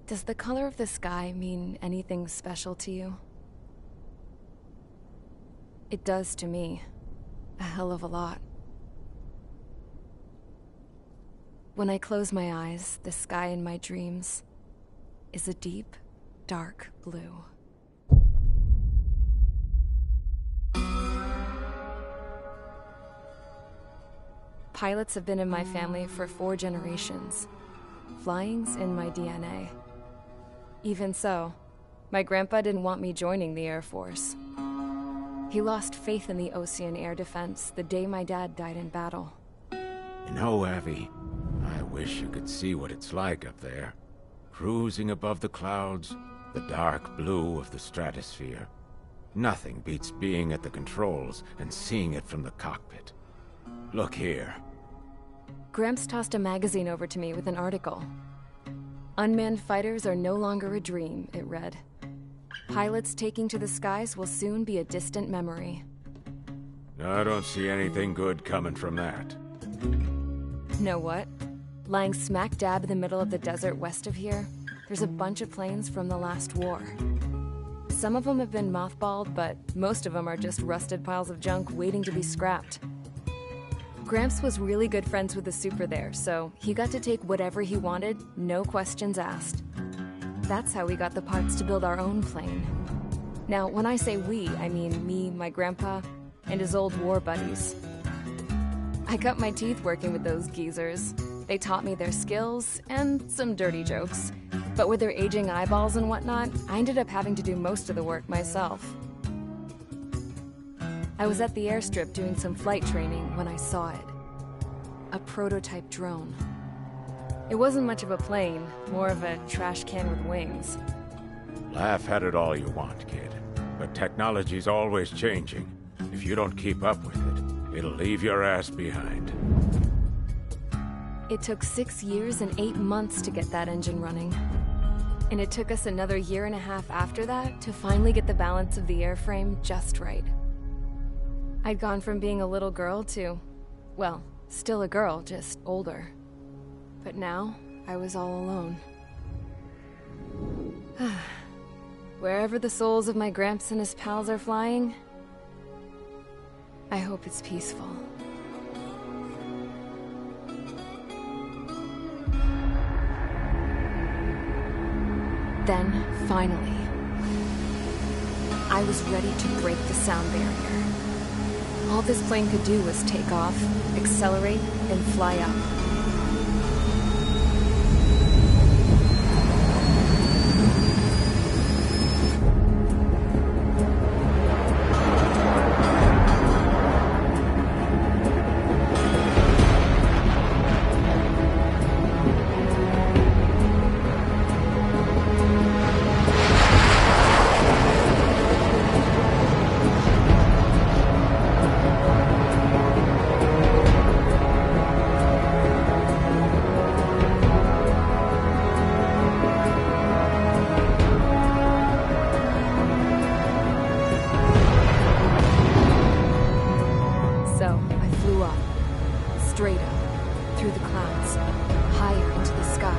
Does the color of the sky mean anything special to you? It does to me. A hell of a lot. When I close my eyes, the sky in my dreams is a deep, dark blue. Pilots have been in my family for 4 generations. Flying's in my DNA. Even so, my grandpa didn't want me joining the Air Force. He lost faith in the Ocean Air Defense the day my dad died in battle. You know, Abby, I wish you could see what it's like up there. Cruising above the clouds, the dark blue of the stratosphere. Nothing beats being at the controls and seeing it from the cockpit. Look here. Gramps tossed a magazine over to me with an article. Unmanned fighters are no longer a dream, it read. Pilots taking to the skies will soon be a distant memory. I don't see anything good coming from that. Know what? Lying smack dab in the middle of the desert west of here, there's a bunch of planes from the last war. Some of them have been mothballed, but most of them are just rusted piles of junk waiting to be scrapped. Gramps was really good friends with the super there, so he got to take whatever he wanted, no questions asked. That's how we got the parts to build our own plane. Now, when I say we, I mean me, my grandpa, and his old war buddies. I cut my teeth working with those geezers. They taught me their skills, and some dirty jokes. But with their aging eyeballs and whatnot, I ended up having to do most of the work myself. I was at the airstrip doing some flight training when I saw it. A prototype drone. It wasn't much of a plane, more of a trash can with wings. Laugh at it all you want, kid. But technology's always changing. If you don't keep up with it, it'll leave your ass behind. It took 6 years and 8 months to get that engine running. And it took us another 1.5 years after that to finally get the balance of the airframe just right. I'd gone from being a little girl to, well, still a girl, just older. But now, I was all alone. Wherever the souls of my Gramps and his pals are flying, I hope it's peaceful. Then, finally, I was ready to break the sound barrier. All this plane could do was take off, accelerate, and fly up. Straight up, through the clouds, higher into the sky.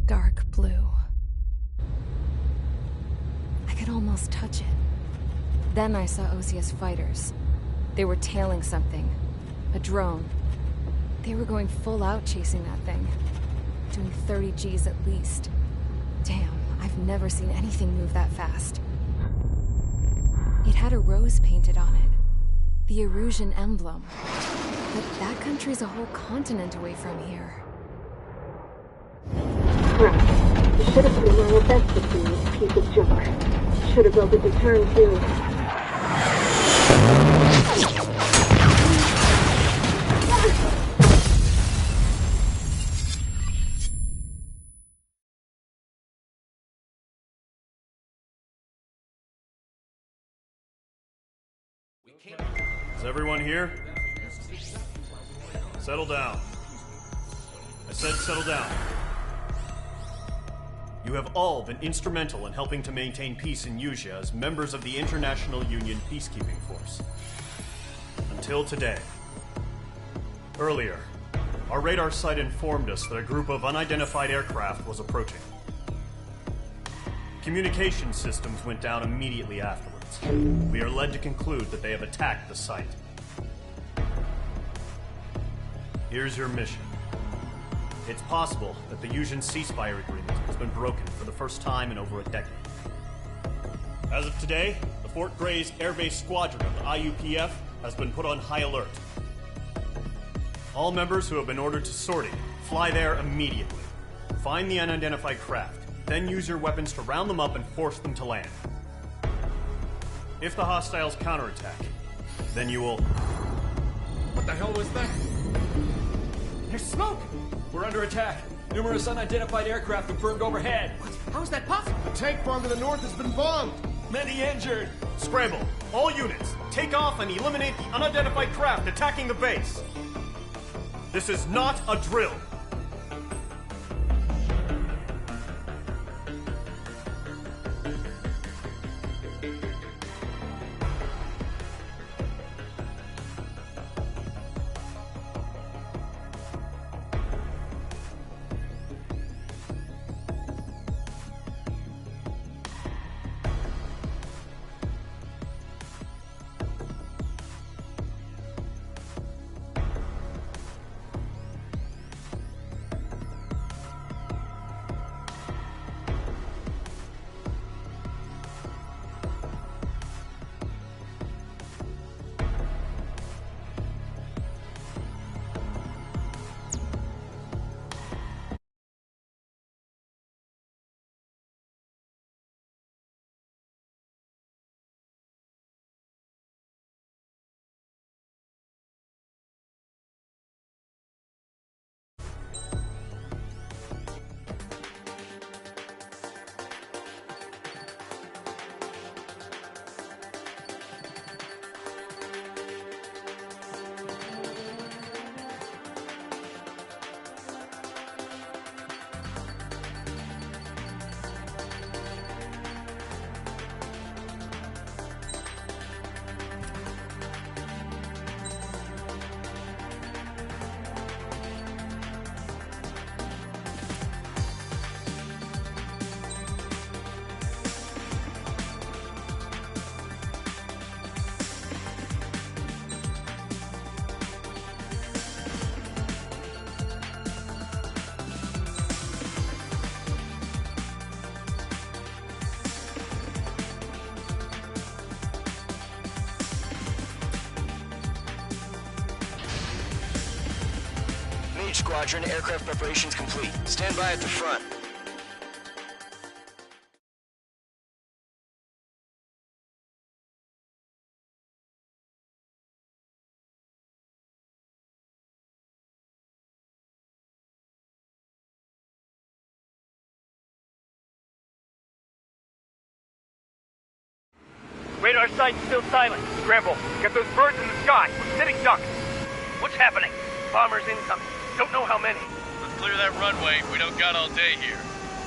Dark blue. I could almost touch it. Then I saw OCS fighters. They were tailing something. A drone. They were going full out chasing that thing. Doing 30 Gs at least. Damn, I've never seen anything move that fast. It had a rose painted on it. The Erusian emblem. But that country's a whole continent away from here. Right. You should have been my best with this piece of junk. Should have built a deterrent too. Is everyone here? Settle down. I said settle down. You have all been instrumental in helping to maintain peace in Yuzha as members of the International Union Peacekeeping Force. Until today. Earlier, our radar site informed us that a group of unidentified aircraft was approaching. Communication systems went down immediately afterwards. We are led to conclude that they have attacked the site. Here's your mission. It's possible that the Yuzhan ceasefire agreement has been broken for the first time in over a decade. As of today, the Fort Grays Air Base Squadron of the IUPF has been put on high alert. All members who have been ordered to sortie, fly there immediately. Find the unidentified craft, then use your weapons to round them up and force them to land. If the hostiles counterattack, then you will... What the hell was that? There's smoke! We're under attack. Numerous unidentified aircraft have burned overhead. How is that possible? The tank farm to the north has been bombed. Many injured. Scramble! All units, take off and eliminate the unidentified craft attacking the base. This is not a drill. Squadron, aircraft preparations complete. Stand by at the front. Radar site's still silent. Scramble. Get those birds in the sky. We're sitting ducks. What's happening? Bombers incoming. Don't know how many. Let's clear that runway. We don't got all day here.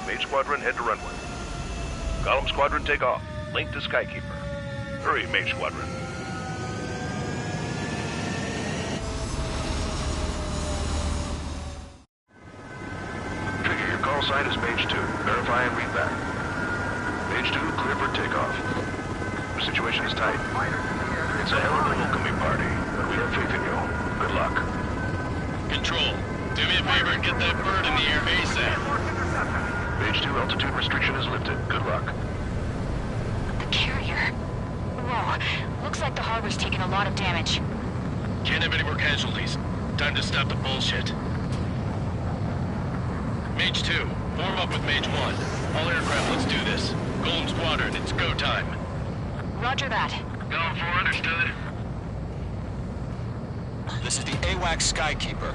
Mage Squadron, head to runway. Column Squadron, take off. Link to Skykeeper. Hurry, Mage Squadron. Trigger, your call sign is Mage 2. Verify and read back. Mage 2, clear for takeoff. The situation is tight. It's a hell of a welcoming party, but we have faith in you. Good luck. Control, do me a favor and get that bird in the air ASAP. Mage 2, altitude restriction is lifted. Good luck. The carrier. Whoa, looks like the harbor's taken a lot of damage. Can't have any more casualties. Time to stop the bullshit. Mage 2, form up with Mage 1. All aircraft, let's do this. Golem Squadron, it's go time. Roger that. Going for, understood. This is the AWAC Skykeeper.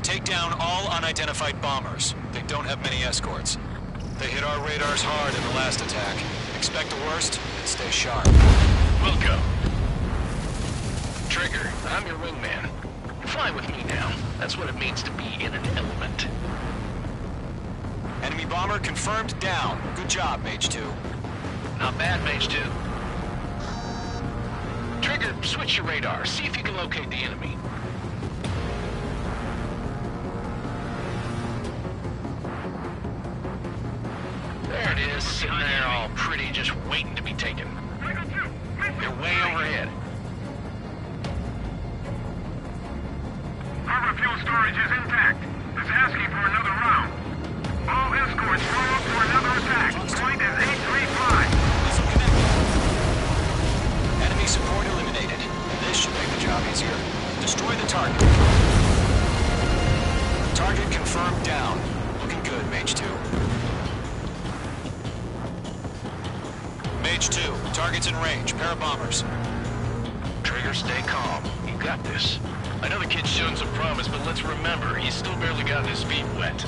Take down all unidentified bombers. They don't have many escorts. They hit our radars hard in the last attack. Expect the worst and stay sharp. Welcome. Trigger, I'm your wingman. Fly with me now. That's what it means to be in an element. Enemy bomber confirmed down. Good job, Mage 2. Not bad, Mage 2. Trigger, switch your radar. See if you can locate the enemy. There it is, sitting there all pretty, just waiting to be taken. They're way overhead. Harbor fuel storage is intact. It's asking for another round. All escorts roll up for another attack. Point is 835. Enemy support eliminated. This should make the job easier. Destroy the target. Target confirmed down. Looking good, Mage 2. Mage 2, target's in range. Pair of bombers. Trigger, stay calm. You got this. I know the kid's shown some promise, but let's remember, he's still barely gotten his feet wet.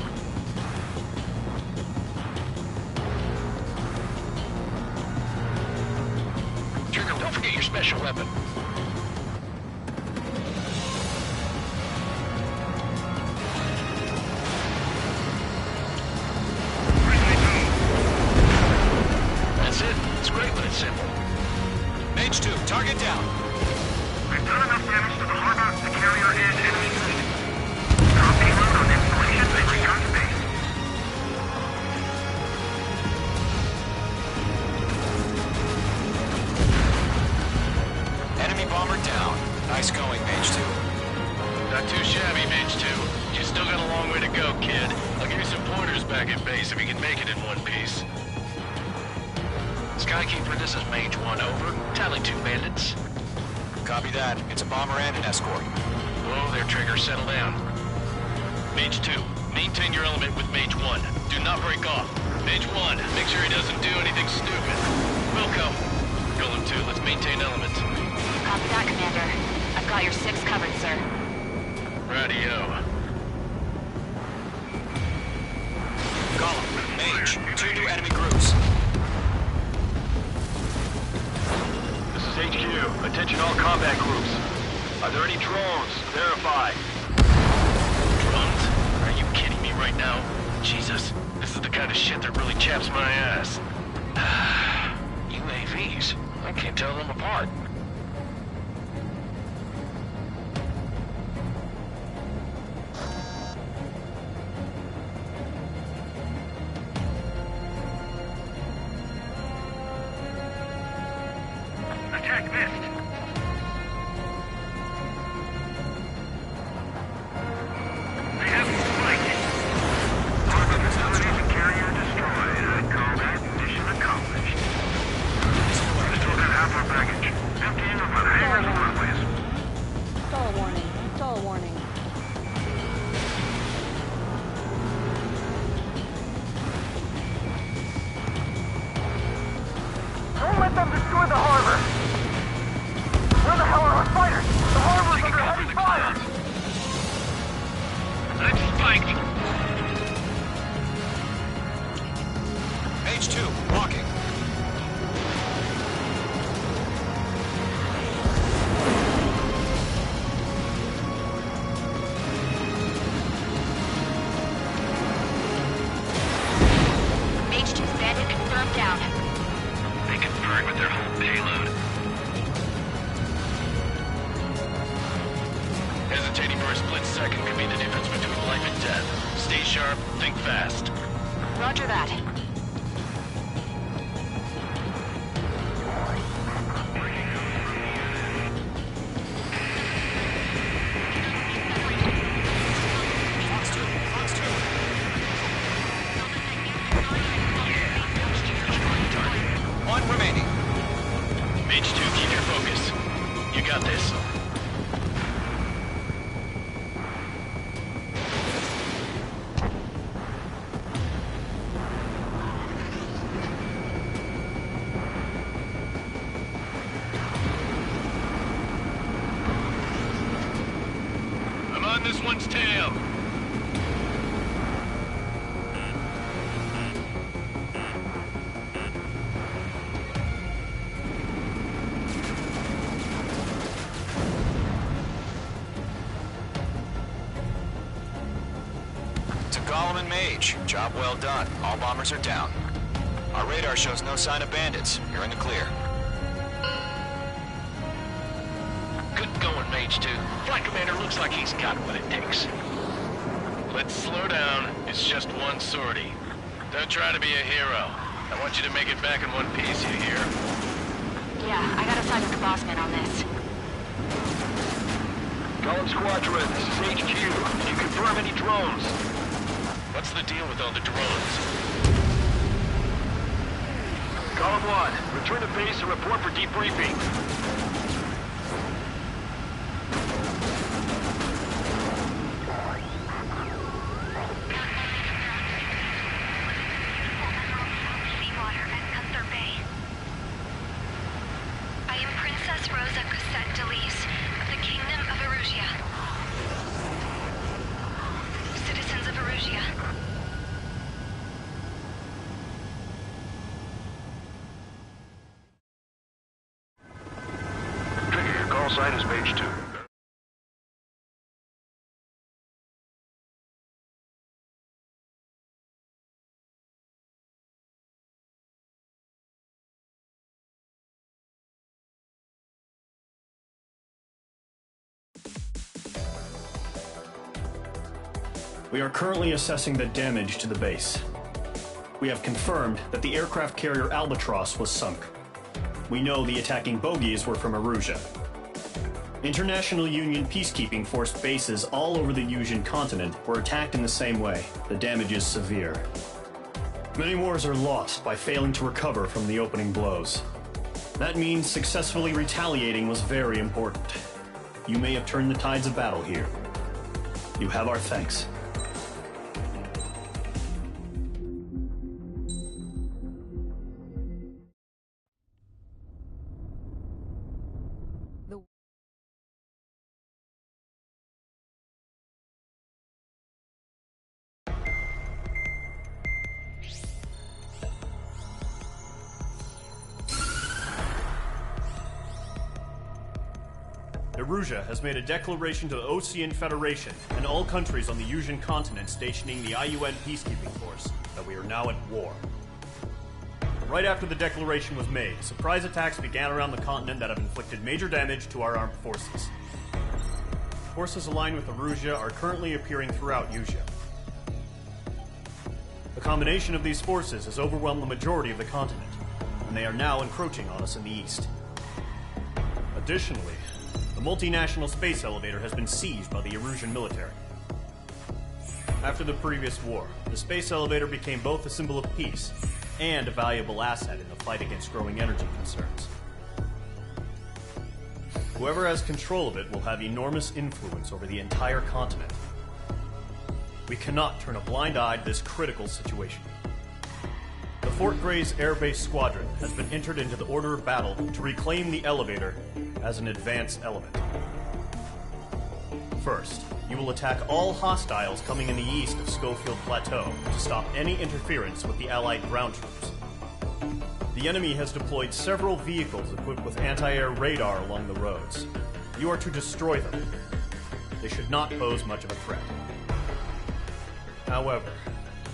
Trigger, don't forget your special weapon. That's it. It's great, but it's simple. Mage 2, target down. We've done enough damage to the harbor to carry our end enemy fleet. Drop payload on installation and return to base. Enemy bomber down. Nice going, Mage 2. Not too shabby, Mage 2. You still got a long way to go, kid. I'll give you some pointers back at base if you can make it in one piece. Skykeeper, this is Mage 1, over. Tally 2 bandits. Copy that. It's a bomber and an escort. Whoa there, Trigger. Settle down. Mage 2, maintain your element with Mage 1. Do not break off. Mage 1, make sure he doesn't do anything stupid. Wilco. Golem 2, let's maintain element. Copy that, Commander. I've got your 6 covered, sir. Radio. Golem, Mage, 2 new enemy groups. This is HQ. Attention all combat groups. Are there any drones? Verify. Drones? Are you kidding me right now? Jesus, this is the kind of shit that really chaps my ass. UAVs? I can't tell them apart. Attack missed. They haven't spiked. Harbor facilities and carrier destroyed. I'd call that mission accomplished. We still got half our baggage. Emptying of our hangars and runways. It's all a warning. It's all a warning. Don't let them destroy the harbor! Where the hell are our fighters? The harbor's under heavy fire! I'm spiked! Mage 2, walking. Mage 2's bandit confirmed down. They conferred with their whole payload. Hesitating for a split second could be the difference between life and death. Stay sharp, think fast. Roger that. One remaining. Mage 2, keep your focus. You got this. I'm on this one's tail. Mage. Job well done. All bombers are down. Our radar shows no sign of bandits. You're in the clear. Good going, Mage 2. Flight Commander looks like he's got what it takes. Let's slow down. It's just one sortie. Don't try to be a hero. I want you to make it back in one piece, you hear? Yeah, I gotta sign with the boss man on this. Column Squadron, this is HQ. Can you confirm any drones? What's the deal with all the drones? Column 1, return to base and report for debriefing. Sign is page 2. We are currently assessing the damage to the base. We have confirmed that the aircraft carrier Albatross was sunk. We know the attacking bogies were from Erusia. International Union peacekeeping force bases all over the Yusian continent were attacked in the same way. The damage is severe. Many wars are lost by failing to recover from the opening blows. That means successfully retaliating was very important. You may have turned the tides of battle here. You have our thanks. Erusia has made a declaration to the Ocean Federation and all countries on the Yusian continent stationing the IUN peacekeeping force that we are now at war. Right after the declaration was made, surprise attacks began around the continent that have inflicted major damage to our armed forces. Forces aligned with Erusia are currently appearing throughout Yusia. The combination of these forces has overwhelmed the majority of the continent, and they are now encroaching on us in the east. Additionally, the multinational space elevator has been seized by the Erusian military. After the previous war, the space elevator became both a symbol of peace and a valuable asset in the fight against growing energy concerns. Whoever has control of it will have enormous influence over the entire continent. We cannot turn a blind eye to this critical situation. The Fort Gray's Air Base Squadron has been entered into the order of battle to reclaim the elevator as an advance element. First, you will attack all hostiles coming in the east of Schofield Plateau to stop any interference with the Allied ground troops. The enemy has deployed several vehicles equipped with anti-air radar along the roads. You are to destroy them. They should not pose much of a threat. However,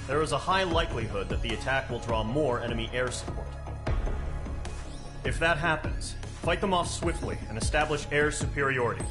there is a high likelihood that the attack will draw more enemy air support. If that happens, fight them off swiftly and establish air superiority.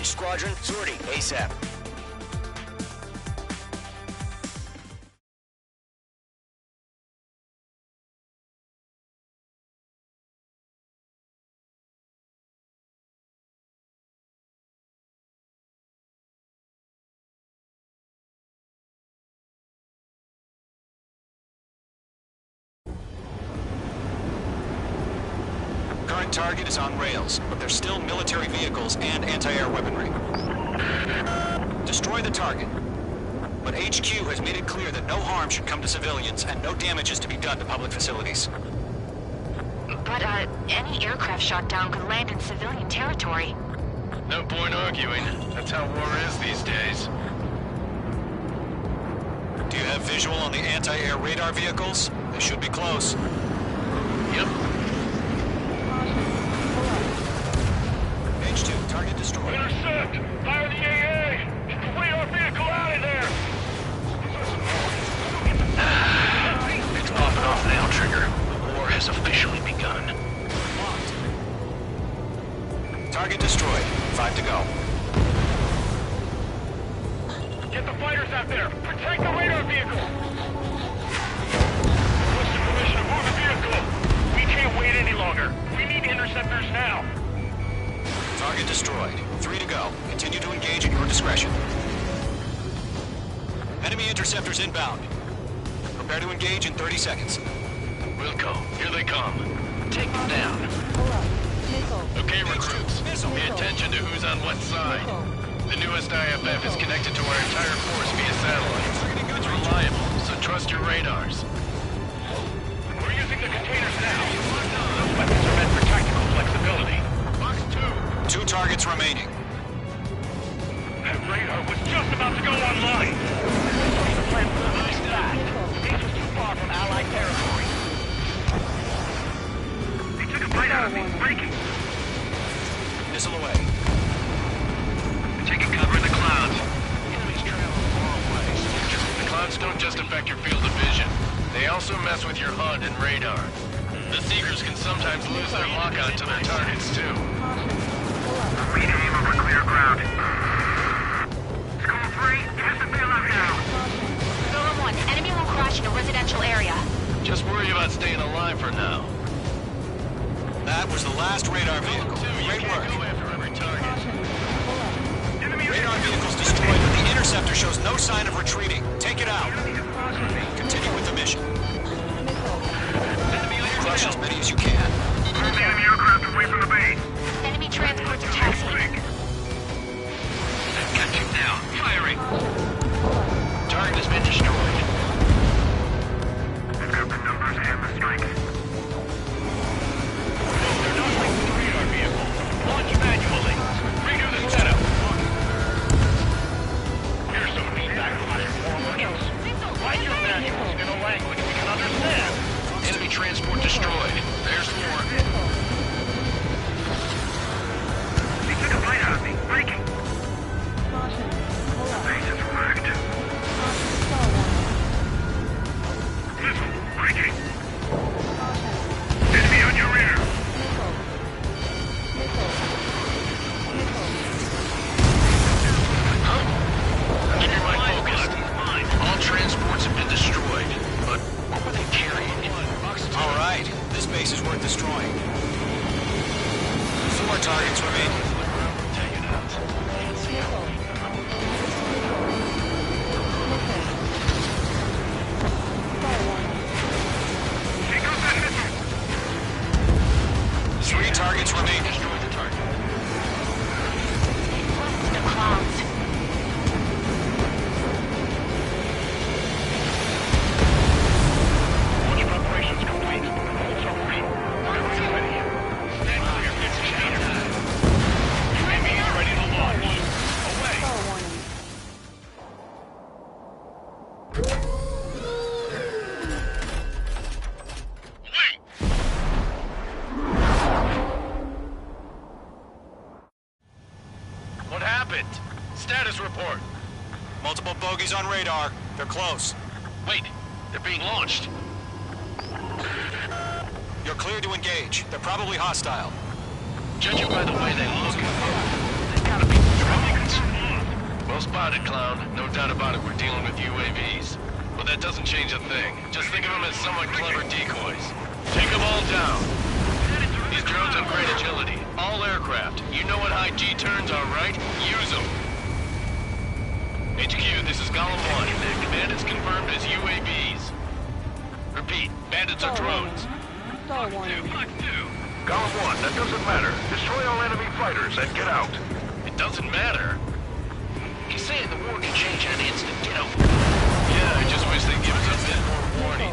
Engage squadron. Sortie, ASAP. Current target is on rails, but there's still military vehicles and anti-air weaponry. Destroy the target. But HQ has made it clear that no harm should come to civilians and no damage is to be done to public facilities. But, any aircraft shot down could land in civilian territory. No point arguing. That's how war is these days. Do you have visual on the anti-air radar vehicles? They should be close. Yep. H2, target destroyed. Intercept! Fire the AA! Get the radar vehicle out of there! It's popping off now, Trigger. The war has officially begun. Target destroyed. 5 to go. Get the fighters out there! Protect the radar vehicle! What's the permission to move the vehicle? We can't wait any longer. We need interceptors now. Target destroyed. 3 to go. Continue to engage at your discretion. Enemy interceptors inbound. Prepare to engage in 30 seconds. Wilco, here they come. Take them down. Okay, recruits. Pay attention to who's on what side. The newest IFF is connected to our entire force via satellite. It's reliable, so trust your radars. We're using the containers now. Those weapons are meant for tactical flexibility. Box 2. 2 targets remaining. That radar was just about to go online. The plan was really fast. This was too far from Allied territory. They took a bite out of me. Breaking. Missile away. Taking cover in the clouds. Enemies traveling far away. The clouds don't just affect your field of vision. They also mess with your HUD and radar. The Seekers can sometimes lose their lock-on to their targets, too. Rename over clear ground. School 3, give us a bailout now. Solar 1, enemy will crash in a residential area. Just worry about staying alive for now. That was the last radar vehicle. Great work. Go after every target. Radar vehicle's destroyed, but the interceptor shows no sign of retreating. Take it out. Continue with the mission. Crush as many as you can. Move the enemy aircraft away from the base. Enemy transports are taxiing. Got you down. Firing. Target has been destroyed. I've got the numbers and the strength. They're not linked to the radar vehicle. Launch manually. Redo the setup. Here's some feedback from my forwards. Write your manuals in a language we can understand. Enemy transport destroyed. There's 4. They took a bite out of me. Breaking. The base is wrecked. Missile. Breaking. Enemy on your rear. Keep your mind focused. All transports have been destroyed. But what were they carrying? All right. This base is worth destroying. 4 targets remaining. Take it out. Take out that missile. 3 targets remaining. Destroy the target. The clouds. Launch preparations complete. Holds are ready. Crews are ready. Stand clear. It's container. Enemy is ready to launch. Away. What happened? Status report. Multiple bogies on radar. They're close. Wait, they're being launched. You're clear to engage. They're probably hostile. Judging by the way they look, they've got to be from Well spotted, clown. No doubt about it, we're dealing with UAVs. But that doesn't change a thing. Just think of them as somewhat clever decoys. Take them all down. These drones have great agility. All aircraft. You know what high G turns are, right? Use them. HQ, this is Golem 1. Bandits confirmed as UAVs. Repeat, bandits are drones. Golem 1, that doesn't matter. Destroy all enemy fighters and get out. It doesn't matter? He's saying the war can change in an instant. Get out. Yeah, I just wish they'd give us a bit more warning.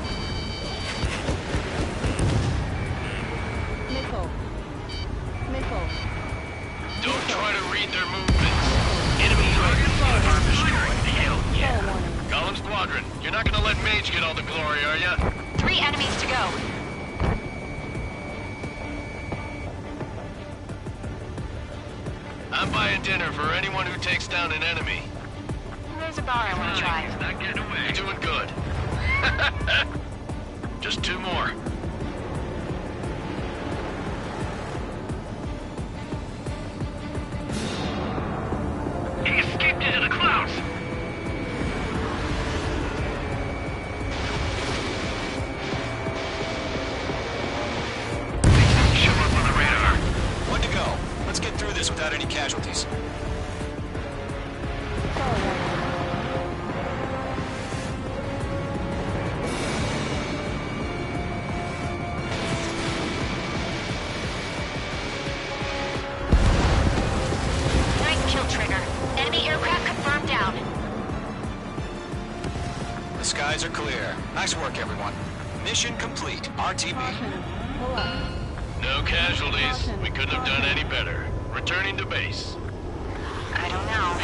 Don't try to read their movements. Enemy UAV confirmed destroyed. Hell yeah. Golem Squadron, you're not gonna let Mage get all the glory, are ya? 3 enemies to go. I'm buying dinner for anyone who takes down an enemy. There's a bar I want to try. Not getting away. You're doing good. Just 2 more. He escaped into the clouds. Show up on the radar. One to go. Let's get through this without any casualties. Nice kill, Trigger. Enemy aircraft confirmed down. The skies are clear. Nice work, everyone. Mission complete. RTB. No casualties. We couldn't have done any better. Returning to base. I don't know.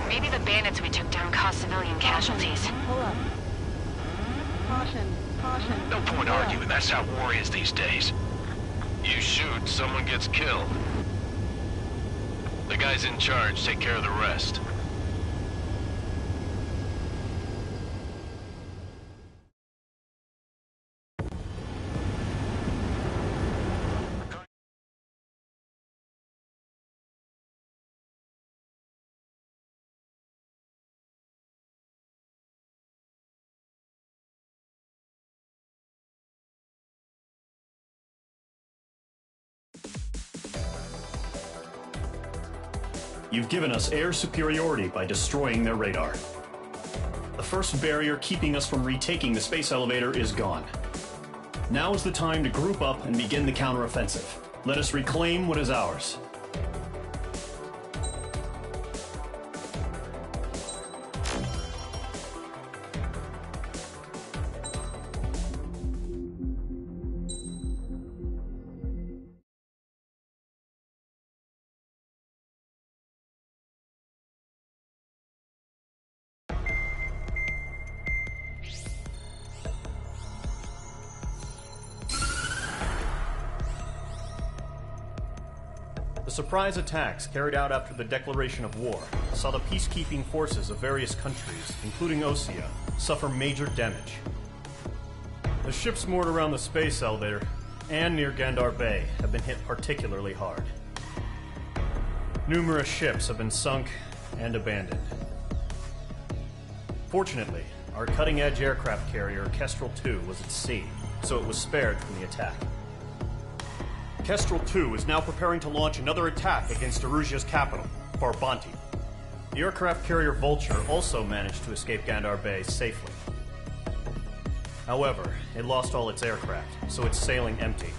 Maybe the bandits we took down caused civilian casualties. No point arguing. That's how war is these days. You shoot, someone gets killed. The guys in charge take care of the rest. You've given us air superiority by destroying their radar. The first barrier keeping us from retaking the space elevator is gone. Now is the time to group up and begin the counteroffensive. Let us reclaim what is ours. The surprise attacks carried out after the declaration of war saw the peacekeeping forces of various countries, including Osea, suffer major damage. The ships moored around the space elevator and near Gandar Bay have been hit particularly hard. Numerous ships have been sunk and abandoned. Fortunately, our cutting-edge aircraft carrier Kestrel II was at sea, so it was spared from the attack. Kestrel II is now preparing to launch another attack against Erusia's capital, Farbanti. The aircraft carrier Vulture also managed to escape Gandar Bay safely. However, it lost all its aircraft, so it's sailing empty.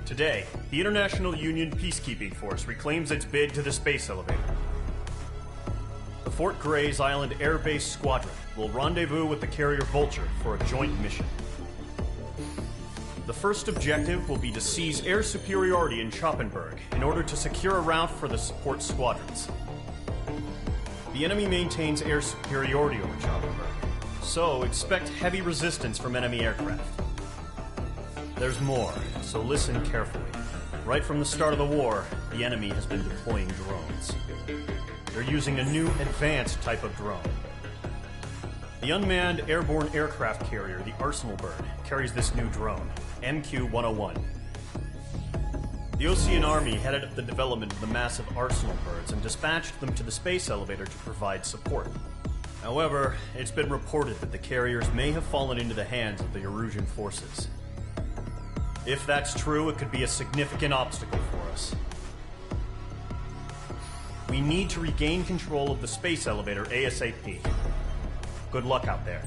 Today, the International Union Peacekeeping Force reclaims its bid to the space elevator. The Fort Gray's Island Air Base Squadron will rendezvous with the carrier Vulture for a joint mission. The first objective will be to seize air superiority in Schoppenberg in order to secure a route for the support squadrons. The enemy maintains air superiority over Schoppenberg, so expect heavy resistance from enemy aircraft. There's more, so listen carefully. Right from the start of the war, the enemy has been deploying drones. They're using a new advanced type of drone. The unmanned airborne aircraft carrier, the Arsenal Bird, carries this new drone, MQ-101. The Osean Army headed up the development of the massive arsenal birds and dispatched them to the space elevator to provide support. However, it's been reported that the carriers may have fallen into the hands of the Erusian forces. If that's true, it could be a significant obstacle for us. We need to regain control of the space elevator ASAP. Good luck out there.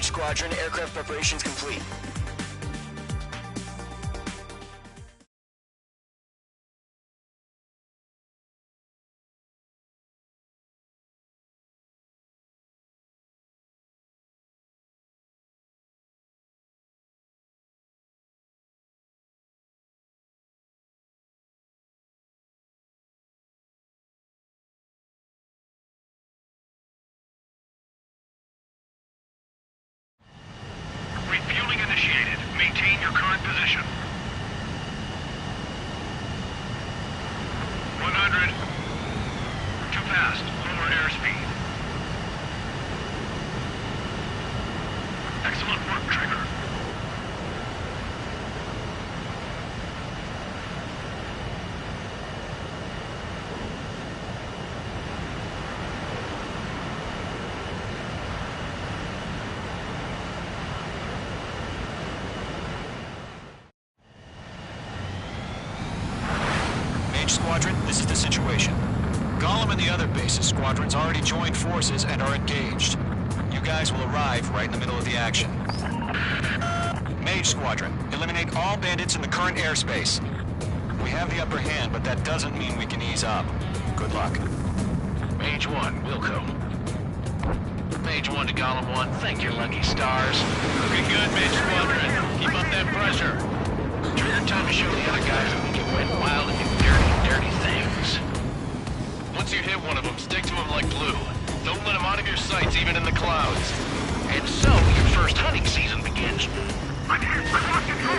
Squadron, aircraft preparations complete. Refueling initiated. Maintain your current position. 100. Too fast. Lower airspeed. Excellent work, Trigger. Squadron, this is the situation. Gollum and the other bases squadrons already joined forces and are engaged. You guys will arrive right in the middle of the action. Mage Squadron, eliminate all bandits in the current airspace. We have the upper hand, but that doesn't mean we can ease up. Good luck. Mage 1, Wilco. Mage 1 to Gollum 1, thank your lucky stars. Looking good, Mage Squadron. Keep up that pressure. Trigger, time to show the other guys that we can wet wild and do dirty things. Once you hit one of them, stick to them like glue. Don't let them out of your sights, even in the clouds. And so, your first hunting season begins. I'm here. I lost control.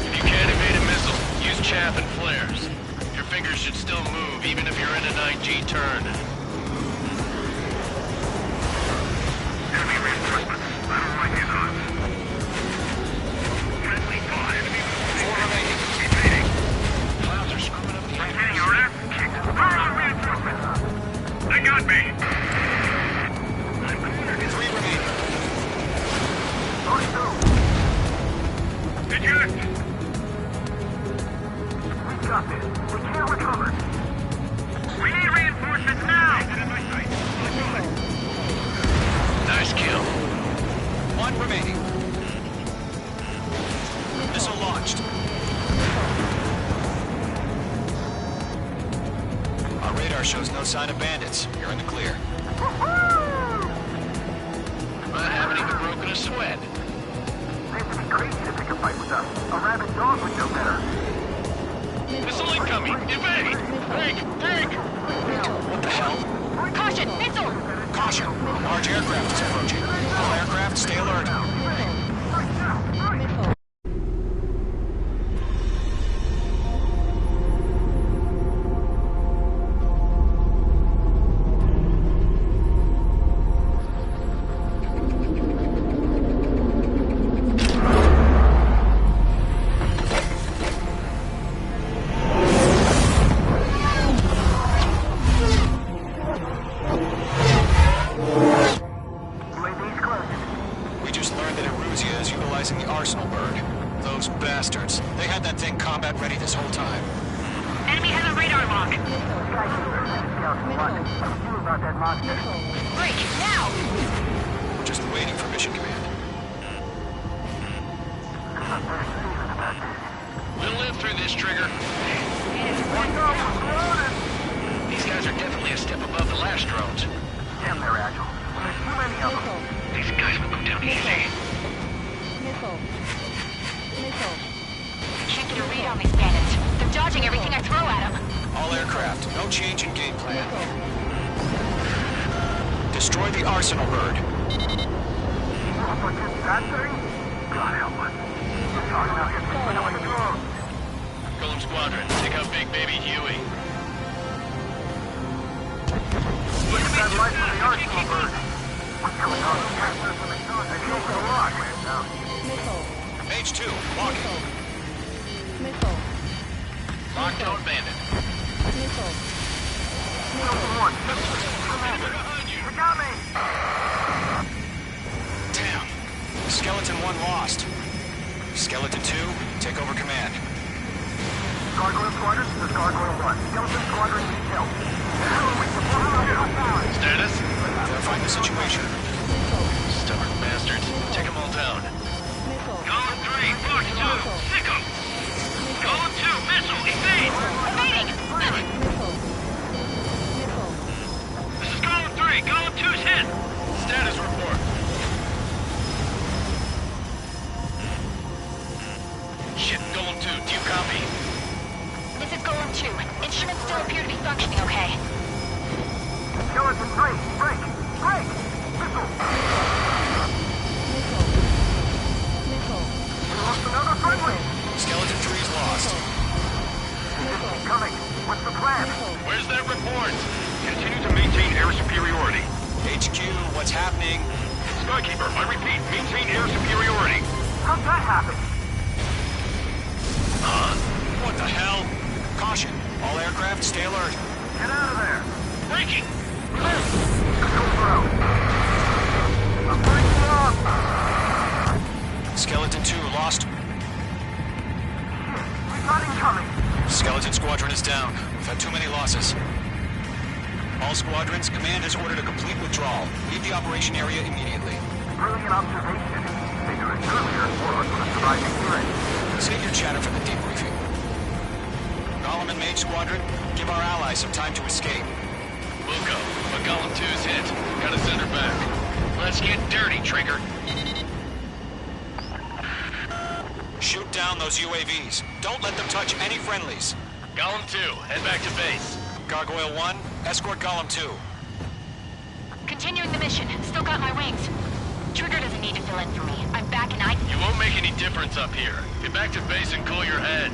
If you can't evade a missile, use chaff and flares. Your fingers should still move, even if you're in a 9G turn. Enemy reinforcements. I don't like these odds. Friendly 5. 4 remaining. Retreating. Clouds are screwing up the I'm getting your ass kicked. Fire on reinforcements. They got me. 3 remaining. Eject. We got this. We can't recover. We need reinforcements now. Nice kill. 1 remaining. Missile launched. Our radar shows no sign of bandits. You're in the clear. I haven't even broken a sweat. They have to be crazy to pick a fight with us. A rabid dog would know better. Missile incoming! Evade! Tank! Tank! What the hell? Caution! Missile! Caution! A large aircraft is approaching. All aircraft, stay alert. We just learned that Eruzia is utilizing the Arsenal bird. Those bastards. They had that thing combat ready this whole time. Enemy has a radar lock. Break, now! We're just waiting for mission command. We'll live through this, Trigger. These guys are definitely a step above the last drones. Damn, they're agile. There's too many of them. These guys will go down easy. Can't get a read on these bandits. They're dodging everything I throw at them. All aircraft, no change in game plan. Destroy the Arsenal bird. That thing? God help us. We're talking out here picking up the drones. Golem Squadron, take out Big Baby Huey. Look at that light from the Arsenal bird. What's going on? They came to the rock. Mage 2, walking. Lockdown bandit. You got me! Damn. Skeleton 1 lost. Skeleton 2, take over command. Gargoyle Squadron, this is Gargoyle 1. Skeleton Squadron detail. Status? Verifying the situation. Stubborn bastards. Take them all down. Column 3, Fox 2, sick 'em! Column 2, missile, evade! Evading! This is Column 3, Column 2's hit! Status report. Shit, Golem 2, do you copy? This is Golem 2. Instruments still appear to be functioning okay. Skeleton 3, break! Break! Missile! We lost another friendly! Skeleton 3 is lost. Coming. What's the plan? Where's that report? Continue to maintain air superiority. HQ, what's happening? Skykeeper, I repeat, maintain air superiority. How'd that happen? What the hell? Caution. All aircraft, stay alert. Get out of there. Breaking! Go through. I'm breaking up. Skeleton 2 lost. We've got incoming. Skeleton Squadron is down. We've had too many losses. All squadrons, command has ordered a complete withdrawal. Leave the operation area immediately. Brilliant observation. Figuring earlier, more would have survived the hearing. Save your chatter for the debriefing. Golem and Mage Squadron, give our allies some time to escape. We'll go, but Golem 2's hit. Gotta send her back. Let's get dirty, Trigger. Shoot down those UAVs. Don't let them touch any friendlies. Golem 2, head back to base. Gargoyle 1, escort Golem 2. Continuing the mission. Still got my wings. Trigger doesn't need to fill in for me. I'm back and You won't make any difference up here. Get back to base and cool your head.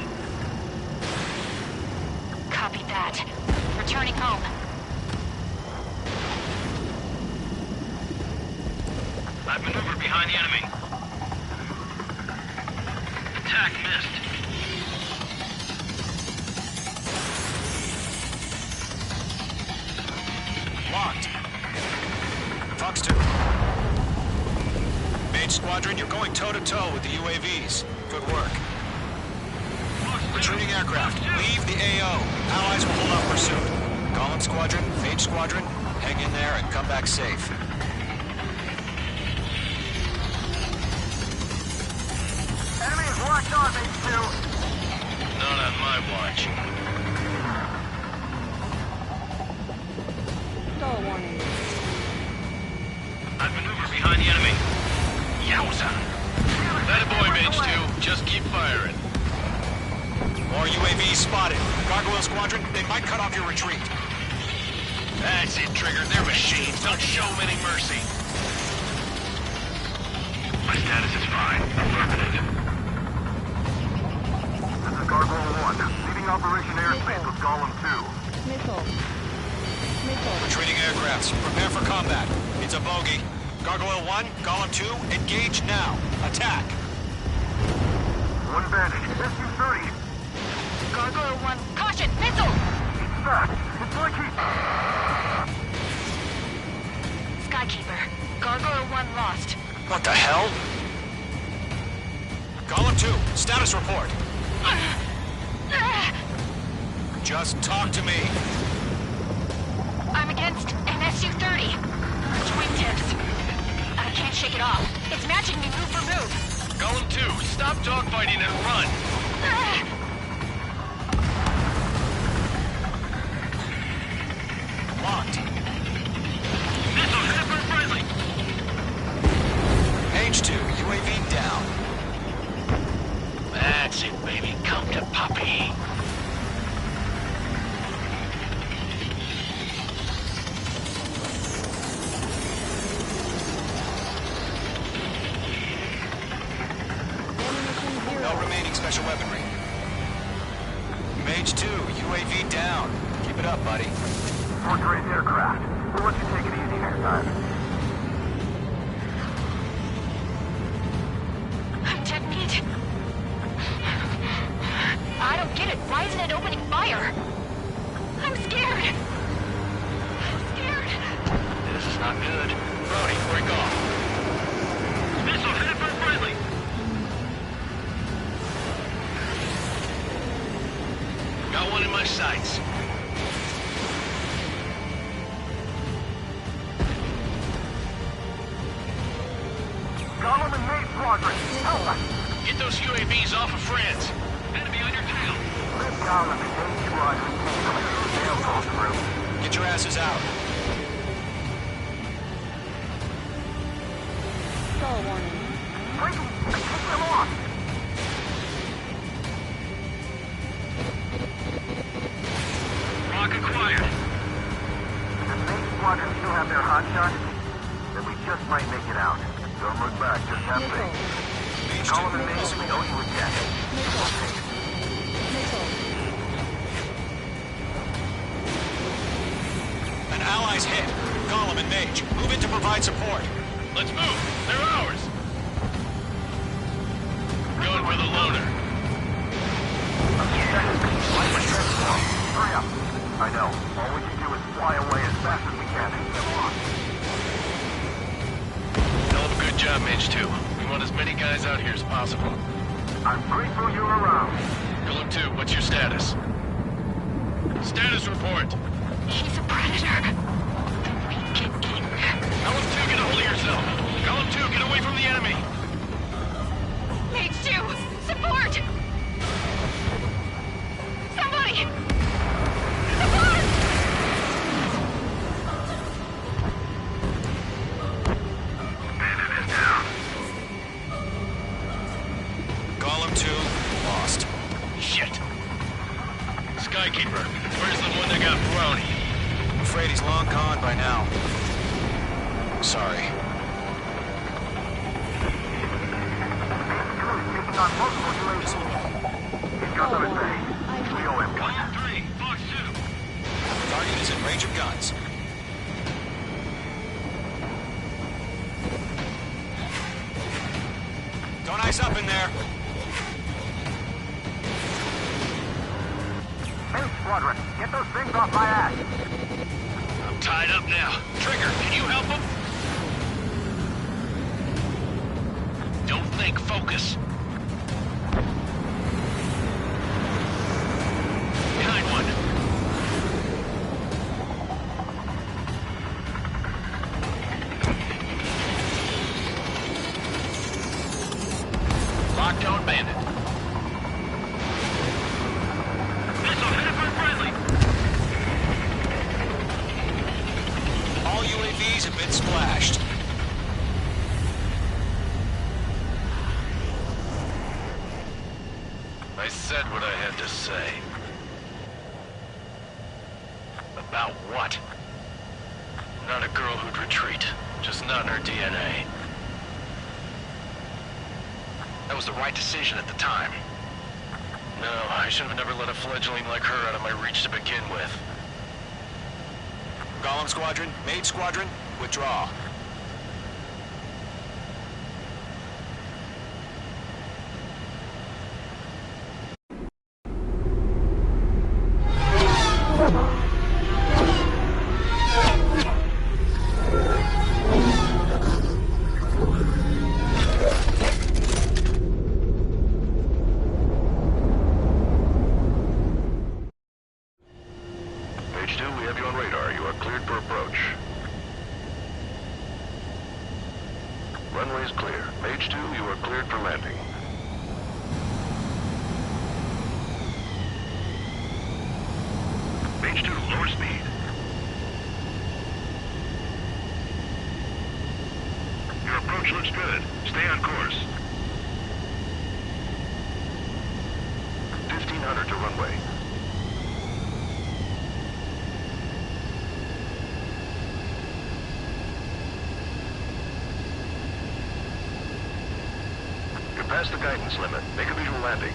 Copy that. Returning home. I've maneuvered behind the enemy. Attack missed. Locked. Fox 2. Mage Squadron, you're going toe-to-toe with the UAVs. Good work. Retreating aircraft, leave the AO. Allies will hold off pursuit. Golem Squadron, Mage Squadron, hang in there and come back safe. Enemy is locked on, H2. Not on my watch. I've maneuvered behind the enemy. Yowza! That a boy, Mage 2. Just keep firing. More UAVs spotted. Gargoyle Squadron, they might cut off your retreat. That's it, Trigger. They're machines. Don't show them any mercy. My status is fine. Affirmative. This is Gargoyle 1. Leading Operation Airspace with Golem 2. Missile. Retreating aircrafts. Prepare for combat. It's a bogey. Gargoyle 1, Golem 2, engage now. Attack. One Bandage. SU-30. Gargoyle 1, caution! Missile! It's fast. It's like he... Skykeeper, Gargoyle 1 lost. What the hell? Golem 2, status report. Just talk to me. I'm against an SU-30. Wingtips. I can't shake it off. It's matching me move for move. Golem 2, stop dogfighting and run. Locked. Missile hit for friendly. Page 2, UAV down. That's it, baby. Come to Poppy. No remaining special weaponry. Mage 2, UAV down. Keep it up, buddy. Fourth-grade aircraft. We'll let you take it easy next time. I'm dead meat. I don't get it. Why isn't it opening fire? I'm scared. I'm scared. This is not good. Brody, break off. Missile hit for friendly. Got one in my sights. Golem and Maid Squadron. Help us. Get those UAVs off of friends. Enemy on your tail. Let Golem and Maid Squadron take them until the tail goes through. Get your asses out. Stall warning. Breaking! Take them off! Rock acquired. If Maid Squadron still have their hot shots, then we just might make it out. Don't look back, just have faith. Mage 2, Golem and Maid, we owe you a debt. Missile. an ally's hit. Golem and Mage, move in to provide support. Let's move. They're ours. Going for the loader. Hurry up. I know. All we can do is fly away as fast as we can. Come on. Hell of a good job, Mage 2. We want as many guys out here as possible. I'm grateful you're around. Golem 2, what's your status? Status report. He's a predator. We can eat. Golem 2, get a hold of yourself. Golem 2, get away from the enemy. Mage 2, support! Somebody! Support! Bandit is down. Golem 2, lost. Shit. Skykeeper, where's the one that got brownie? I'm afraid he's long gone by now. Sorry. Taking on multiple UAVs. He's got them at bay. We owe him one. Golem 3, Fox 2. Target is in range of guns. Don't ice up in there. Hey, Squadron, get those things off my ass. I'm tied up now. Trigger, can you help him? Don't think, focus. Behind one. Locked on Bandit. Missile hit for friendly. All UAVs have been splashed. I said what I had to say. Not a girl who'd retreat. Just not in her DNA. That was the right decision at the time. No, I should have never let a fledgling like her out of my reach to begin with. Golem Squadron, Mage Squadron, withdraw. Page 2, we have you on radar. You are cleared for approach. Runway is clear. Page 2, you are cleared for landing. Page 2, lower speed. Your approach looks good. Stay on course. 1500 to runway. You're past the guidance limit. Make a visual landing.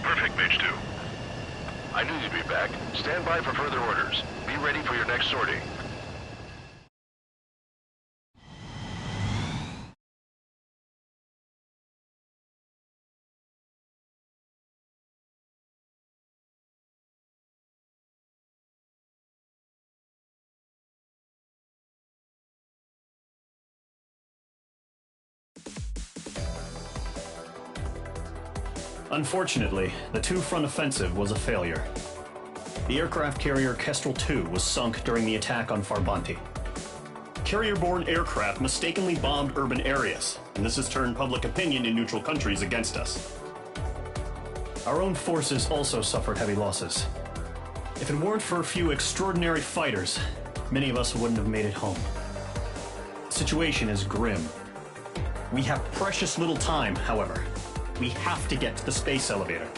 Perfect, Mage 2. I knew you'd be back. Stand by for further orders. Be ready for your next sortie. Unfortunately, the two-front offensive was a failure. The aircraft carrier Kestrel II was sunk during the attack on Farbanti. Carrier-borne aircraft mistakenly bombed urban areas, and this has turned public opinion in neutral countries against us. Our own forces also suffered heavy losses. If it weren't for a few extraordinary fighters, many of us wouldn't have made it home. The situation is grim. We have precious little time, however. We have to get to the space elevator.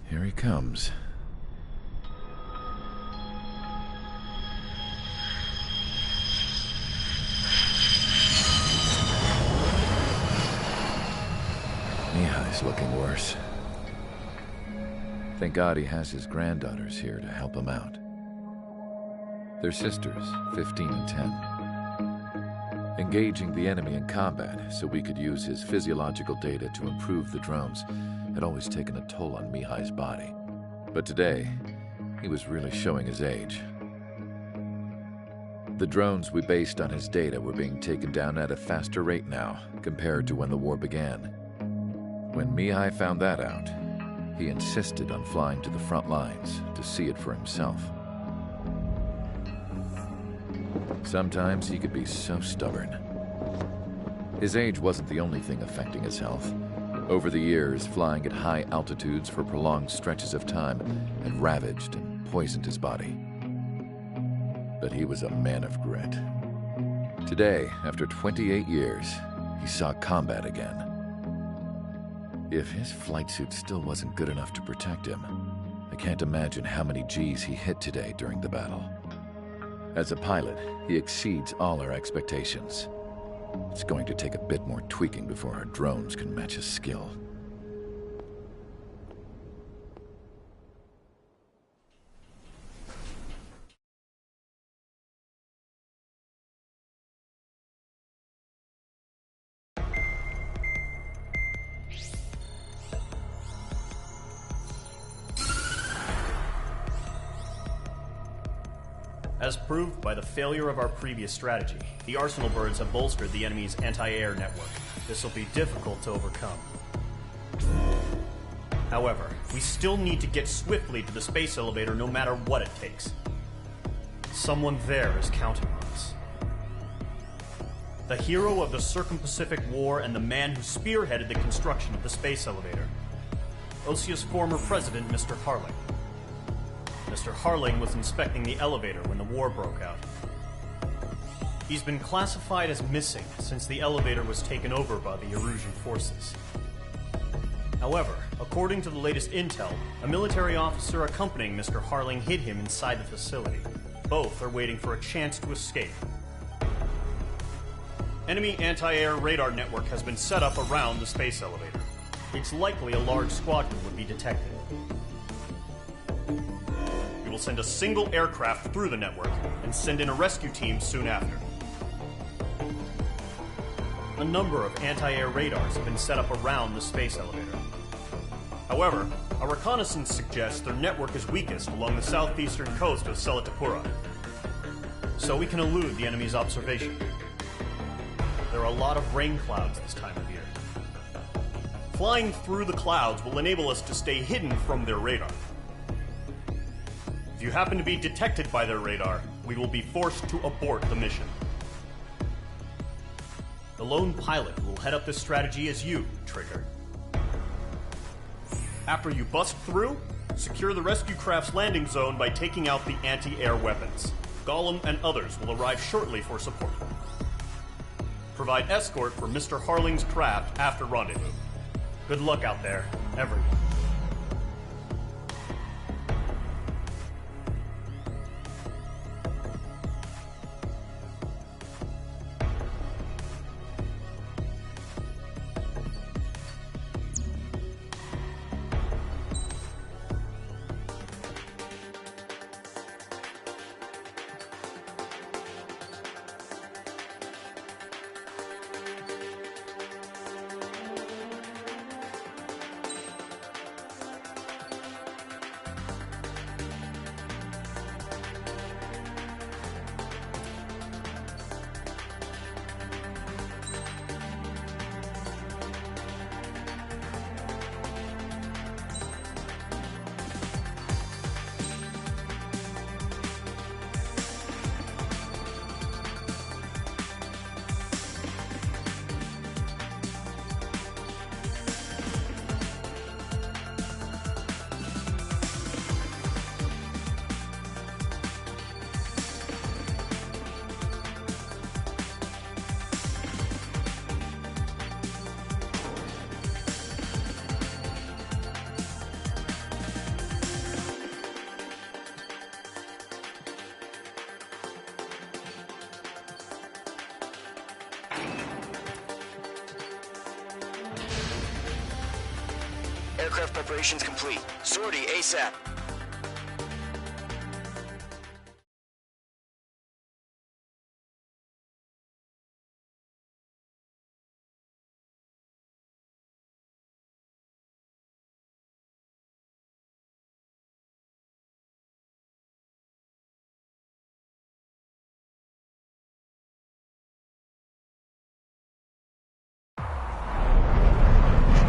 Here he comes. Mihai's looking worse. Thank God he has his granddaughters here to help him out. They're sisters, 15 and 10. Engaging the enemy in combat so we could use his physiological data to improve the drones had always taken a toll on Mihai's body. But today, he was really showing his age. The drones we based on his data were being taken down at a faster rate now compared to when the war began. When Mihai found that out, he insisted on flying to the front lines to see it for himself. Sometimes he could be so stubborn. His age wasn't the only thing affecting his health. Over the years, flying at high altitudes for prolonged stretches of time had ravaged and poisoned his body. But he was a man of grit. Today, after 28 years, he saw combat again. If his flight suit still wasn't good enough to protect him, I can't imagine how many Gs he hit today during the battle. As a pilot, he exceeds all our expectations. It's going to take a bit more tweaking before our drones can match his skill. As proved by the failure of our previous strategy, the Arsenal birds have bolstered the enemy's anti-air network. This will be difficult to overcome. However, we still need to get swiftly to the space elevator no matter what it takes. Someone there is counting on us. the hero of the Circum-Pacific War and the man who spearheaded the construction of the space elevator. OSIA's former president, Mr. Harling. Mr. Harling was inspecting the elevator when the war broke out. He's been classified as missing since the elevator was taken over by the Erusian forces. However, according to the latest intel, a military officer accompanying Mr. Harling hid him inside the facility. Both are waiting for a chance to escape. Enemy anti-air radar network has been set up around the space elevator. It's likely a large squadron would be detected. We will send a single aircraft through the network and send in a rescue team soon after. A number of anti-air radars have been set up around the space elevator. However, our reconnaissance suggests their network is weakest along the southeastern coast of Selatapura, so we can elude the enemy's observation. There are a lot of rain clouds this time of year. Flying through the clouds will enable us to stay hidden from their radar. If you happen to be detected by their radar, we will be forced to abort the mission. The lone pilot who will head up this strategy is you, Trigger. After you bust through, secure the rescue craft's landing zone by taking out the anti-air weapons. Gollum and others will arrive shortly for support. Provide escort for Mr. Harling's craft after rendezvous. Good luck out there, everyone. Aircraft preparations complete. Sortie ASAP.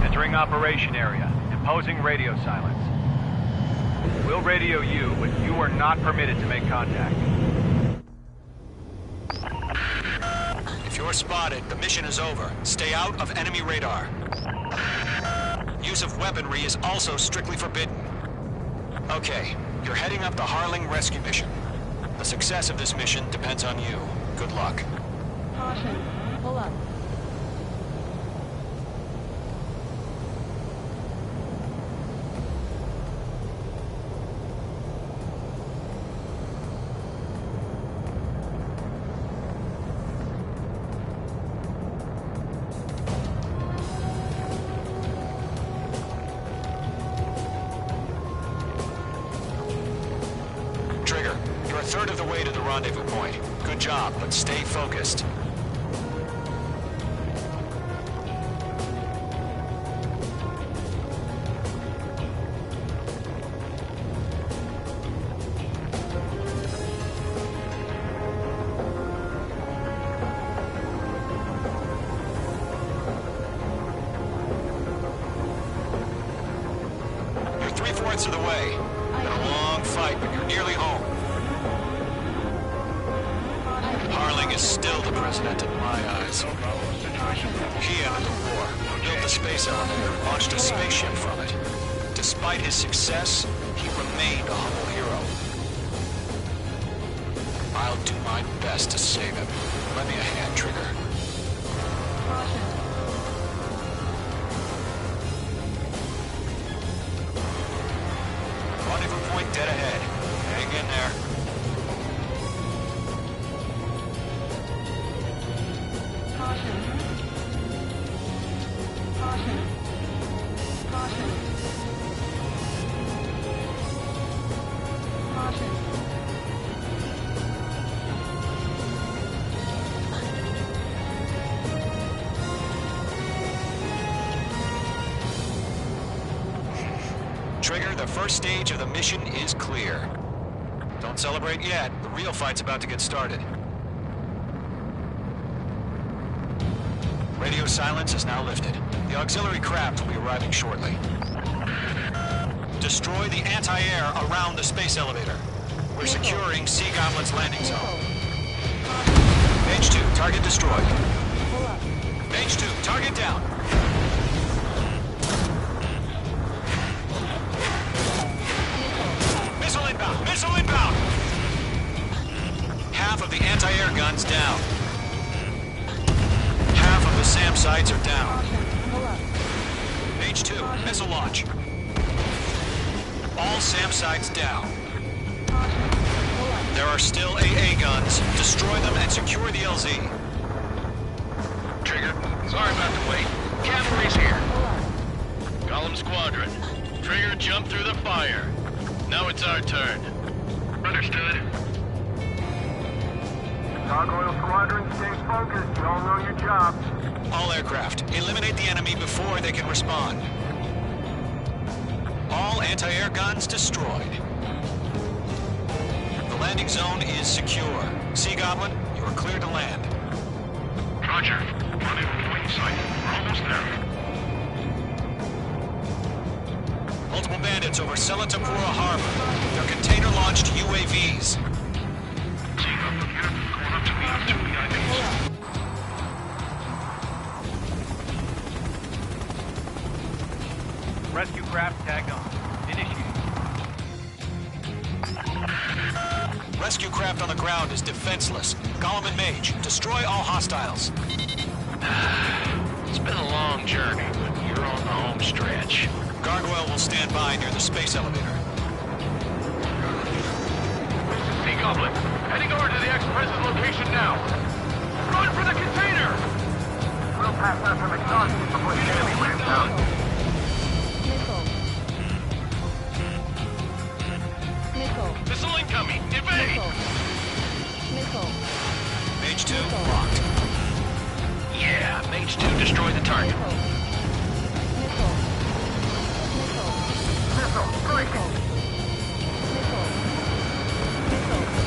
Entering operation area. Imposing radio silence. We'll radio you, but you are not permitted to make contact. If you're spotted, the mission is over. Stay out of enemy radar. Use of weaponry is also strictly forbidden. Okay, you're heading up the Harling rescue mission. The success of this mission depends on you. Good luck. Caution. Pull up. A third of the way to the rendezvous point. Good job, but stay focused. You're 3/4 of the way. Been a long fight, but you're nearly home. Harling King is still the president in my eyes. He ended the war, built the space elevator, launched a spaceship from it. Despite his success, he remained a humble hero. I'll do my best to save him. Lend me a hand, Trigger. Rendezvous point dead ahead. Hang in there. Trigger, the first stage of the mission is clear. Don't celebrate yet. The real fight's about to get started. Radio silence is now lifted. The auxiliary craft will be arriving shortly. Destroy the anti-air around the space elevator. We're securing Sea Goblin's landing zone. Mage 2, target destroyed. Mage 2, target down. Missile inbound! Half of the anti-air guns down. Half of the SAM sites are down. Mage 2, missile launch. All SAM sites down. There are still AA guns. Destroy them and secure the LZ. Trigger, sorry about the wait. Cavalry's here. Golem Squadron. Trigger jumped through the fire. Now it's our turn. Understood. Gargoyle Squadron, stay focused. You all know your job. All aircraft, eliminate the enemy before they can respond. All anti-air guns destroyed. The landing zone is secure. Sea Goblin, you are clear to land. Roger. Rendezvous point in sight. We're almost there. Multiple bandits over Selatapura Harbor. They're container-launched UAVs. Sea Goblin here. Going up to meet up 2 VIPs. Rescue craft tagged on. Initiate. Rescue craft on the ground is defenseless. Golem and Mage, destroy all hostiles. It's been a long journey, but you're on the home stretch. Gargoyle will stand by near the space elevator. Sea Goblin, heading over to the Express's location now. Run for the container! We'll pass out some exhaustion before the enemy ramps out. Missile incoming! Evade! Mage 2, locked. Yeah, Mage 2 destroy the target.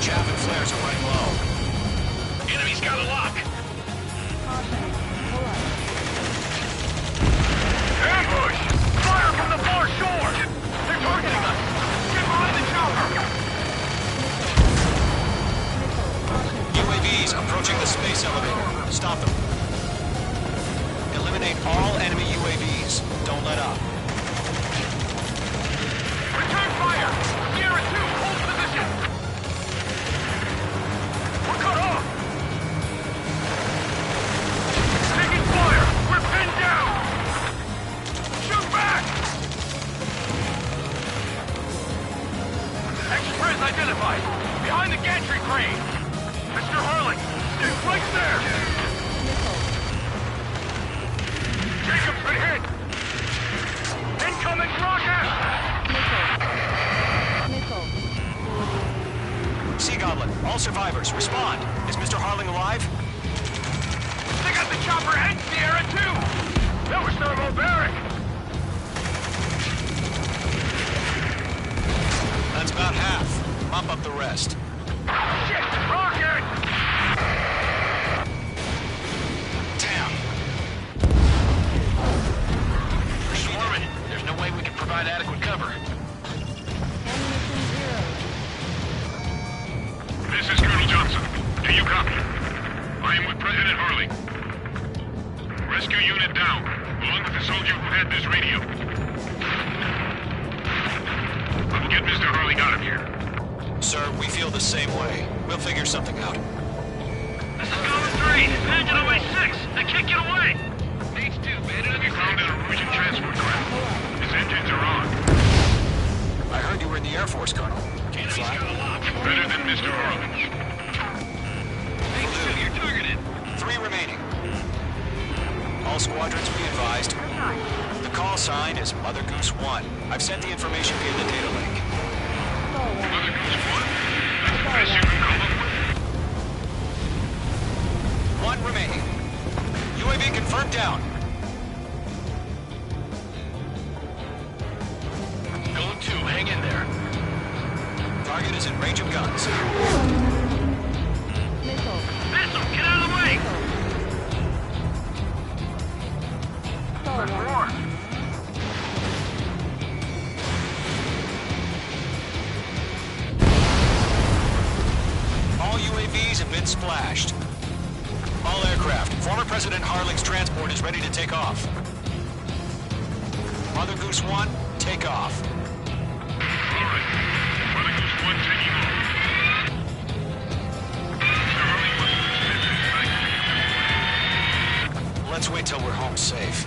Chaff and flares are running low. Enemy's got a lock! Ambush! Fire from the far shore! They're targeting us! Get behind the chopper! UAVs approaching the space elevator. Stop them. Eliminate all enemy UAVs. Don't let up. Return fire! Sierra 2, hold position! We're cut off! Taking fire! We're pinned down! Shoot back! Express identified! Behind the gantry crane! Mr. Harling! It's right there! Jacob's been hit! Incoming rocket! Sea Goblin, all survivors, respond. Is Mr. Harling alive? They got the chopper and Sierra too! That was thermobaric! That's about half. Mop up the rest. Shit! Rocket! Damn. We're swarming. There's no way we can provide adequate cover. This is Colonel Johnson. Do you copy? now, along with the soldier who had this radio. We'll get Mr. Harling out of here. Sir, we feel the same way. We'll figure something out. This is Golem 3. Engine away 6. They can't get away. H2, bandit We found an Erusian transport craft. His engines are on. I heard you were in the Air Force, Colonel. Can you fly? Better than Mr. Harling's. H2, you're targeted. 3 remaining. All squadrons be advised. The call sign is Mother Goose 1. I've sent the information via the data link. Mother Goose 1? That's the best you can come up with? 1 remaining. UAV confirmed down. Golem 2, hang in there. Target is in range of guns. Missile, get out of the way! All UAVs have been splashed. All aircraft. Former President Harling's transport is ready to take off. Mother Goose 1, take off. All right. Mother Goose 1 taking off. Mr. Harling must have Let's wait till we're home safe.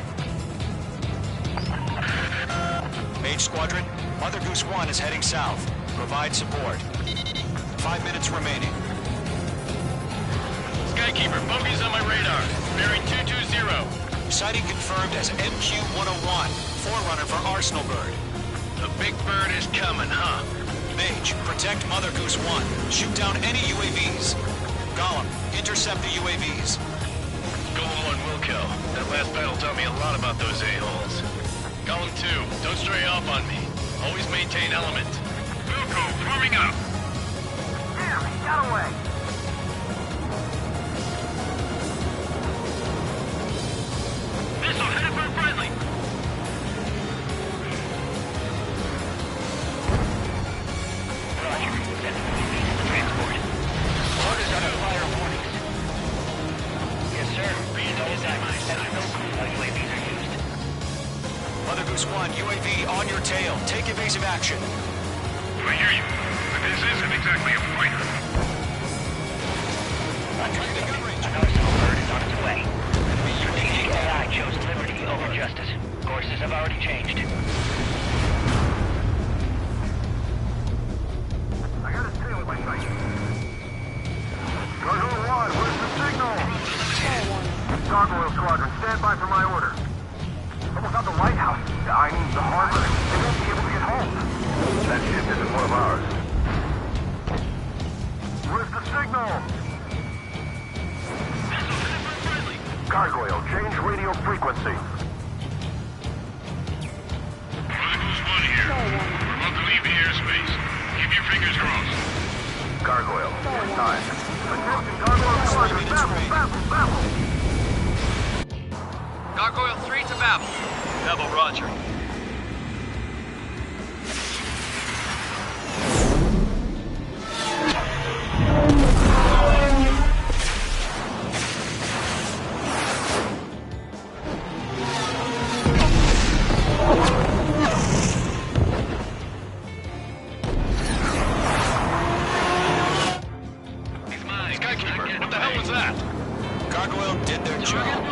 Mage Squadron, Mother Goose 1 is heading south. Provide support. 5 minutes remaining. Skykeeper, bogeys on my radar. Bearing 220. Sighting confirmed as MQ-101, forerunner for Arsenal Bird. The big bird is coming, huh? Mage, protect Mother Goose 1. Shoot down any UAVs. Gollum, intercept the UAVs. Golem 1 will kill. That last battle taught me a lot about those a-holes. Golem 2, don't stray off on me. Always maintain element. Wilco, forming up. Damn, he got away. Missile headed for friendly. Roger. Send UAVs to transport. Orders under fire warnings. Yes, sir. That's no clue how UAVs are used. Mother Goose 1, UAV on your tail. Take evasive action. I hear you, but this isn't exactly a fighter. Another bird is on its way. Strategic AI chose liberty over justice. Courses have already changed. I got his tail in my sight. Gargoyle 1, where's the signal? Gargoyle Squadron, stand by for my order. Almost out the lighthouse. I mean, the harbor. They won't be able to get home. That ship isn't one of ours. Where's the signal? Gargoyle, change radio frequency. Mother Goose 1 here. We're about to leave the airspace. Keep your fingers crossed. Gargoyle, it's time. Attention, Gargoyle Squadron, babble. Gargoyle 3 to Babel. Double Roger. Skykeeper, what the hell was that? Gargoyle did their job.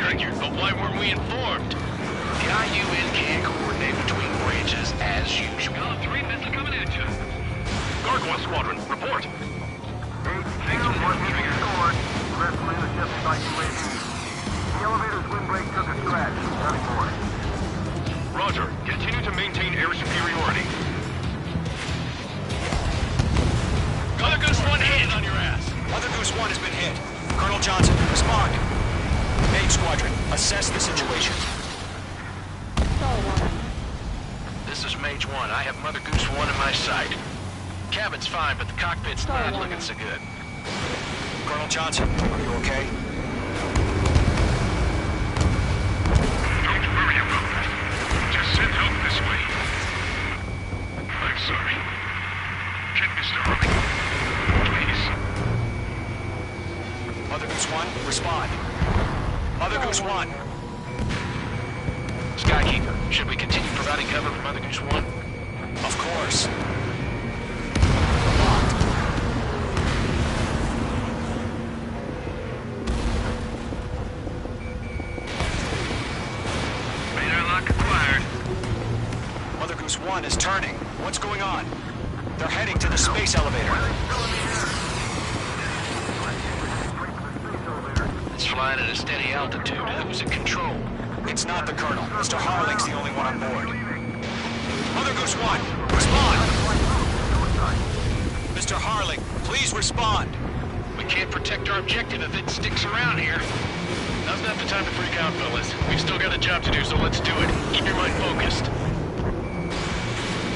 Figured, but why weren't we informed? The IUN can't coordinate between branches as usual. Golem 3 missile coming at you. Gargoyle Squadron, report. One hit restored. The rest were intercepted by UAV. The elevator's windbreak took a scratch. Nothing more. Roger. Continue to maintain air superiority. Mother Goose 1 hit on your ass. Mother Goose 1 has been hit. Colonel Johnson, respond. Mage Squadron, assess the situation. This is Mage 1. I have Mother Goose 1 in my sight. Cabin's fine, but the cockpit's not looking so good. Colonel Johnson, are you okay? Don't worry about that. Just send help this way. I'm sorry. Get Mr. Harling. Please. Mother Goose 1, respond. Mother Goose 1. Skykeeper, should we continue providing cover for Mother Goose 1? Of course. Radar lock acquired. Mother Goose 1 is turning. What's going on? They're heading to the space elevator. It's flying at a steady altitude. Who's in control? It's not the Colonel. Mr. Harling's the only one on board. Mother Goose 1, respond! Mr. Harling, please respond. We can't protect our objective if it sticks around here. Now's not the time to freak out, fellas. We've still got a job to do, so let's do it. Keep your mind focused.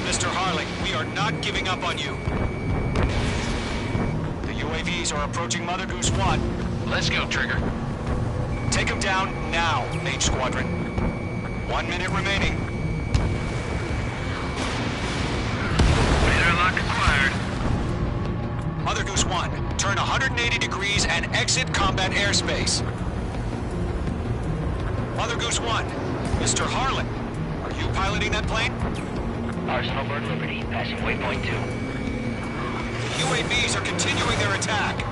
Mr. Harling, we are not giving up on you. The UAVs are approaching Mother Goose 1. Let's go, Trigger. Take him down now, Mage Squadron. 1 minute remaining. Radar lock acquired. Mother Goose 1, turn 180 degrees and exit combat airspace. Mother Goose 1, Mr. Harlan, are you piloting that plane? Arsenal Bird Liberty, passing waypoint 2. UAVs are continuing their attack.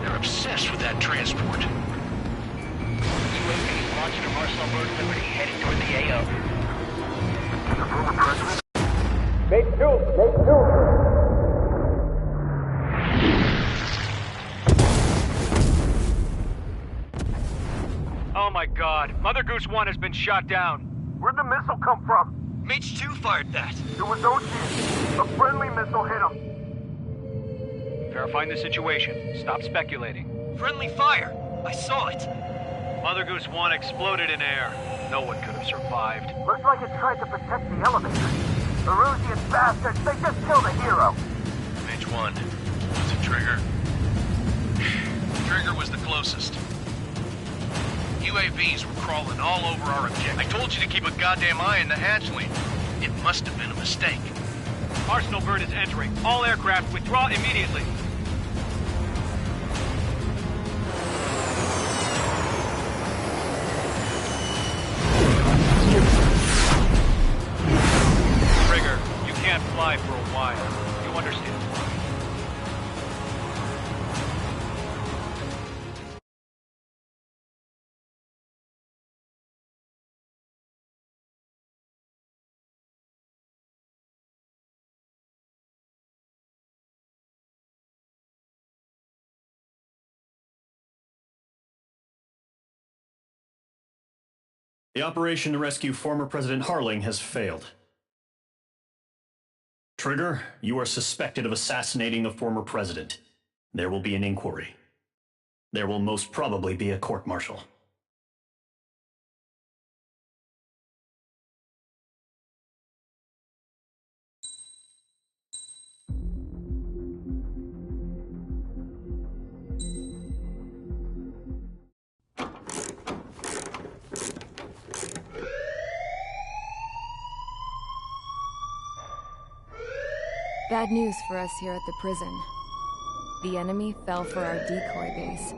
They're obsessed with that transport. UAV launching from Arsenal Bird Liberty, heading toward the AO. The former president? Mate 2. Oh my god, Mother Goose 1 has been shot down. Where'd the missile come from? Mage 2 fired that. It was OSTs. A friendly missile hit him. Verifying the situation. Stop speculating. Friendly fire. I saw it. Mother Goose 1 exploded in air. No one could have survived. Looks like it tried to protect the elevator. Erusian bastards, they just killed a hero. Mage 1. Was it Trigger? Trigger was the closest. UAVs were crawling all over our objective. I told you to keep a goddamn eye on the hatchling. It must have been a mistake. Arsenal Bird is entering. All aircraft withdraw immediately. Trigger, you can't fly for a while. You understand? The operation to rescue former President Harling has failed. Trigger, you are suspected of assassinating a former president. There will be an inquiry. There will most probably be a court-martial. Bad news for us here at the prison. The enemy fell for our decoy base.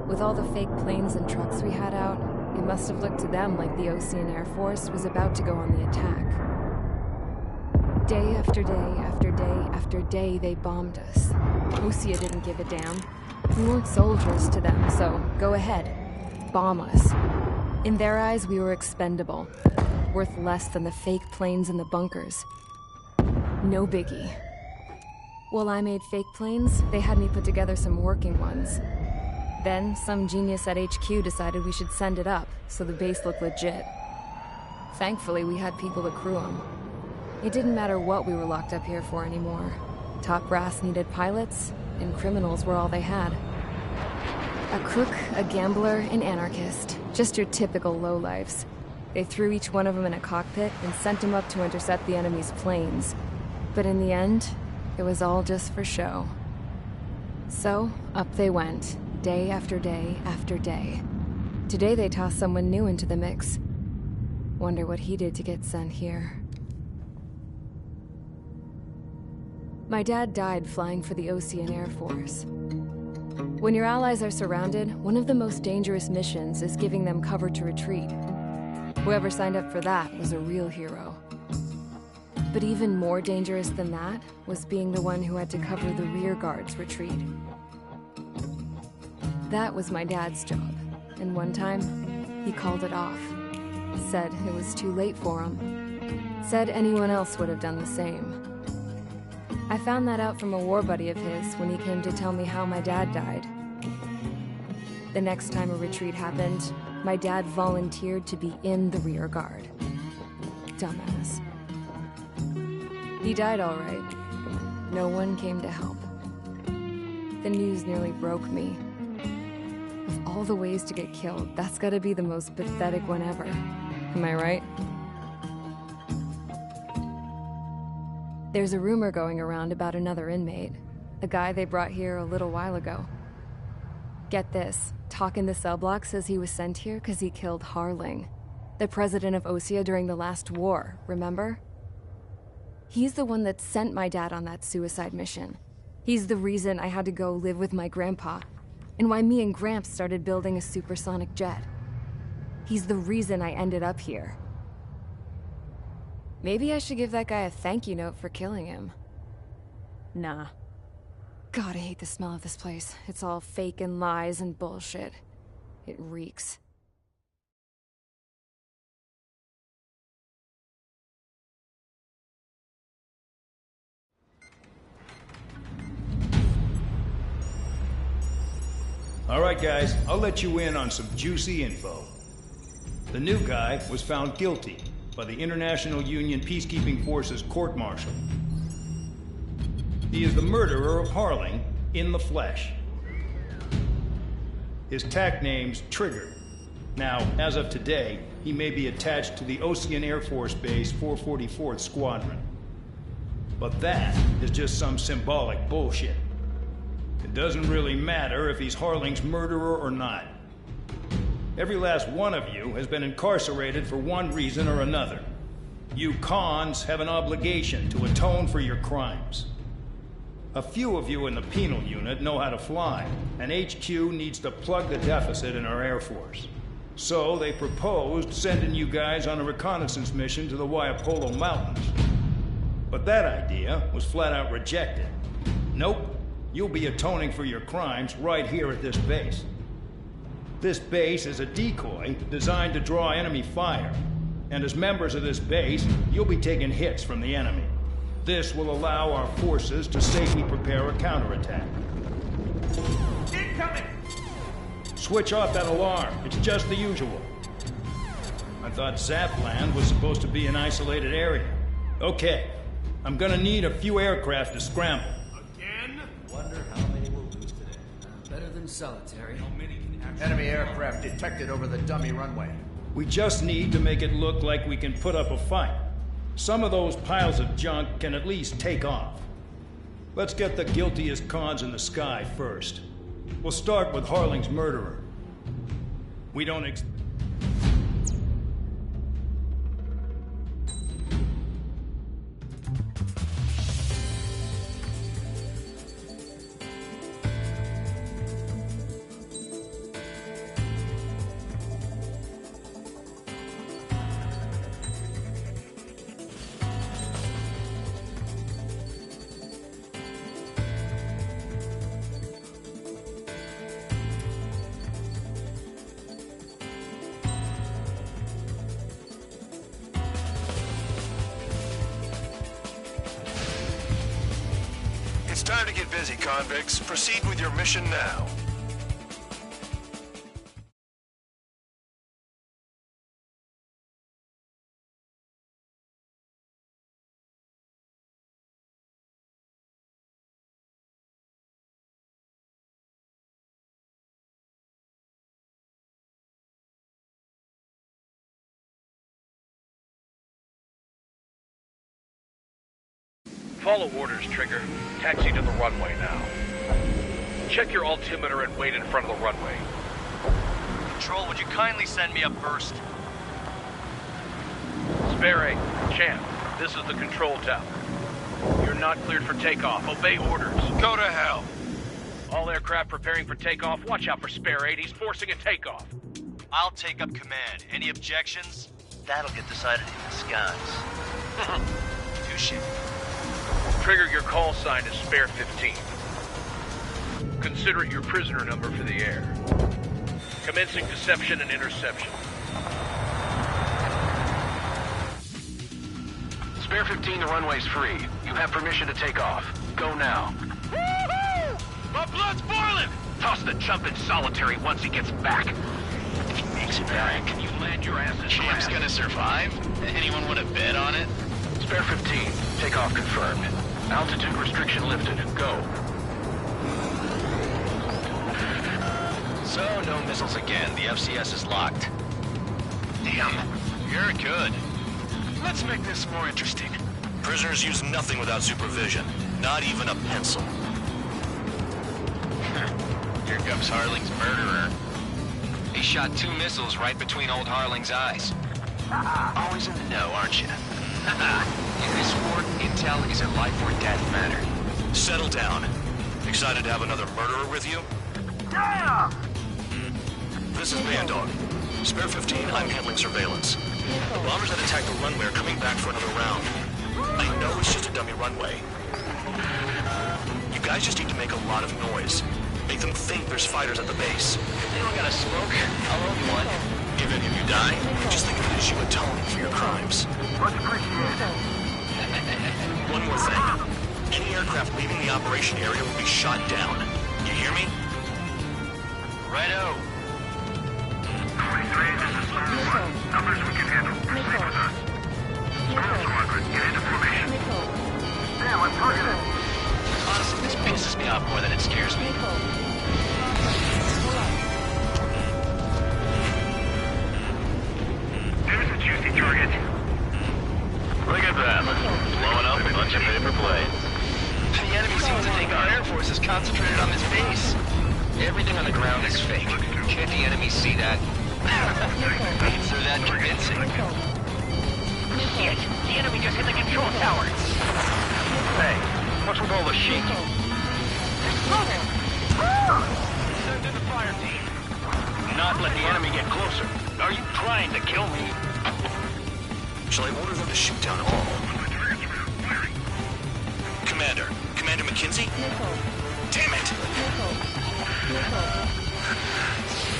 With all the fake planes and trucks we had out, it must have looked to them like the Ocean Air Force was about to go on the attack. Day after day after day after day, they bombed us. Osea didn't give a damn. We weren't soldiers to them, so go ahead. Bomb us. In their eyes, we were expendable. Worth less than the fake planes in the bunkers. No biggie. While I made fake planes, they had me put together some working ones. Then, some genius at HQ decided we should send it up, so the base looked legit. Thankfully, we had people to crew them. It didn't matter what we were locked up here for anymore. Top brass needed pilots, and criminals were all they had. A crook, a gambler, an anarchist. Just your typical lowlifes. They threw each one of them in a cockpit and sent them up to intercept the enemy's planes. But in the end, it was all just for show. So, up they went, day after day after day. Today they tossed someone new into the mix. Wonder what he did to get sent here. My dad died flying for the Ocean Air Force. When your allies are surrounded, one of the most dangerous missions is giving them cover to retreat. Whoever signed up for that was a real hero. But even more dangerous than that was being the one who had to cover the rear guard's retreat. That was my dad's job, and one time, he called it off. Said it was too late for him. Said anyone else would have done the same. I found that out from a war buddy of his when he came to tell me how my dad died. The next time a retreat happened, my dad volunteered to be in the rear guard. Dumbass. He died all right. No one came to help. The news nearly broke me. Of all the ways to get killed, that's gotta be the most pathetic one ever. Am I right? There's a rumor going around about another inmate. A guy they brought here a little while ago. Get this, Talk in the cell block says he was sent here because he killed Harling, the president of Osea during the last war, remember? He's the one that sent my dad on that suicide mission. He's the reason I had to go live with my grandpa, and why me and Gramps started building a supersonic jet. He's the reason I ended up here. Maybe I should give that guy a thank you note for killing him. Nah. God, I hate the smell of this place. It's all fake and lies and bullshit. It reeks. All right, guys, I'll let you in on some juicy info. The new guy was found guilty by the International Union Peacekeeping Forces court-martial. He is the murderer of Harling in the flesh. His TAC name's Trigger. Now, as of today, he may be attached to the Ocean Air Force Base 444th Squadron. But that is just some symbolic bullshit. It doesn't really matter if he's Harling's murderer or not. Every last one of you has been incarcerated for one reason or another. You cons have an obligation to atone for your crimes. A few of you in the penal unit know how to fly, and HQ needs to plug the deficit in our Air Force. So they proposed sending you guys on a reconnaissance mission to the Waiapolo Mountains. But that idea was flat out rejected. Nope, you'll be atoning for your crimes right here at this base. This base is a decoy designed to draw enemy fire, and as members of this base, you'll be taking hits from the enemy. This will allow our forces to safely prepare a counterattack. Incoming! Switch off that alarm. It's just the usual. I thought Zapland was supposed to be an isolated area. Okay, I'm gonna need a few aircraft to scramble. Again? Wonder how many we'll lose today. Better than solitary. How many can actually... Enemy aircraft detected over the dummy runway. We just need to make it look like we can put up a fight. Some of those piles of junk can at least take off. Let's get the guiltiest cons in the sky first. We'll start with Harling's murderer. We don't It's time to get busy, convicts. Proceed with your mission now. Follow orders, Trigger. Taxi to the runway now. Check your altimeter and wait in front of the runway. Control, would you kindly send me up first? Spare 8, Champ, this is the control tower. You're not cleared for takeoff. Obey orders. Go to hell. All aircraft preparing for takeoff. Watch out for Spare 8. He's forcing a takeoff. I'll take up command. Any objections? That'll get decided in the skies. Touche. Trigger, your call sign is Spare 15. Consider it your prisoner number for the air. Commencing deception and interception. Spare 15, the runway's free. You have permission to take off. Go now. Woohoo! My blood's boiling! Toss the chump in solitary once he gets back. If he makes it back, You land your ass in Champ's grass. gonna survive? Anyone want to bet on it? Spare 15, takeoff confirmed. Altitude restriction lifted. Go. So, no missiles again. The FCS is locked. Damn, you're good. Let's make this more interesting. Prisoners use nothing without supervision. Not even a pencil. Here comes Harling's murderer. He shot 2 missiles right between old Harling's eyes. Always in the know, aren't you? In this war, intel is a life or death matter. Settle down. Excited to have another murderer with you? Yeah! This is Bandog. Spare 15, I'm handling surveillance. The bombers that attacked the runway are coming back for another round. I know it's just a dummy runway. You guys just need to make a lot of noise. Make them think there's fighters at the base. If they don't got a smoke, I'll own one. If any of you die, just think of it as you atoning for your crimes. Much appreciated. One more thing. Any aircraft leaving the operation area will be shot down. You hear me? Righto. 23, this is Storm 1. Numbers we can handle. Proceed with us. Storm Squadron, get into formation. Damn, I'm targeted. Honestly, this pisses me off more than it scares me. There's a juicy target. Look at that. Blowing up a bunch of paper planes. The enemy seems to think our Air Force is concentrated on this base. Everything on the ground is fake. Can't the enemy see that? They're that convincing. Shit! The enemy just hit the control tower! Hey, what's with all the sheep? Send in the fire team! Not let the enemy get closer. Are you trying to kill me? Shall I order them to shoot down all? Commander McKinsey? Damn it!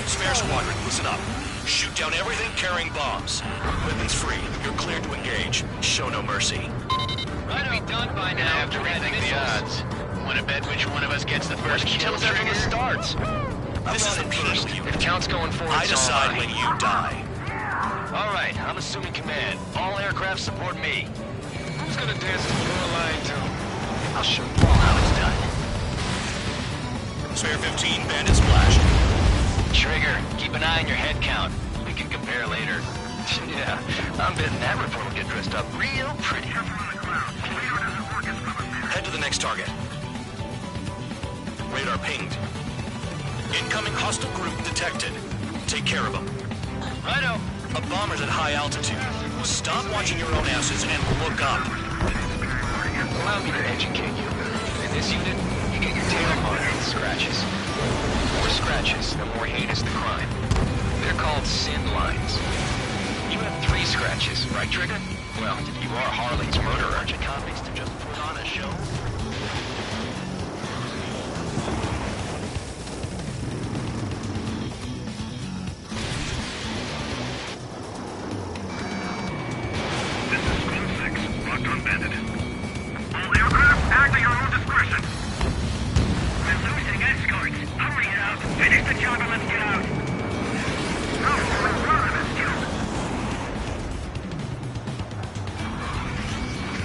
Spare squadron, listen up. Shoot down everything carrying bombs. Weapons free. You're cleared to engage. Show no mercy. I'd be done by now after reading the odds. Want to bet which one of us gets the first kill from the starts? This isn't personal, you. If count's going forward, I decide when you die. All right, I'm assuming command. All aircraft support me. Who's gonna dance to your line too? I'll show you all how it's done. Spare 15, bandit splash. Trigger, keep an eye on your head count. We can compare later. Yeah, I'm betting that report will get dressed up real pretty. Head to the next target. Radar pinged. Incoming hostile group detected. Take care of them. Righto. A bomber's at high altitude. Stop watching your own asses and look up. Allow me to educate you. In this unit, you get your tail marked with scratches. The more scratches, the more heinous the crime. They're called sin lines. You have 3 scratches, right, Trigger? Well, you are Harling's murderer. Aren't you convicts to just put on a show? This is Squad 6, locked on bandit. All aircraft, act at your own discretion. We're losing escorts! Hurry up! Finish the job and let's get out! No, we're running this kill.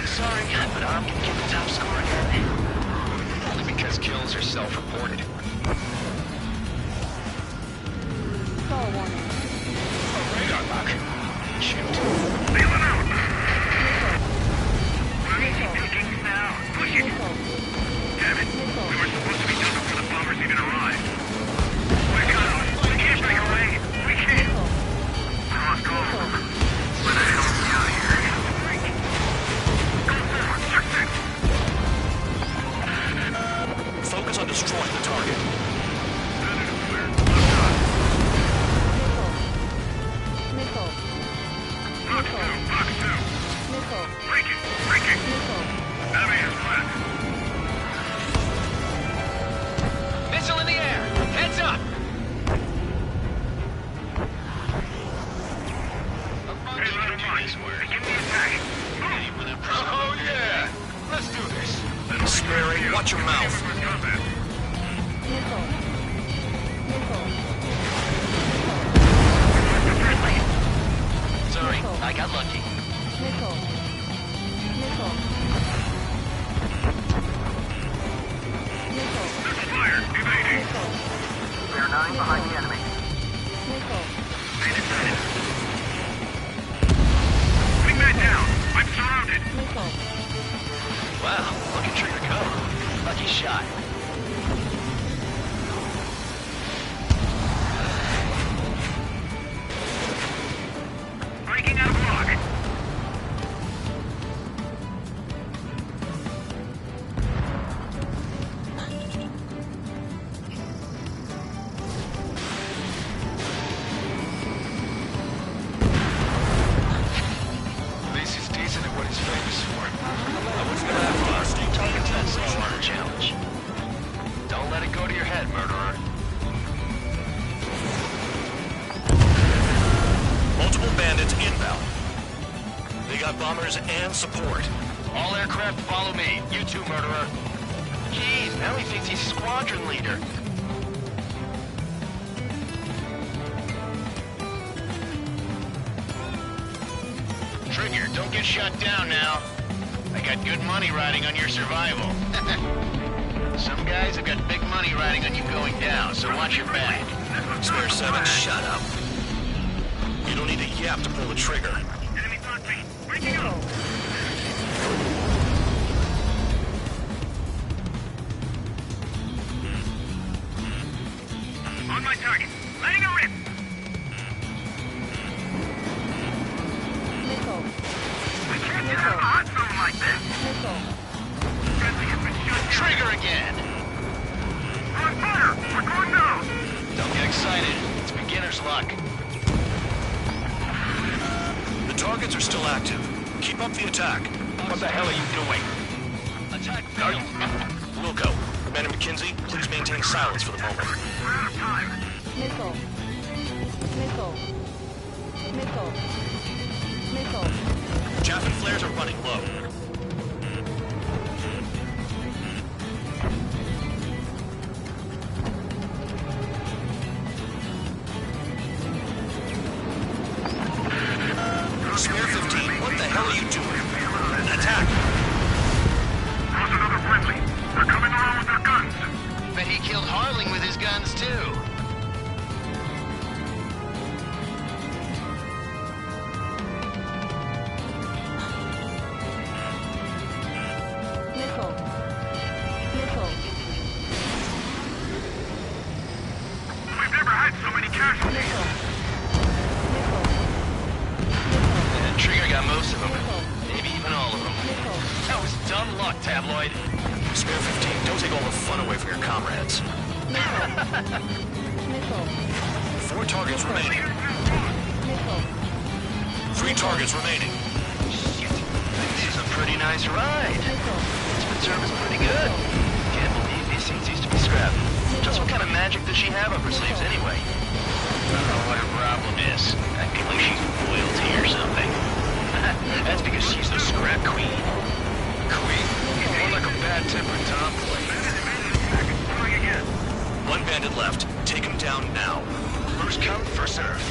Sorry, but I'm gonna get the top score again. Only because kills are self-reported. Radar lock. Shoot. Feeling out. We're easy pickings now. Push it. Damn it. We were supposed to be done before the bombers even arrived. We're cut off. We can't break away. We can't. Cross go. Where the hell are we out of here? Go forward. Check that. Focus on destroying the target. Bandit is clear. Left Missile. Breaking. Missile. Enemy is flat. Missile in the air! Heads up! Hey, let him march. Begin the attack. Oh, yeah! Let's do this. Sperry, watch your mouth. Missile. Sorry, I got lucky. Missile. Fire. Evading. Bear 9 behind the enemy. Wingman down. I'm surrounded. Wow, look at Trigger go. Lucky shot. Breaking out of lock. At least he's decent at what he's famous for. I was gonna have to ask you targets that slower challenge. Don't let it go to your head, murderer. Multiple bandits inbound. They got bombers and support. All aircraft follow me. You too, murderer. Jeez, now he thinks he's squadron leader. Trigger, don't get shut down now. I got good money riding on your survival. Some guys have got big money riding on you going down, so watch your back. Spare 7, shut up. You don't need a yap to pull the trigger. Enemy block me. Breaking up. On my target. Letting a rip. I can't get out of a hot zone like this. Friendly has been shut down. Trigger again. On fire. We're going down. Don't get excited. It's beginner's luck. The targets are still active. Keep up the attack. What the hell are you doing? Attack failed. Wilco, Commander McKenzie, please maintain silence for the moment. We're out of time. Chaff and flares are running low. Spare 15, what the hell are you doing? Attack! There's another friendly. They're coming around with their guns. Bet he killed Harling with his guns, too. We've never had so many casualties. Trigger got most of them. Maybe even all of them. That was dumb luck, Tabloid. Spare 15, don't take all the fun away from your comrades. 4 targets remaining. 3 targets remaining. Shit. This is a pretty nice ride. Spencer was pretty good. Can't believe these things used to be scrapped. Just what kind of magic does she have up her sleeves anyway? I don't know what her problem is. Acting like she's royalty or something. That's because she's the scrap queen. Queen? More like a bad-tempered tomboy. One bandit left. Take him down now. First come, first serve.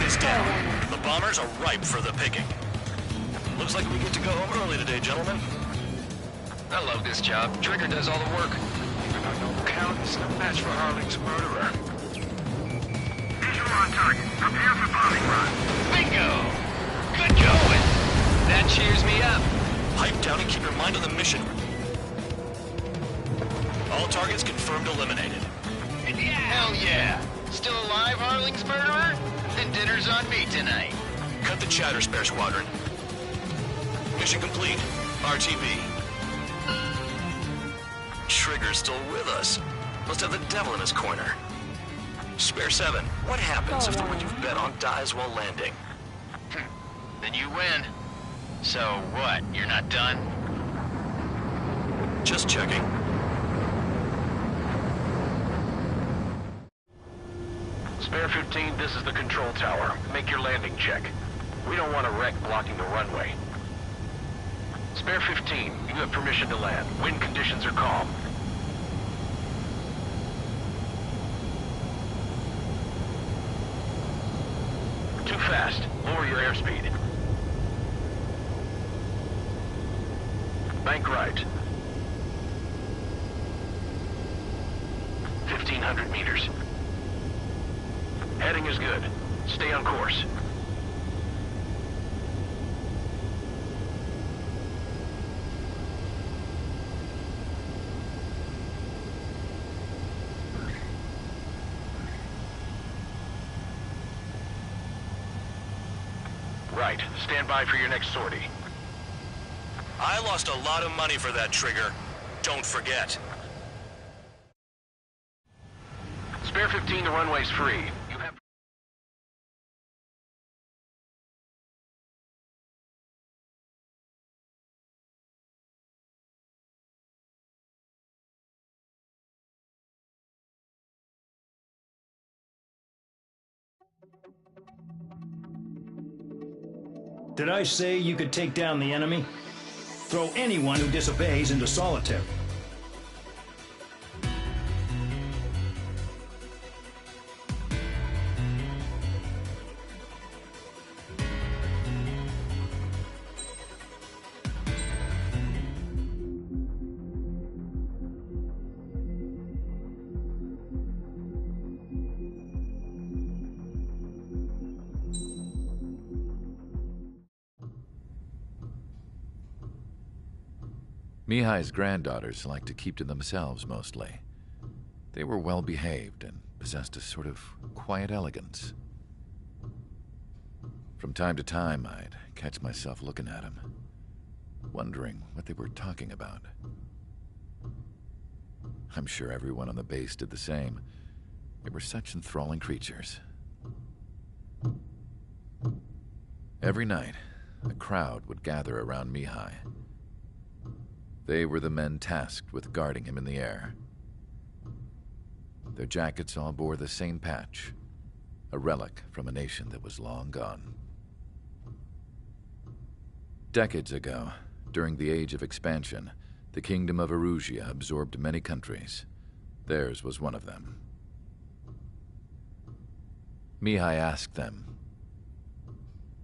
is down. The bombers are ripe for the picking. Looks like we get to go home early today, gentlemen. I love this job. Trigger does all the work. Even though no count's no match for Harling's murderer. Visual on target. Prepare for bombing run. Bingo! Good going! That cheers me up. Pipe down and keep your mind on the mission. All targets confirmed eliminated. Hell yeah! Still alive, Harling's murderer? Then dinner's on me tonight. Cut the chatter, Spare Squadron. Mission complete. RTB. Trigger's still with us. Must have the devil in his corner. Spare 7, what happens if the one you've bet on dies while landing? Then you win. So what, you're not done? Just checking. Spare 15, this is the control tower. Make your landing check. We don't want a wreck blocking the runway. Spare 15, you have permission to land. Wind conditions are calm. Too fast. Lower your airspeed. Bank right. 1,500 meters. Heading is good. Stay on course. Right. Stand by for your next sortie. I lost a lot of money for that, Trigger. Don't forget. Spare 15, the runway's free. You have... Did I say you could take down the enemy? Throw anyone who disobeys into solitary. Mihai's granddaughters liked to keep to themselves mostly. They were well behaved and possessed a sort of quiet elegance. From time to time, I'd catch myself looking at them, wondering what they were talking about. I'm sure everyone on the base did the same. They were such enthralling creatures. Every night, a crowd would gather around Mihai. They were the men tasked with guarding him in the air. Their jackets all bore the same patch, a relic from a nation that was long gone. Decades ago, during the Age of Expansion, the Kingdom of Erusia absorbed many countries. Theirs was one of them. Mihai asked them,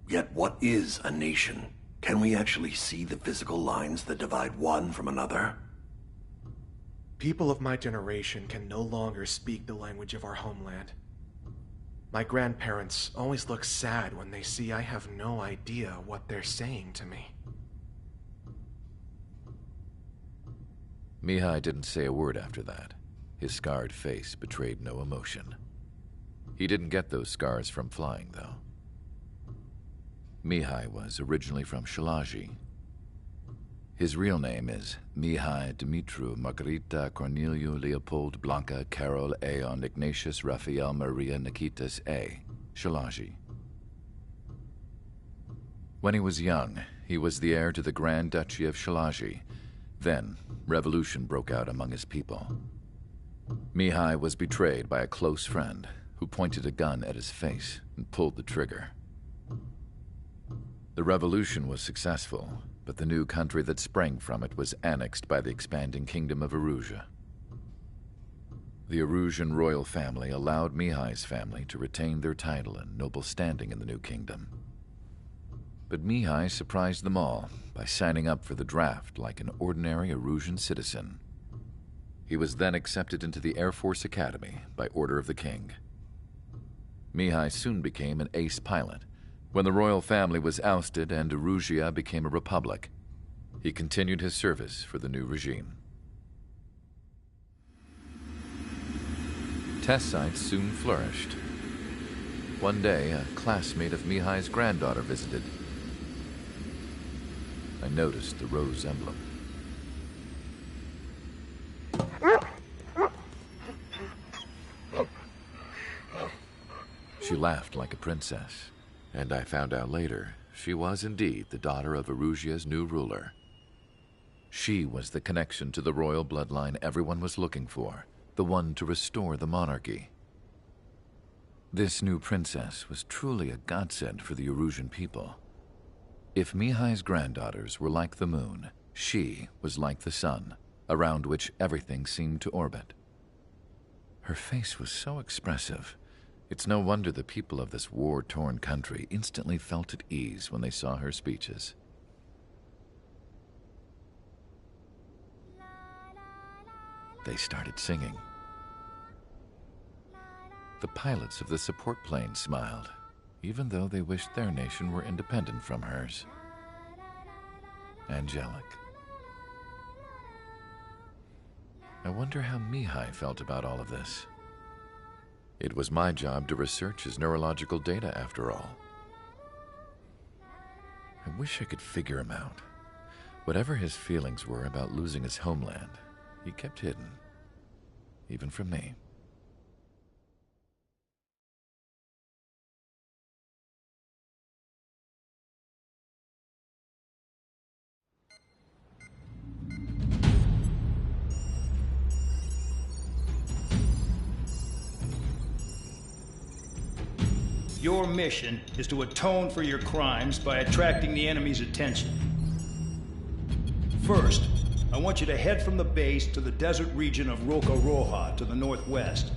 "Yet what is a nation? Can we actually see the physical lines that divide one from another?" People of my generation can no longer speak the language of our homeland. My grandparents always look sad when they see I have no idea what they're saying to me. Mihai didn't say a word after that. His scarred face betrayed no emotion. He didn't get those scars from flying, though. Mihai was originally from Shalaji. His real name is Mihai Dumitru Margarita Corneliu Leopold Blanca Carol Aeon Ignatius Raphael Maria Nikitas A. Shalaji. When he was young, he was the heir to the Grand Duchy of Shalaji. Then, revolution broke out among his people. Mihai was betrayed by a close friend who pointed a gun at his face and pulled the trigger. The revolution was successful, but the new country that sprang from it was annexed by the expanding Kingdom of Erusia. The Erusian royal family allowed Mihai's family to retain their title and noble standing in the new kingdom. But Mihai surprised them all by signing up for the draft like an ordinary Erusian citizen. He was then accepted into the Air Force Academy by order of the king. Mihai soon became an ace pilot. When the royal family was ousted and Erusia became a republic, he continued his service for the new regime. Test sites soon flourished. One day, a classmate of Mihai's granddaughter visited. I noticed the rose emblem. She laughed like a princess, and I found out later she was indeed the daughter of Erusia's new ruler. She was the connection to the royal bloodline everyone was looking for, the one to restore the monarchy. This new princess was truly a godsend for the Erusian people. If Mihai's granddaughters were like the moon, she was like the sun, around which everything seemed to orbit. Her face was so expressive. It's no wonder the people of this war-torn country instantly felt at ease when they saw her speeches. They started singing. The pilots of the support plane smiled, even though they wished their nation were independent from hers. Angelic. I wonder how Mihai felt about all of this. It was my job to research his neurological data, after all. I wish I could figure him out. Whatever his feelings were about losing his homeland, he kept hidden, even from me. Your mission is to atone for your crimes by attracting the enemy's attention. First, I want you to head from the base to the desert region of Roca-Roja to the northwest.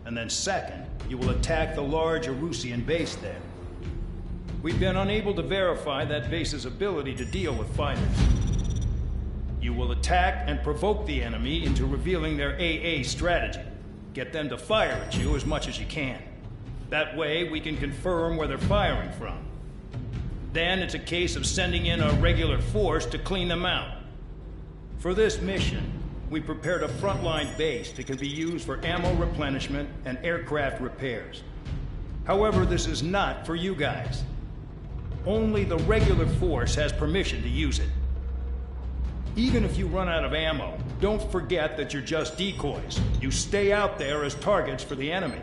And then second, you will attack the large Erusian base there. We've been unable to verify that base's ability to deal with fighters. You will attack and provoke the enemy into revealing their AA strategy. Get them to fire at you as much as you can. That way, we can confirm where they're firing from. Then it's a case of sending in a regular force to clean them out. For this mission, we prepared a frontline base that can be used for ammo replenishment and aircraft repairs. However, this is not for you guys. Only the regular force has permission to use it. Even if you run out of ammo, don't forget that you're just decoys. You stay out there as targets for the enemy.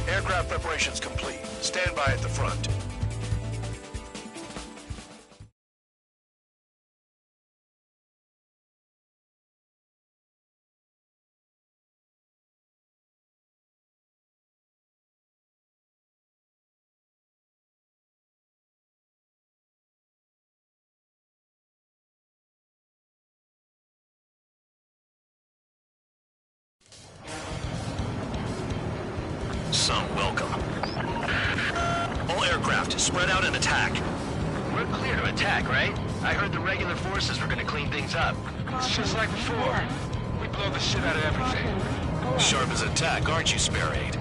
Aircraft preparations complete. Stand by at the front. Some welcome. All aircraft, spread out and attack. We're clear to attack, right? I heard the regular forces were gonna clean things up. It's just like before. We blow the shit out of everything. Sharp as attack, aren't you, Spare Aid?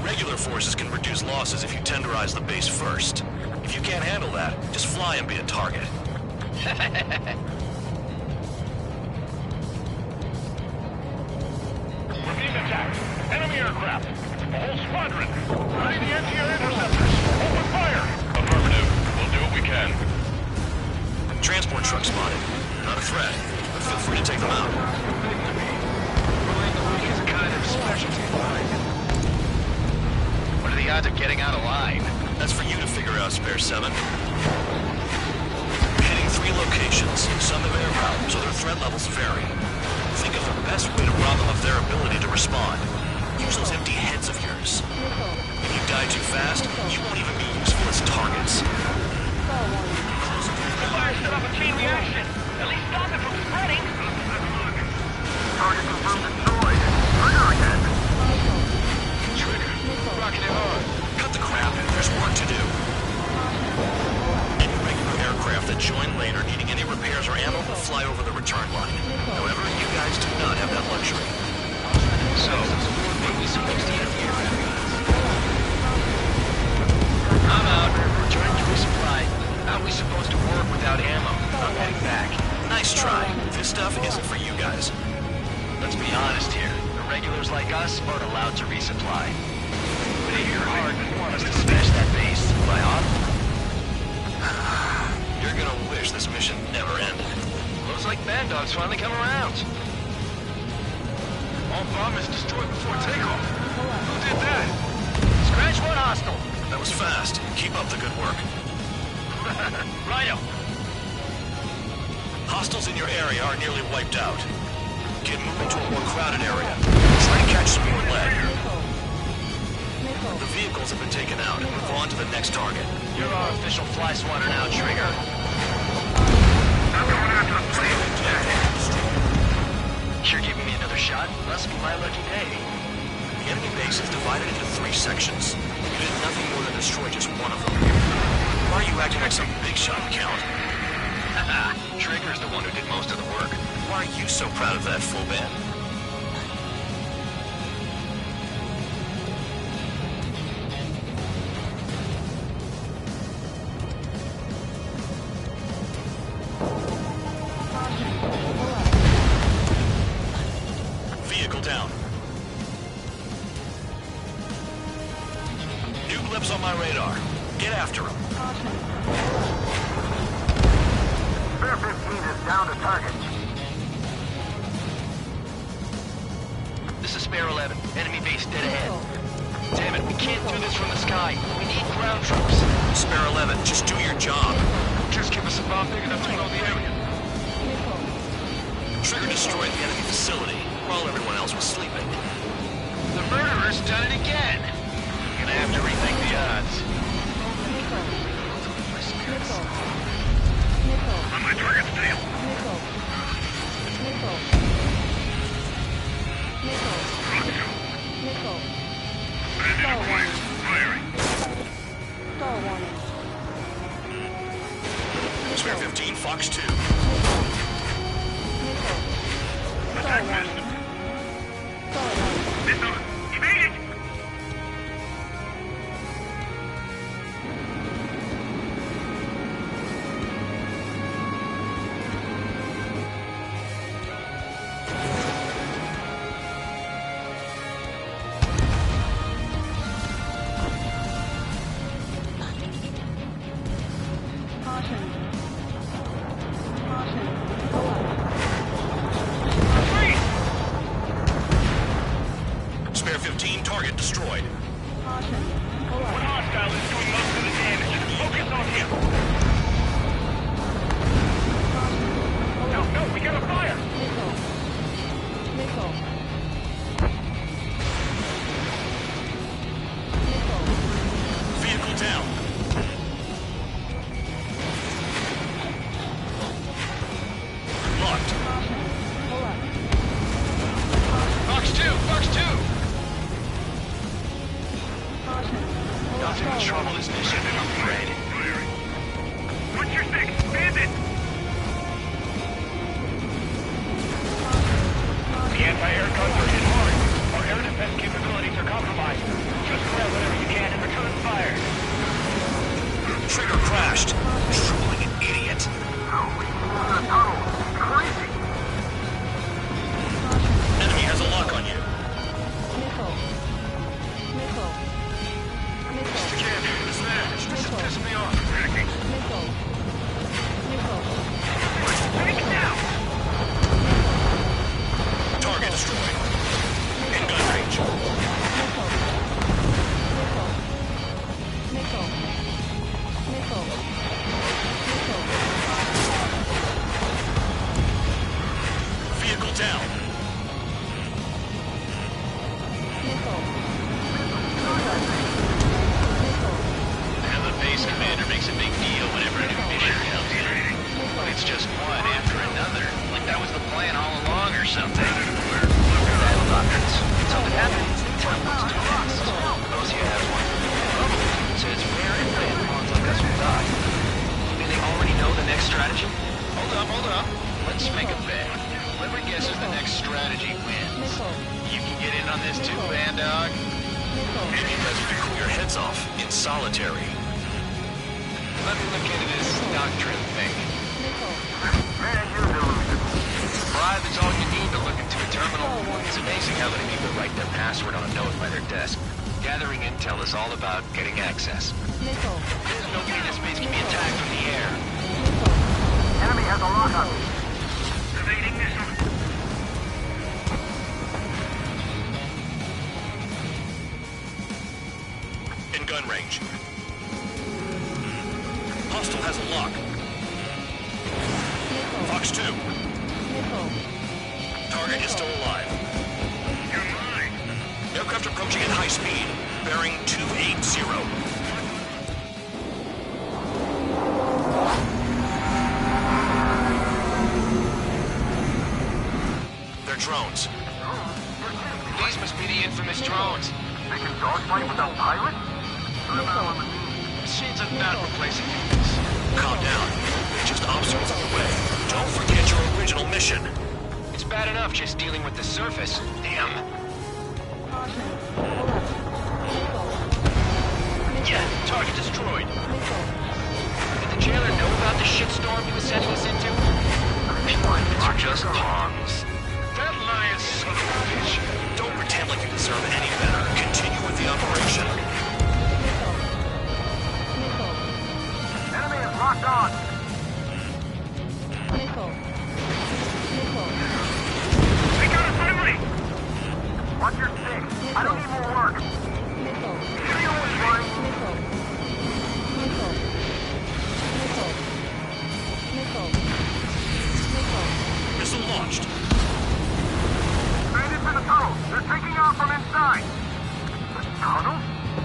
Regular forces can reduce losses if you tenderize the base first. If you can't handle that, just fly and be a target. We're being attacked. Enemy aircraft. A whole squadron. Ready the anti-air interceptors. Open fire. Affirmative. We'll do what we can. are getting out alive. That's for you to figure out, Spare 7. Hitting 3 locations. Some have air power, so their threat levels vary. Think of the best way to rob them of their ability to respond. Use those empty heads of yours. If you die too fast, you won't even be useful as targets. The fire set up a chain reaction. At least stop it from spreading. Target confirmed destroyed. Trigger again. Trigger. Rocking it hard. Cut the crap. There's work to do. Any regular aircraft that join later needing any repairs or ammo will fly over the return line. However, you guys do not have that luxury. So, what are we supposed to do here? I'm out. Returning to resupply. How are we supposed to work without ammo? I'm heading back. Nice try. This stuff isn't for you guys. Let's be honest here. The regulars like us aren't allowed to resupply. But if you're hard and want us to smash that base, by on? You're gonna wish this mission never ended. Looks like Bandog's finally come around. All bomb is destroyed before takeoff. Who did that? Scratch one hostile. That was fast. Keep up the good work. Rhino. Hostiles in your area are nearly wiped out. Get moving to a more crowded area. Try and catch some more lead. The vehicles have been taken out. Move on to the next target. You're our official fly swatter now, Trigger. I'm going after the plane. You're giving me another shot? Must be my lucky day. The enemy base is divided into 3 sections. You did nothing more than destroy just one of them. Why are you acting like some big shot, Count? Trigger's the one who did most of the work. Why are you so proud of that, full band? Vehicle down. New blips on my radar. Get after him. Spare 15 is down to target. This is Spare 11. Enemy base dead ahead. Damn it, we can't do this from the sky. We need ground troops. Spare 11, just do your job. Just give us a bomb big enough to blow the area. Trigger destroyed the enemy facility while everyone else was sleeping. The murderer's done it again. Gonna have to rethink the odds. On my target steel. Bandit flames firing. Spare 15, Fox 2. Attack missed. Missile. Evaded. Spare 15, target destroyed. One hostile is doing most of the damage. Focus on him. No, we got a fire. Vehicle down. Locked. Fox 2, Fox 2. Nothing will trouble this mission, I'm afraid. What's your six? Bandit! The anti-air guns are hit hard. Our air defense capabilities are compromised. Just grab whatever you can and return fire. Trigger crashed. Truly an idiot. Crazy. Enemy has a lock on you. Again, it's there. This is pissing me off. Take it down! Target destroyed. In gun range. solitary. Let me look into this doctrine thing. Man, you're delusional. Bribe is all you need to look into a terminal. It's amazing how many people write their password on a note by their desk. Gathering intel is all about getting access. Nobody in this base can be attacked from the air. Enemy has a lock on me. Evading missile. In gun range. Hostile has a lock. Fox 2. Target is still alive. You're mine. Aircraft approaching at high speed. Bearing 280. They're drones. These must be the infamous drones. They can dogfight without pilots? Machines are not replacing humans. Calm down. They're just obstacles on the way. Don't forget your original mission. It's bad enough just dealing with the surface. Damn. Yeah, target destroyed. Did the jailer know about the shitstorm he was sending us into? These are just pawns. That lion son of a bitch. Don't pretend like you deserve any better. Continue with the operation. Enemy is locked on. We got a friendly. Watch your six. I don't need more work. Video is running. Missile launched. Bandits in the tunnel. They're taking off from inside. The tunnel?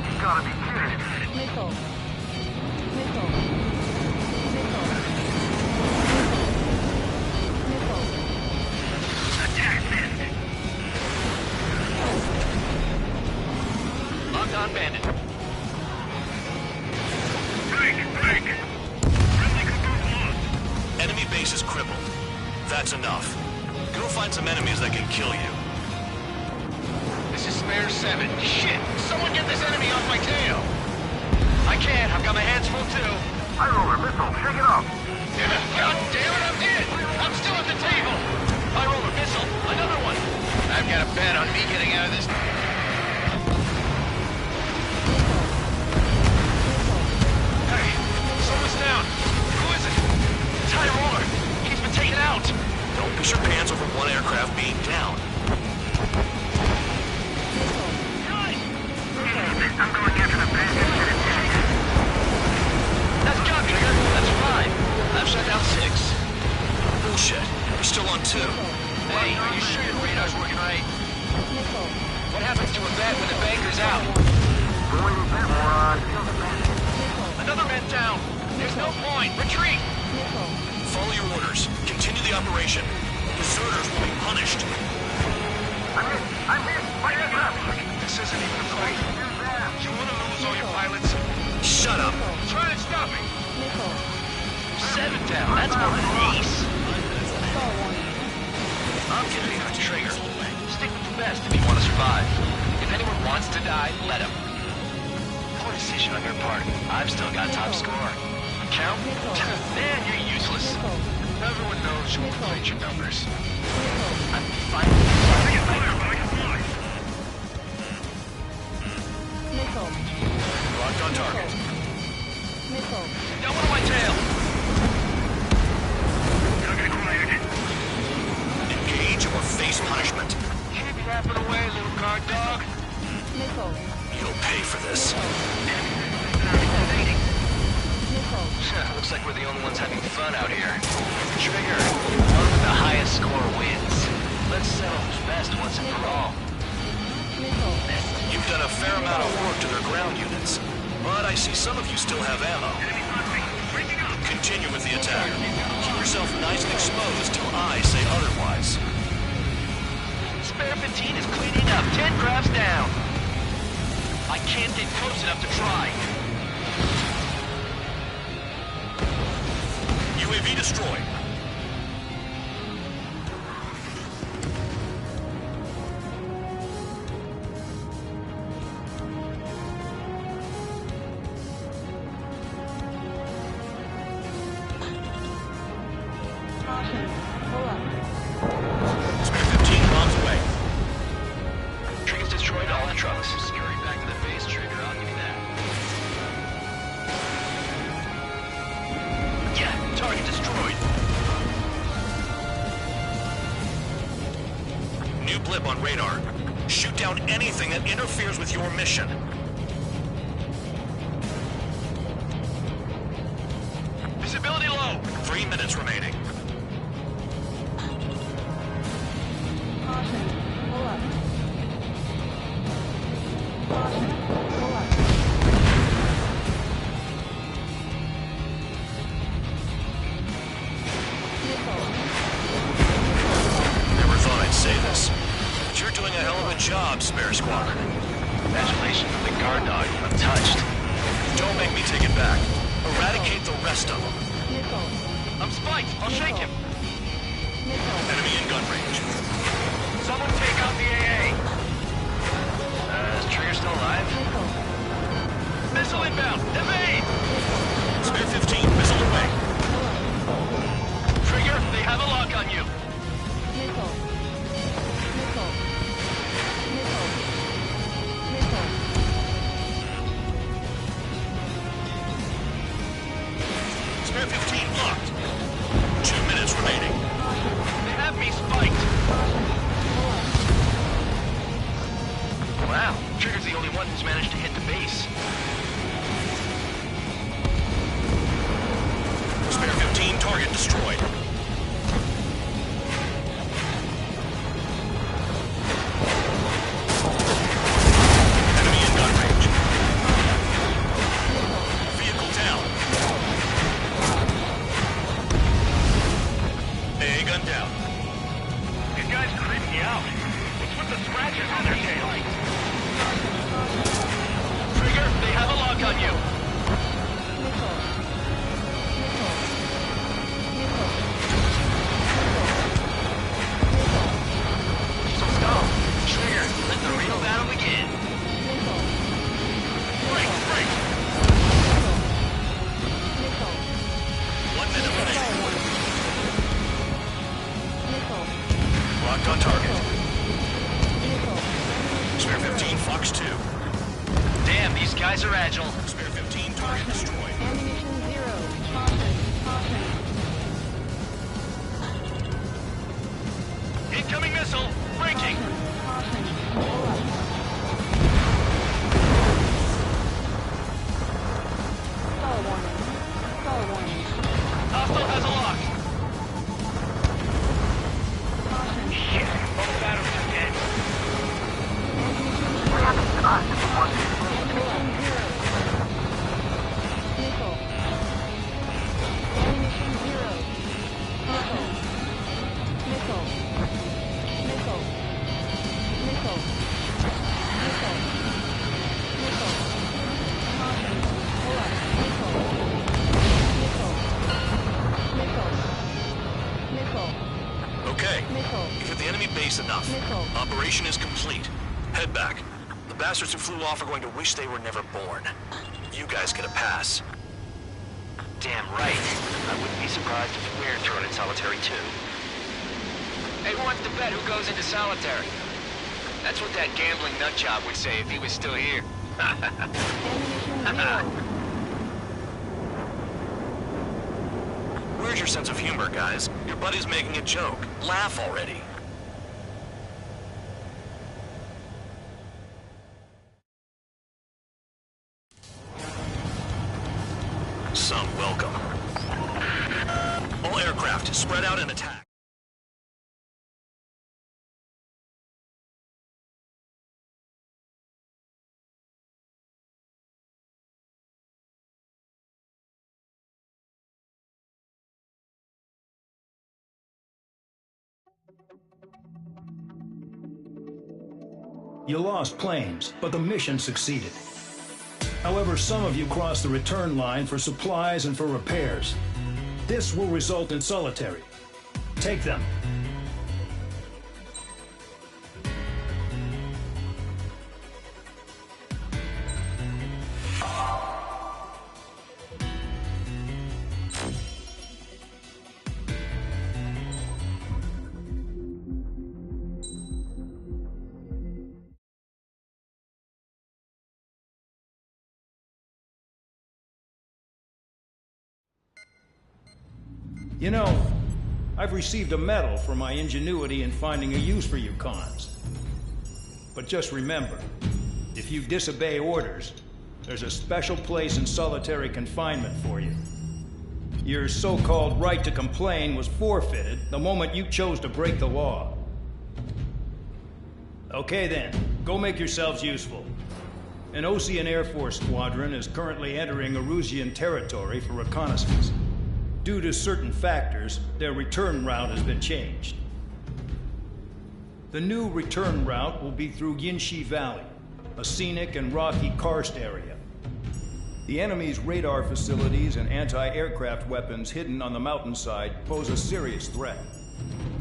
You gotta be kidding. Attack missed. Locked on bandit. Break. Friendly caboose lost. Enemy base is crippled. That's enough. Go find some enemies that can kill you. This is Spare 7. Shit! Someone get this enemy off my tail! I can't. I've got my hands full too. High roller missile. Shake it off. God damn it, I'm hit! I'm still at the table! High roller missile. Another one. I've got a bet on me getting out of this. Hey, someone's down. Who is it? It's High roller. He's been taken out. Don't piss your pants over one aircraft being down. I'm going after the bandits. That's gun trigger. That's 5. I've shot down 6. Bullshit. We're still on 2. Hey, are you sure your radar's working right? What happens to a vet when the banker's out? Another man down. There's no point. Retreat. Follow your orders. Continue the operation. Deserters will be punished. I'm hit. Fight it up. This isn't even a fight. You want to lose all your pilots? Shut up. Try and stop me. 7 down. That's more than an ace. I'm getting behind trigger. Stick with the best if you want to survive. If anyone wants to die, let him. Poor decision on your part. I've still got top score. Count? Man, you're useless. Everyone knows you inflate your numbers. I'm finally Locked on target. Got one on my tail. Engage or face punishment. Keep yapping away, little guard dog. You'll pay for this. Looks like we're the only ones having fun out here. Trigger, one with the highest score wins. Let's settle who's best once and for all. You've done a fair amount of work to their ground units, but I see some of you still have ammo. Continue with the attack. Keep yourself nice and exposed till I say otherwise. Spare 15 is cleaning up. 10 crabs down. I can't get close enough to try. UAV destroyed. probe on radar. Shoot down anything that interferes with your mission. Visibility low. 3 minutes remaining. Caution. Pull up. Caution. Pull up. Never thought I'd say this, but you're doing a hell of a job, Spare Squadron. Congratulations on the guard dog, untouched. Don't make me take it back. Eradicate the rest of them. I'm spiked. I'll shake him. Enemy in gun range. Someone take out the AA. Is Trigger still alive? Missile inbound. Evade. Spare 15, missile away. Trigger, they have a lock on you. Spare 15 locked. 2 minutes remaining. They have me spiked. Wow, Trigger's the only one who's managed to hit the base. Spare 15 target destroyed. Enemy in gun range. Vehicle down. AA gun down. These guys creep me out. What's with the scratches on their tails? Trigger, they have a lock on you. Stop. Trigger, let the real battle begin. Break, break. 1 minute remaining. Locked on target. Spare 15, Fox 2. Damn, these guys are agile. Spare 15, target destroyed. Ammunition 0. Caution. Caution. Incoming missile. Breaking. Caution. Pull up. Stall warning. Stall warning. Hostile has a lock. Caution. Shit, both batteries are dead. What happened to us? Ammunition 0. Nickel. Ammunition 0. Nickel. Nickel. Nickel. Nickel. Nickel. Nickel. Caution. Pull up. Nickel. Nickel. Nickel. Nickel. Okay. Nickel. You've hit the enemy base enough. Nickel. Operation is complete. Head back. The bastards who flew off are going to wish they were never born. You guys get a pass. Damn right. I wouldn't be surprised if we're thrown in solitary too. Hey, who wants to bet who goes into solitary? That's what that gambling nutjob would say if he was still here. Where's your sense of humor, guys? Your buddy's making a joke. Laugh already. Some welcome. All aircraft, spread out and attack. You lost planes, but the mission succeeded. However, some of you crossed the return line for supplies and for repairs. This will result in solitary. Take them. You know, I've received a medal for my ingenuity in finding a use for you cons. But just remember, if you disobey orders, there's a special place in solitary confinement for you. Your so-called right to complain was forfeited the moment you chose to break the law. Okay then, go make yourselves useful. An Ocean Air Force squadron is currently entering Erusian territory for reconnaissance. Due to certain factors, their return route has been changed. The new return route will be through Yinshi Valley, a scenic and rocky karst area. The enemy's radar facilities and anti-aircraft weapons hidden on the mountainside pose a serious threat.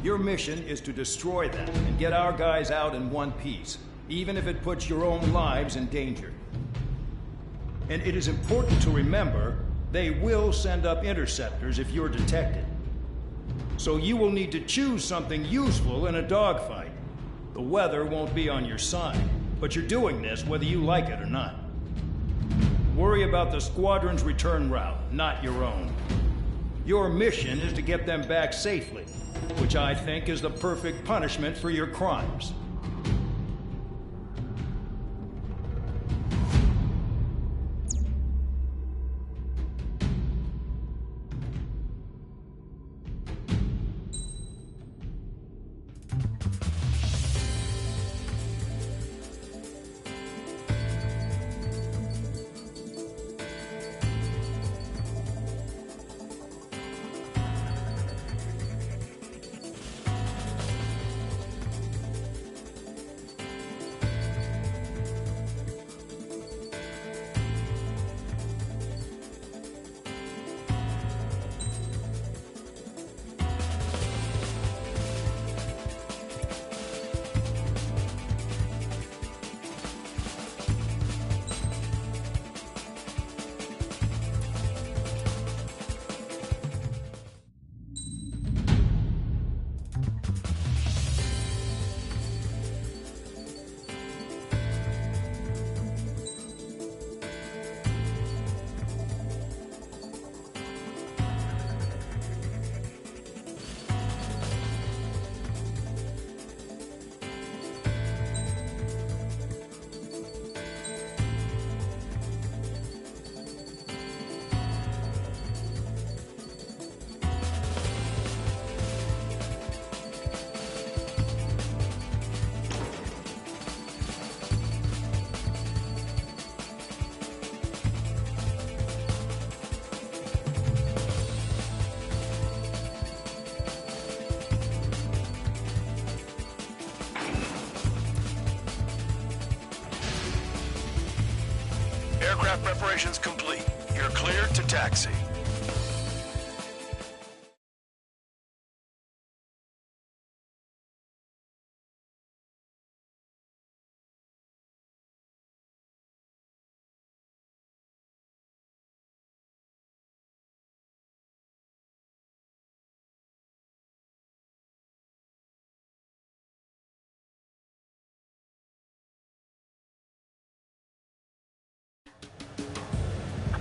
Your mission is to destroy them and get our guys out in one piece, even if it puts your own lives in danger. And it is important to remember, they will send up interceptors if you're detected. So you will need to choose something useful in a dogfight. The weather won't be on your side, but you're doing this whether you like it or not. Worry about the squadron's return route, not your own. Your mission is to get them back safely, which I think is the perfect punishment for your crimes. Aircraft preparations complete. You're cleared to taxi.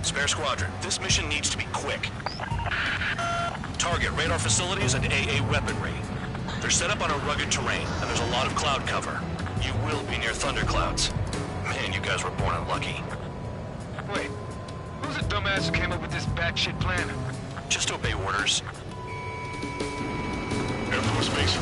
Spare Squadron, this mission needs to be quick. Target radar facilities and AA weaponry. They're set up on a rugged terrain, and there's a lot of cloud cover. You will be near thunderclouds. Man, you guys were born unlucky. Wait, who's the dumbass who came up with this batshit plan? Just obey orders. Air Force Base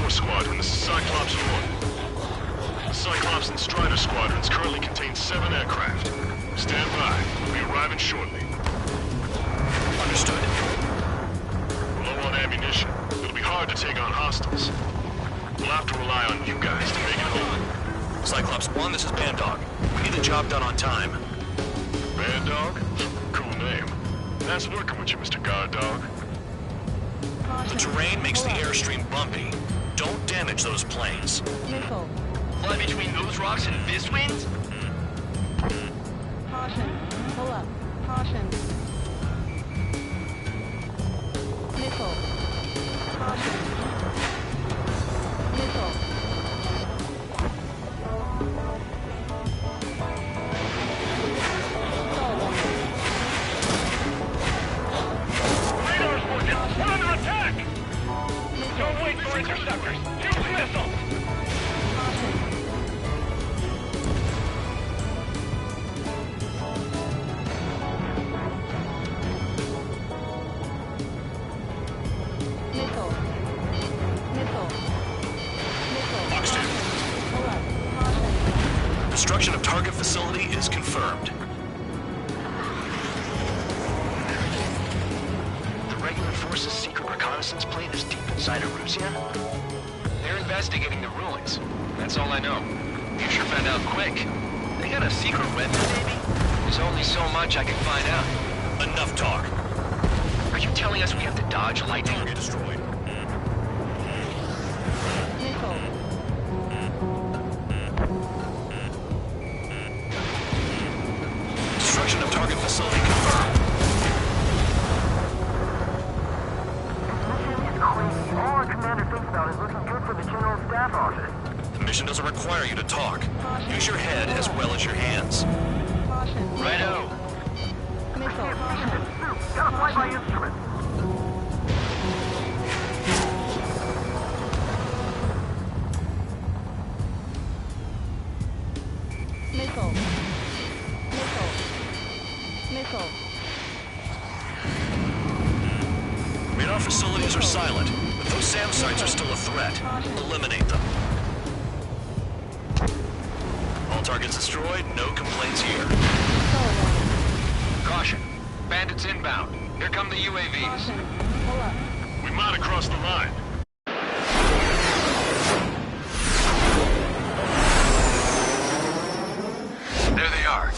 4 Squadron, this is Cyclops 1. The Cyclops and Strider Squadrons currently contain 7 aircraft. Stand by. We'll be arriving shortly. Understood. We're low on ammunition. It'll be hard to take on hostiles. We'll have to rely on you guys to make it home. Cyclops 1, this is Bandog. We need the job done on time. Bandog? Cool name. Nice working with you, Mr. Guard Dog. The terrain makes the airstream bumpy. Don't damage those planes. Fly between those rocks and this wind? Caution. Pull up. Caution. Missile. Caution. Missile. Radar's working! We're under attack! Don't wait for interceptors! Use missiles! Caution. is confirmed. The regular force's secret reconnaissance plane is deep inside Erusea? They're investigating the ruins. That's all I know. You sure found out quick. They got a secret weapon, maybe? There's only so much I can find out. Enough talk. Are you telling us we have to dodge lightning? Target destroyed. Destruction of target facility confirmed. All our commander thinks about is looking good for the general staff office. The mission doesn't require you to talk. Use your head as well as your hands. Righto. Gotta fly by instrument. Missile. Missile. Radar facilities are silent, but those SAM sites are still a threat. Eliminate them. All targets destroyed, no complaints here. Caution. Bandits inbound. Here come the UAVs. We might have crossed the line. There they are.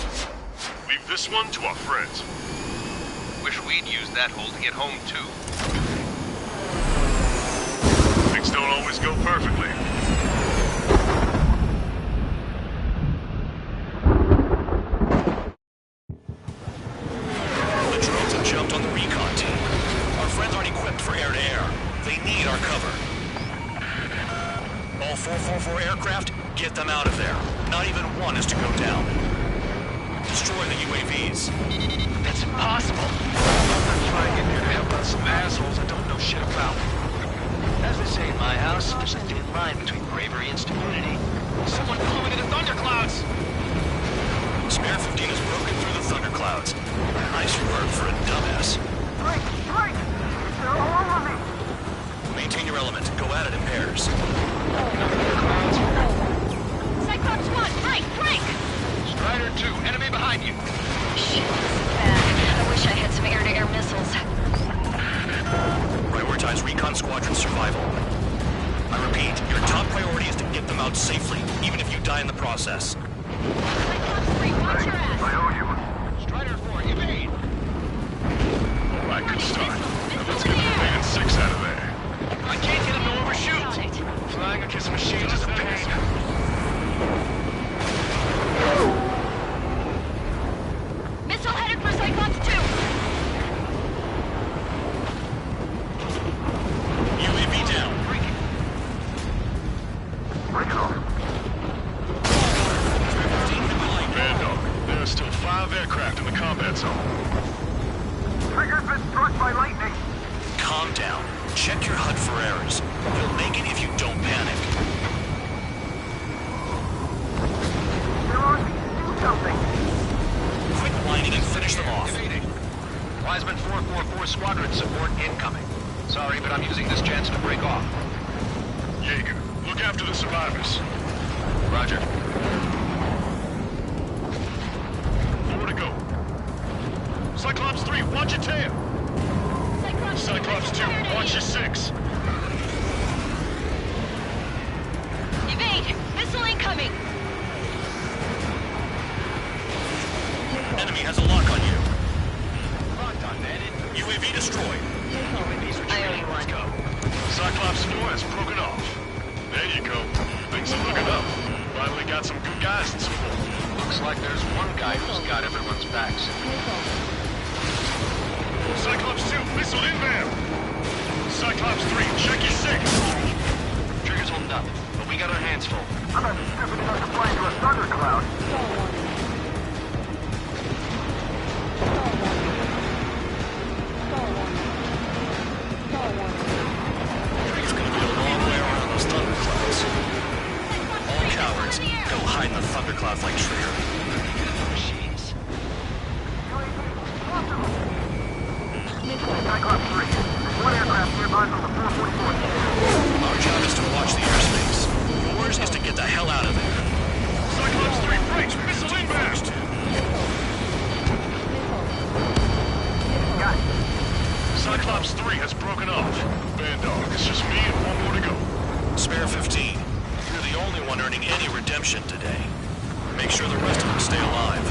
Leave this one to our friends. Wish we'd used that hole to get home, too. Things don't always go perfectly. The drones have jumped on the recon team. Our friends aren't equipped for air-to-air. They need our cover. All 444 aircraft, get them out of there. Not even one is to go down. Destroy the UAVs. That's impossible. I'm trying in here to help out some assholes I don't know shit about. As they say in my house, there's a thin line between bravery and stupidity. Someone flew into the thunderclouds! Spare 15 has broken through the thunderclouds. Nice work for a dumbass. Break! They're all over me! Maintain your element. Go at it in pairs. Cyclops 1, break! Strider 2, enemy behind you. Shit, bad. I wish I had some air-to-air missiles. Prioritize recon squadron survival. I repeat, your top priority is to get them out safely, even if you die in the process. Cyclops 3, watch your ass! I owe you. Strider 4, evade! All right, good start. Now let's get the thing in 6 out of there. I can't get him to overshoot! Flying against machines is a pain. Missile headed for Cyclops 2! UAV down. Break it off. Bandog, there are still 5 aircraft in the combat zone. Trigger's been struck by lightning. Calm down. Check your HUD for errors. You'll make it if you don't panic. They're on me. Do something. Quit whining and finish them off. Evading. Wiseman 444 squadron support incoming. Sorry, but I'm using this chance to break off. Jaeger, look after the survivors. Roger. Nowhere to go. Cyclops 3, watch your tail. Cyclops 2, watch your 6. Evade! Missile incoming! Enemy has a lock on you. Locked on, man. UAV destroyed. I owe you one. Go. Cyclops 4 has broken off. There you go. Things are looking up. Finally got some good guys in support. Looks like there's one guy who's got everyone's backs. Cyclops 2, missile inbound. Cyclops 3, check your 6. Trigger's holding up, but we got our hands full. I'm not stupid enough to fly into a thundercloud. It's gonna be a long way around those thunderclouds. All cowards, go hide in the thunderclouds like Trigger. Machines. Cyclops 3. There's one aircraft nearby from the 444. Our job is to watch the airspace. Yours is to get the hell out of there. Cyclops 3, brakes, missile inbound. Cyclops 3 has broken off. Bandog, it's just me and one more to go. Spare 15. You're the only one earning any redemption today. Make sure the rest of them stay alive.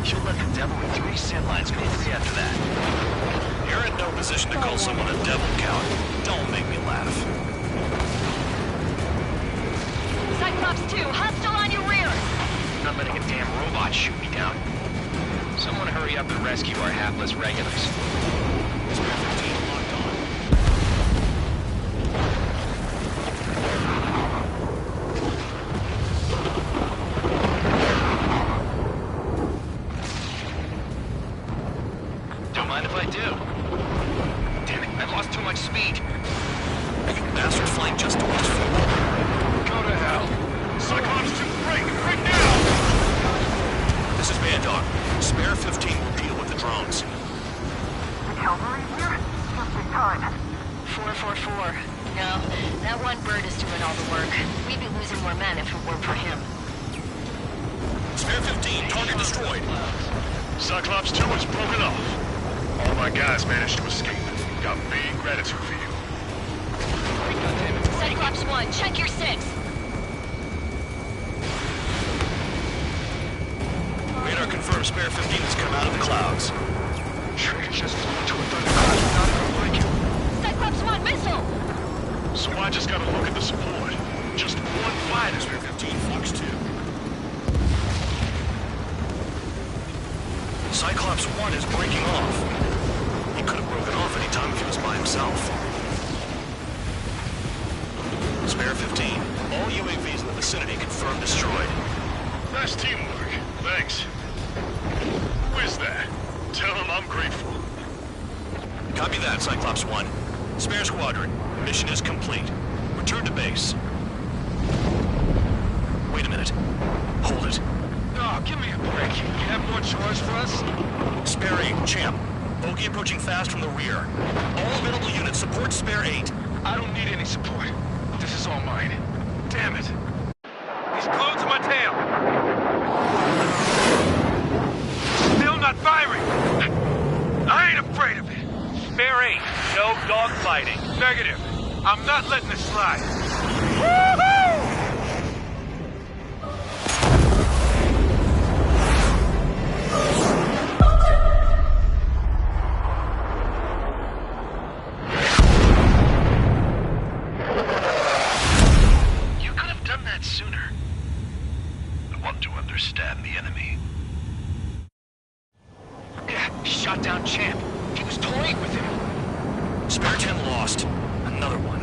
You'll let the devil with 3 sin lines go free after that. You're in no position to call someone a devil, Count. Don't make me laugh. Cyclops 2, hostile on your rear! Not letting a damn robot shoot me down. Someone hurry up and rescue our hapless regulars. Spare 15 locked on. Don't mind if I do. Damn it, I've lost too much speed. You bastards flying just towards us. Go to hell. Cyclops 2, break now! This is Bandog. Spare 15 will deal with the drones. The cavalry here? Just in time. 444. No, that one bird is doing all the work. We'd be losing more men if it weren't for him. Spare 15, target destroyed. Cyclops 2 is broken off. All my guys managed to escape. Got big gratitude for you. Cyclops 1, check your 6. Radar confirms Spare 15 has come out of the clouds. Trigger just flew into a thundercloud and not gonna break you. Cyclops 1, missile! So I just gotta look at the support. Just one fighter. Spare 15, Fox 2. Cyclops 1 is breaking off. He could have broken off any time if he was by himself. Spare 15. All UAVs in the vicinity confirmed destroyed. Nice teamwork. Thanks. Who is that? Tell him I'm grateful. Copy that, Cyclops 1. Spare Squadron. Mission is complete. Return to base. Wait a minute. Hold it. Oh, give me a break. You have more chores for us? Spare 8, Champ. Bogey approaching fast from the rear. All available units support Spare 8. I don't need any support. This is all mine. Damn it. He's glued to my tail. Still not firing. I ain't afraid of it. Spare 8. No dogfighting. Negative. I'm not letting this slide. Woohoo! You could have done that sooner. I want to understand the enemy. Yeah, shot down Champ. He was toying with him. Spare 10 lost. Another one.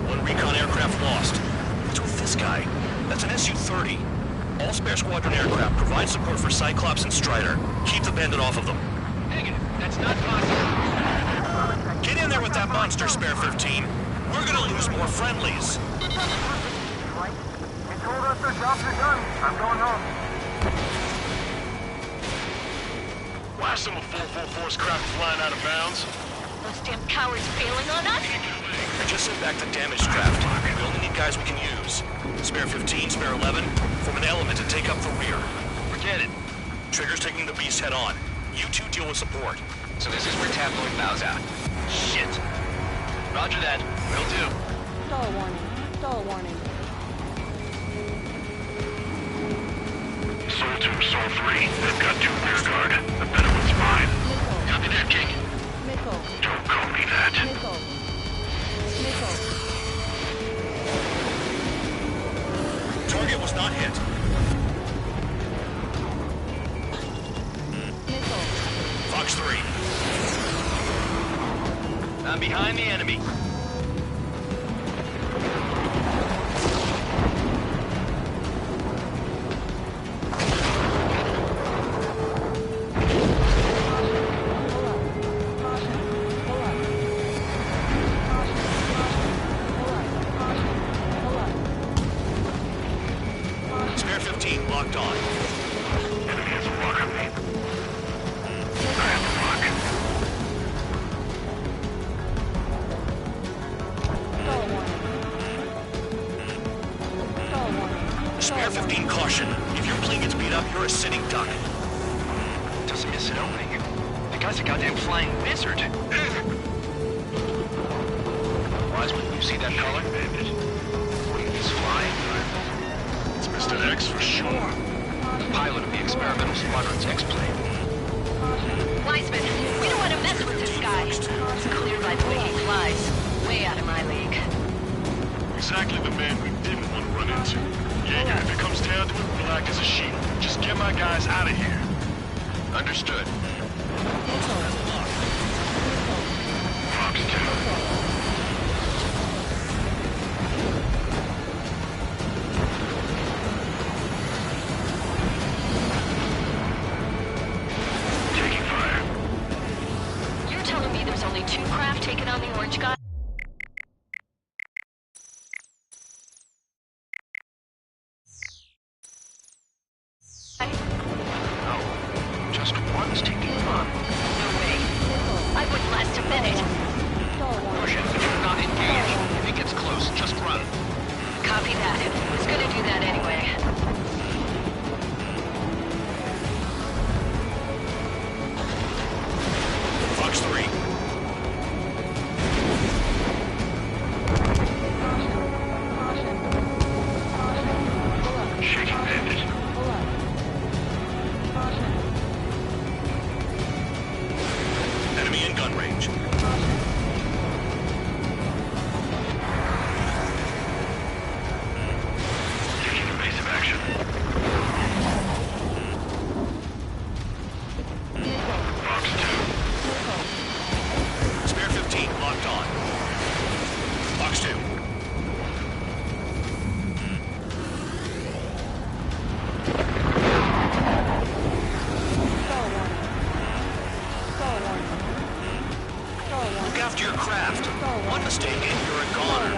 One recon aircraft lost. What's with this guy? That's an Su-30. All Spare Squadron aircraft provide support for Cyclops and Strider. Keep the bandit off of them. Negative. That's not possible. Get in there with that monster, Spare 15. We're gonna lose more friendlies. You told us the jobs are done. I'm going home. Why are some of 444's craft flying out of bounds? Those damn cowards bailing on us? Just send back the damaged craft. We only need guys we can use. Spare 15, Spare 11, form an element to take up the rear. Forget it. Trigger's taking the beast head on. You two deal with support. So this is where Tabloid bows out. Shit. Roger that. Will do. Stall warning. Stall warning. Soul 2, Soul 3. They've got 2 rear guard. The better one's mine. Copy that, King. Missile. Don't call me that. Missile. Missile. Target was not hit. Missile. Fox 3. I'm behind the enemy. Spare 15 locked on. Enemy has a lock on me. I have the lock. You're a sitting duck. Doesn't miss an opening. The guy's a goddamn flying wizard. Wiseman, you see that color? What, he's flying? It's Mr. X for sure. The pilot of the experimental squadron's X-plane. Wiseman, we don't want to mess with this guy. It's clear by the way he flies. Way out of my league. Exactly the man we didn't want to run into. Jaeger, if it comes down to it, we'll act as a shield. Just get my guys out of here. Understood. Fox 2. Taking fire. You're telling me there's only 2 craft taking on the orange guy? Just one's taking on. No way. I wouldn't last a minute. Russia, if you're not engaged, if it gets close, just run. Copy that. Was gonna do that anyway. Fox 3. Shaking bandit. Enemy in gun range. Taking evasive action. Fox 2. Spare 15 locked on. Fox 2. Look after your craft. One mistake and you're a goner.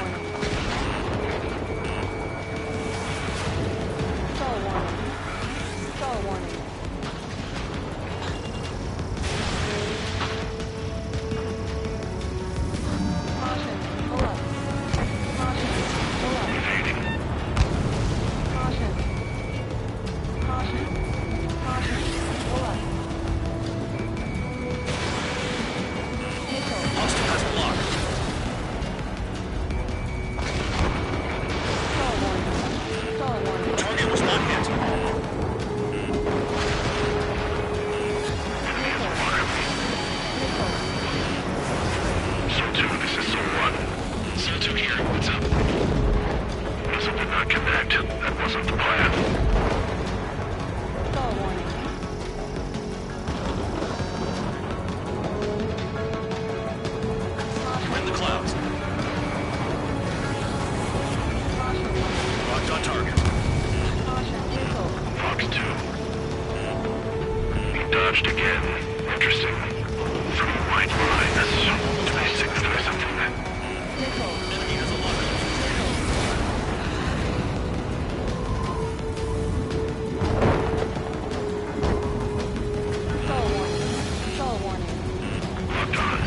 Austin has block. Target was not hit. So 2, this is Soul 1. Soul 2 here, what's up? Missile did not connect. That wasn't the plan. We're in the clouds. Locked on target. Fox 2. He dodged again. Interesting. From white lines. Do they signify something? Enemy has a lock. Locked on.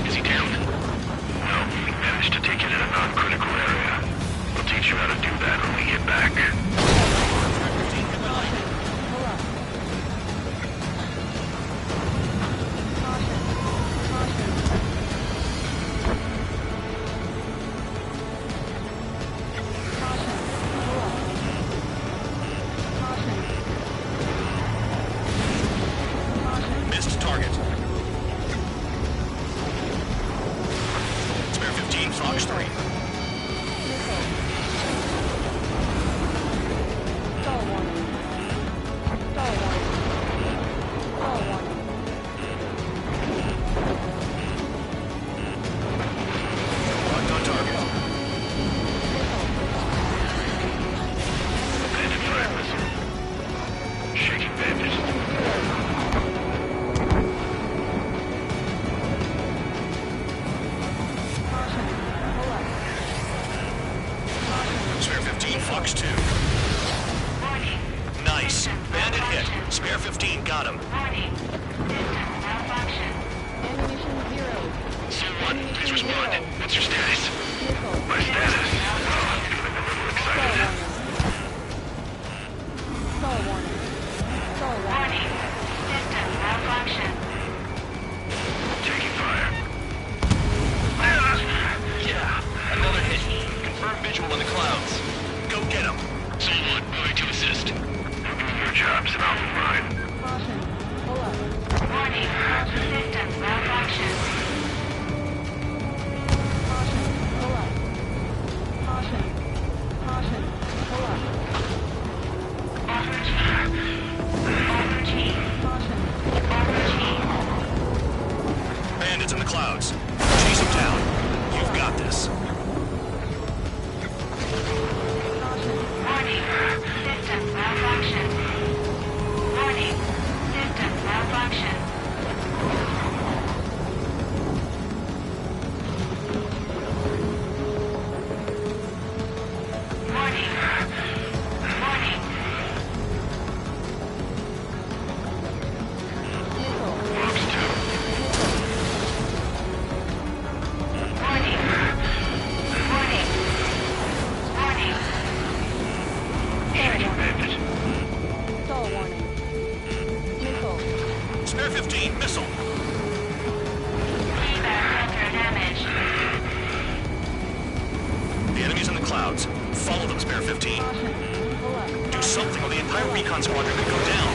Is he down? No, we managed to take it in a non-critical area. We'll teach you how to do that when we get back. Missed target. Spare 15, Fox 3. Locked on target. Bandit fire missile. Shaking bandit. Spare 15, Fox 2. Nice. Bandit hit. Spare 15, got him. Soul 1, please respond. What's your status? My status? Oh, I'm feeling a little Warning. System malfunction. Taking fire. Yeah, another hit. Confirm visual in the clouds. Go get him. Someone moving to assist. Your job's about mine. Warning. System malfunction. Bandits in the clouds. Chase them down. You've got this. Warning. System malfunction. Warning. System malfunction. Warning. Warning. Warning. Warning. Warning. Spare 15, missile. Center damage. The enemy's in the clouds. Follow them, Spare 15. Do something or the entire recon squadron could go down.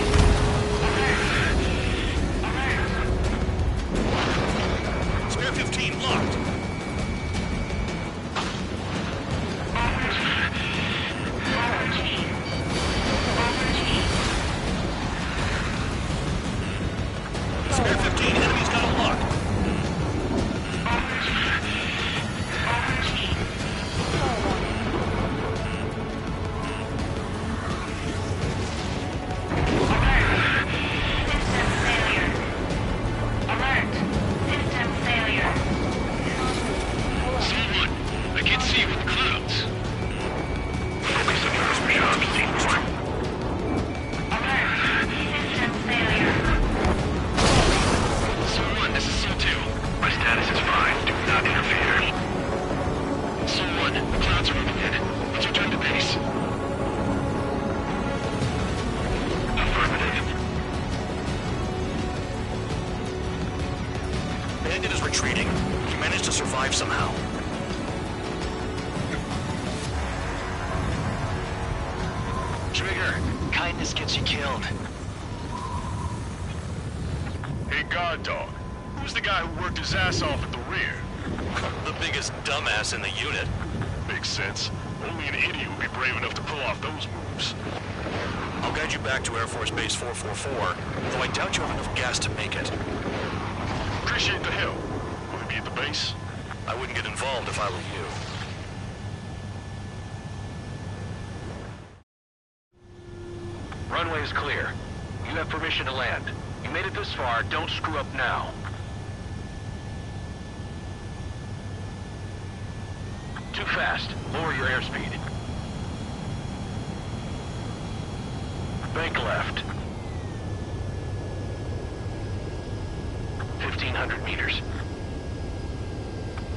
Spare 15 locked. Spare 15, enemy's got a lock. Someone, I can't see you in the clouds. Focus on yours, job's decoy. Someone, this is C2. My status is fine. Do not interfere. Someone, the clouds are moving in. Let's return to base. Affirmative. Bandit is retreating. He managed to survive somehow. Trigger, kindness gets you killed. Hey, guard dog. Who's the guy who worked his ass off at the rear? The biggest dumbass in the unit. Makes sense. Only an idiot would be brave enough to pull off those moves. I'll guide you back to Air Force Base 444, though I doubt you have enough gas to make it. Appreciate the help. Will he be at the base? I wouldn't get involved if I were you. Runway is clear. You have permission to land. You made it this far, don't screw up now. Too fast. Lower your airspeed. Bank left. 1,500 meters.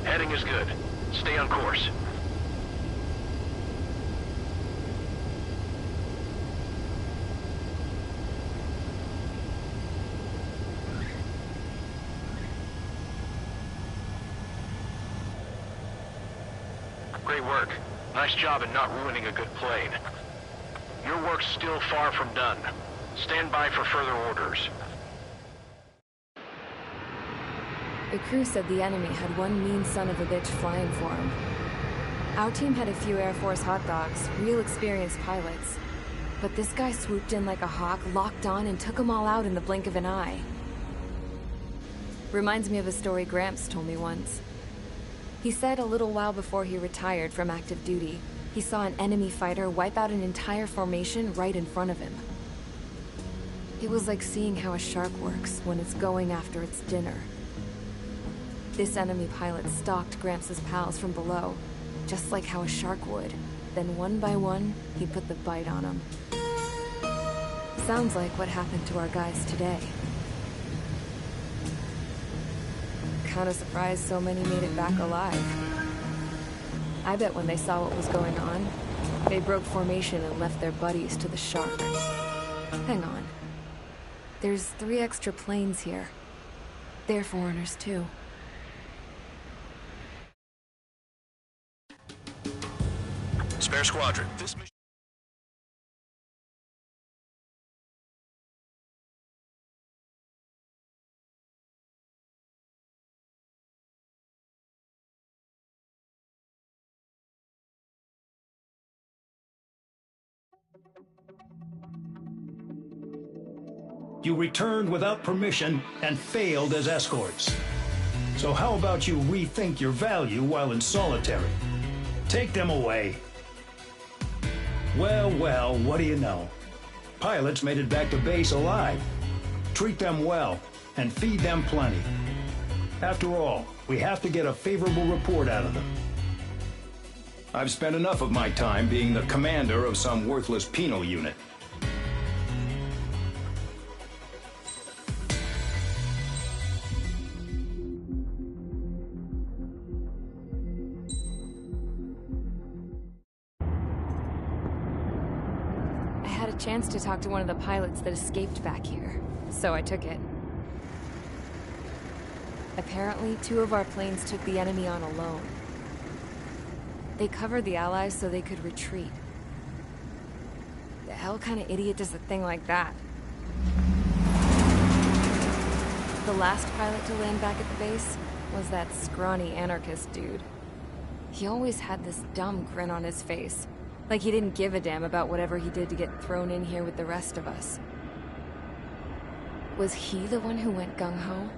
Heading is good. Stay on course. Great work. Nice job in not ruining a good plane. Your work's still far from done. Stand by for further orders. The crew said the enemy had one mean son of a bitch flying for him. Our team had a few Air Force hot dogs, real experienced pilots. But this guy swooped in like a hawk, locked on, and took them all out in the blink of an eye. Reminds me of a story Gramps told me once. He said a little while before he retired from active duty, he saw an enemy fighter wipe out an entire formation right in front of him. It was like seeing how a shark works when it's going after its dinner. This enemy pilot stalked Gramps' pals from below, just like how a shark would. Then one by one, he put the bite on them. Sounds like what happened to our guys today. Kinda surprised so many made it back alive. I bet when they saw what was going on, They broke formation and left their buddies to the shark. Hang on. There's 3 extra planes here. They're foreigners, too. Spare squadron. This mission... You returned without permission and failed as escorts. So how about you rethink your value while in solitary? Take them away. Well, what do you know? Pilots made it back to base alive. Treat them well and feed them plenty. After all, we have to get a favorable report out of them. I've spent enough of my time being the commander of some worthless penal unit. Chance to talk to one of the pilots that escaped back here, so I took it. Apparently, 2 of our planes took the enemy on alone. They covered the Allies so they could retreat. The hell kind of idiot does a thing like that? The last pilot to land back at the base was that scrawny anarchist dude. He always had this dumb grin on his face. Like he didn't give a damn about whatever he did to get thrown in here with the rest of us. Was he the one who went gung-ho?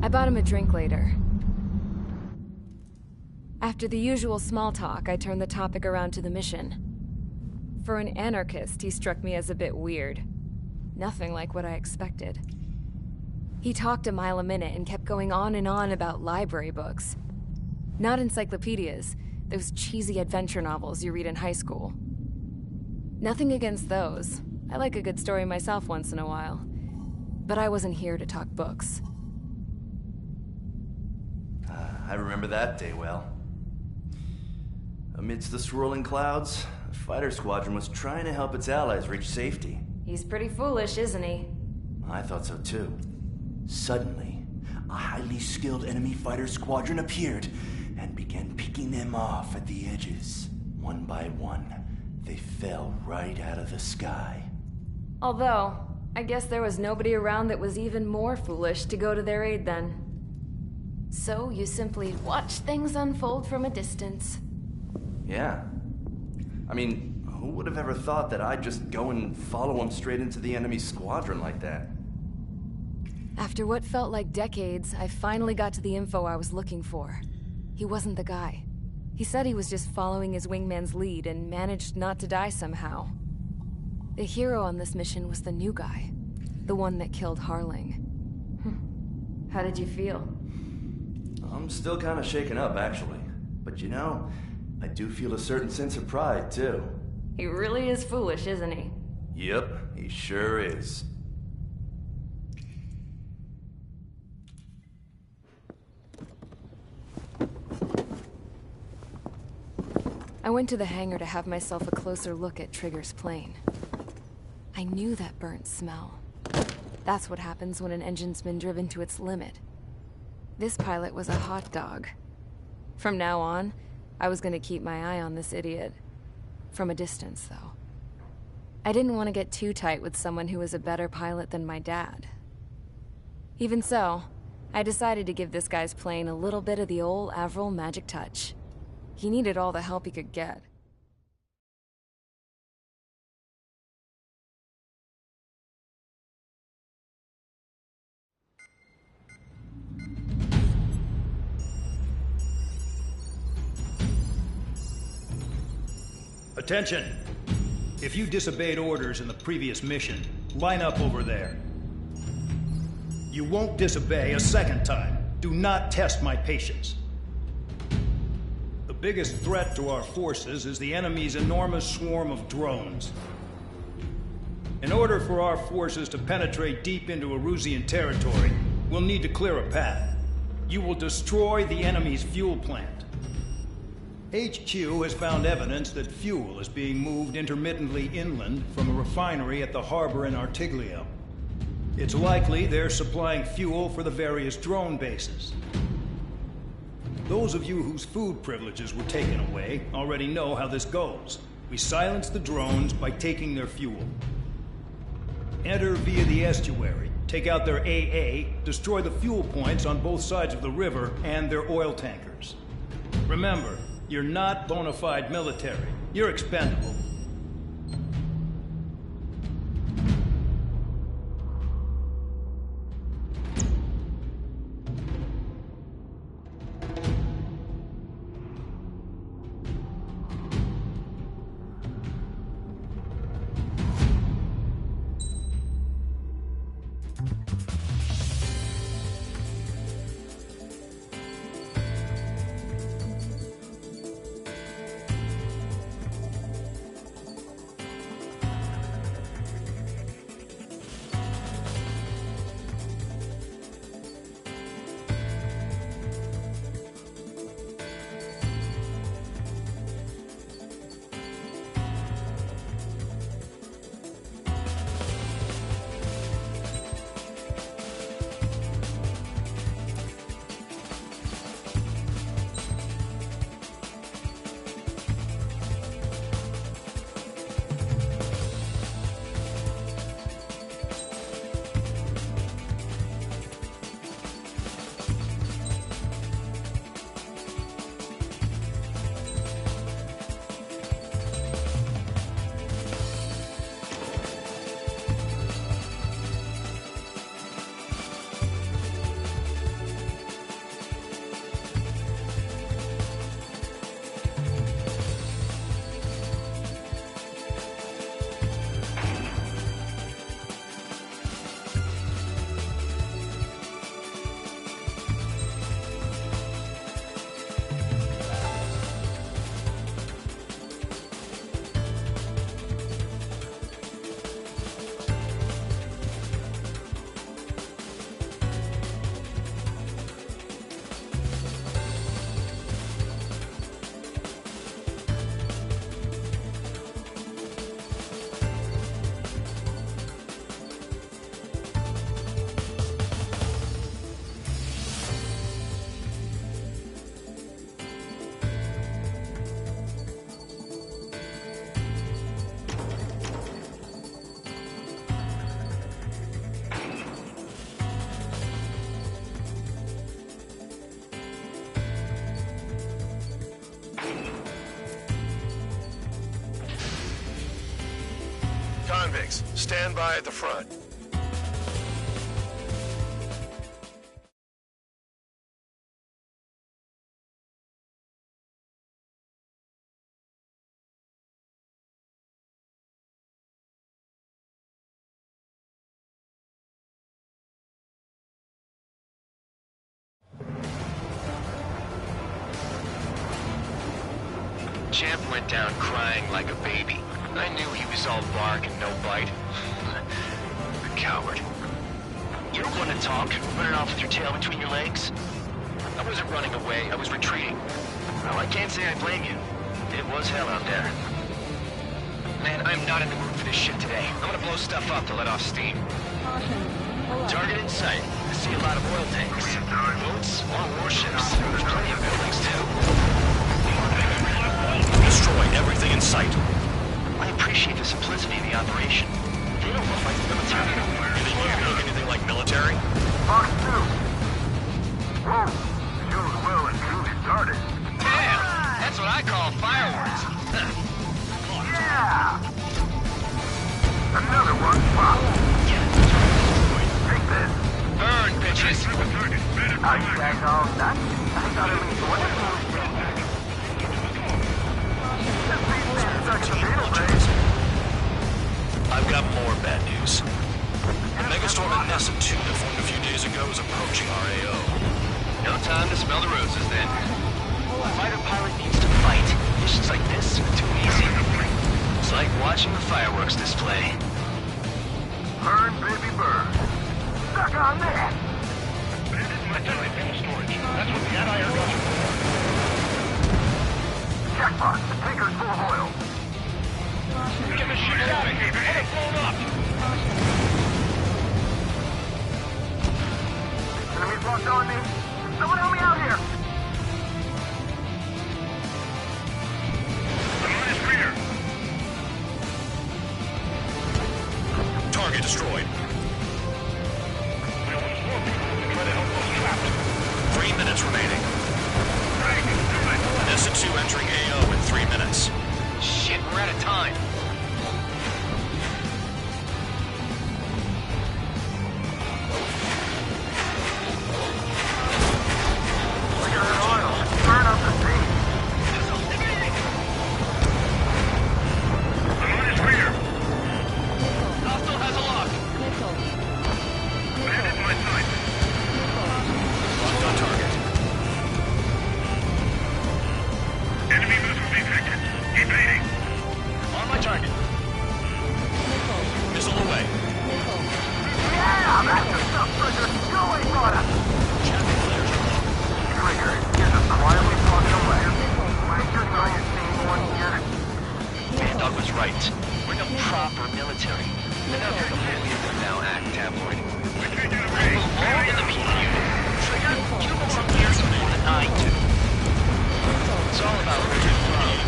I bought him a drink later. After the usual small talk, I turned the topic around to the mission. For an anarchist, he struck me as a bit weird. Nothing like what I expected. He talked a mile a minute and kept going on and on about library books. Not encyclopedias, those cheesy adventure novels you read in high school. Nothing against those. I like a good story myself once in a while. But I wasn't here to talk books. I remember that day well. Amidst the swirling clouds, the fighter squadron was trying to help its allies reach safety. He's pretty foolish, isn't he? I thought so too. Suddenly, a highly skilled enemy fighter squadron appeared and began picking them off at the edges. One by one, they fell right out of the sky. Although, I guess there was nobody around that was even more foolish to go to their aid then. So you simply watch things unfold from a distance. Yeah. I mean, who would have ever thought that I'd just go and follow him straight into the enemy squadron like that? After what felt like decades, I finally got to the info I was looking for. He wasn't the guy. He said he was just following his wingman's lead and managed not to die somehow. The hero on this mission was the new guy. The one that killed Harling. How did you feel? I'm still kind of shaken up, actually. But you know, I do feel a certain sense of pride, too. He really is foolish, isn't he? Yep, he sure is. I went to the hangar to have myself a closer look at Trigger's plane. I knew that burnt smell. That's what happens when an engine's been driven to its limit. This pilot was a hot dog. From now on, I was gonna keep my eye on this idiot. From a distance, though. I didn't want to get too tight with someone who was a better pilot than my dad. Even so, I decided to give this guy's plane a little bit of the old Avril magic touch. He needed all the help he could get. Attention! If you disobeyed orders in the previous mission, line up over there. You won't disobey a second time. Do not test my patience. The biggest threat to our forces is the enemy's enormous swarm of drones. In order for our forces to penetrate deep into Erusian territory, we'll need to clear a path. You will destroy the enemy's fuel plant. HQ has found evidence that fuel is being moved intermittently inland from a refinery at the harbor in Artiglio. It's likely they're supplying fuel for the various drone bases. Those of you whose food privileges were taken away already know how this goes. We silence the drones by taking their fuel. Enter via the estuary, take out their AA, destroy the fuel points on both sides of the river and their oil tankers. Remember, you're not bona fide military. You're expendable. Convicts, stand by at the front. Champ went down crying like a baby. I knew he was all bark and no bite. The coward. You don't want to talk, running off with your tail between your legs? I wasn't running away, I was retreating. Well, I can't say I blame you. It was hell out there. Man, I'm not in the mood for this shit today. I'm gonna blow stuff up to let off steam. Target in sight. I see a lot of oil tanks. Boats, more warships. There's plenty of buildings, too. Destroy everything in sight. I appreciate the simplicity of the operation. They don't look like the military. You think you look anything like military? Mark 2. Whoa. Show's well and truly started. Damn! That's what I call fireworks. Yeah! Another one popped. Take this. Burn, bitches. I said all that. I got at least one of those. I've got more bad news. The megastorm at Nessa 2 that formed a few days ago is approaching our AO. No time to smell the roses, then. A fighter pilot needs to fight. Missions like this are too easy. It's like watching the fireworks display. Burn, baby, burn. Suck on that! I tell you, in the storage. That's what the anti-air guns are for. Checkbox. The tanker's full of oil. Get the shit out of here before it's blown up! Enemies locked on me. Someone help me out here. I'm on his rear. Target destroyed. We'll lose more people if we try to help those trapped. 3 minutes remaining. Right, do it. Nessa 2 entering AO in 3 minutes. Shit, we're out of time. Look at that oil. Burn up the sea. I'm on his rear. Hostile has a lock. Bandit in my sight. Locked on target. Enemy missile detected. Evading. On my target. Missile away. Yeah, that's the stuff, Trigger. Go away, brother. Traffic flares are low. Trigger, you're just quietly walking away. Make your target seeing one here. Dog was right. We're no proper military. Enough of the bullies that now act tabloid. We can't do the raid. Belong in the meat unit. Trigger, you know some years more than I do. It's all about where you're from.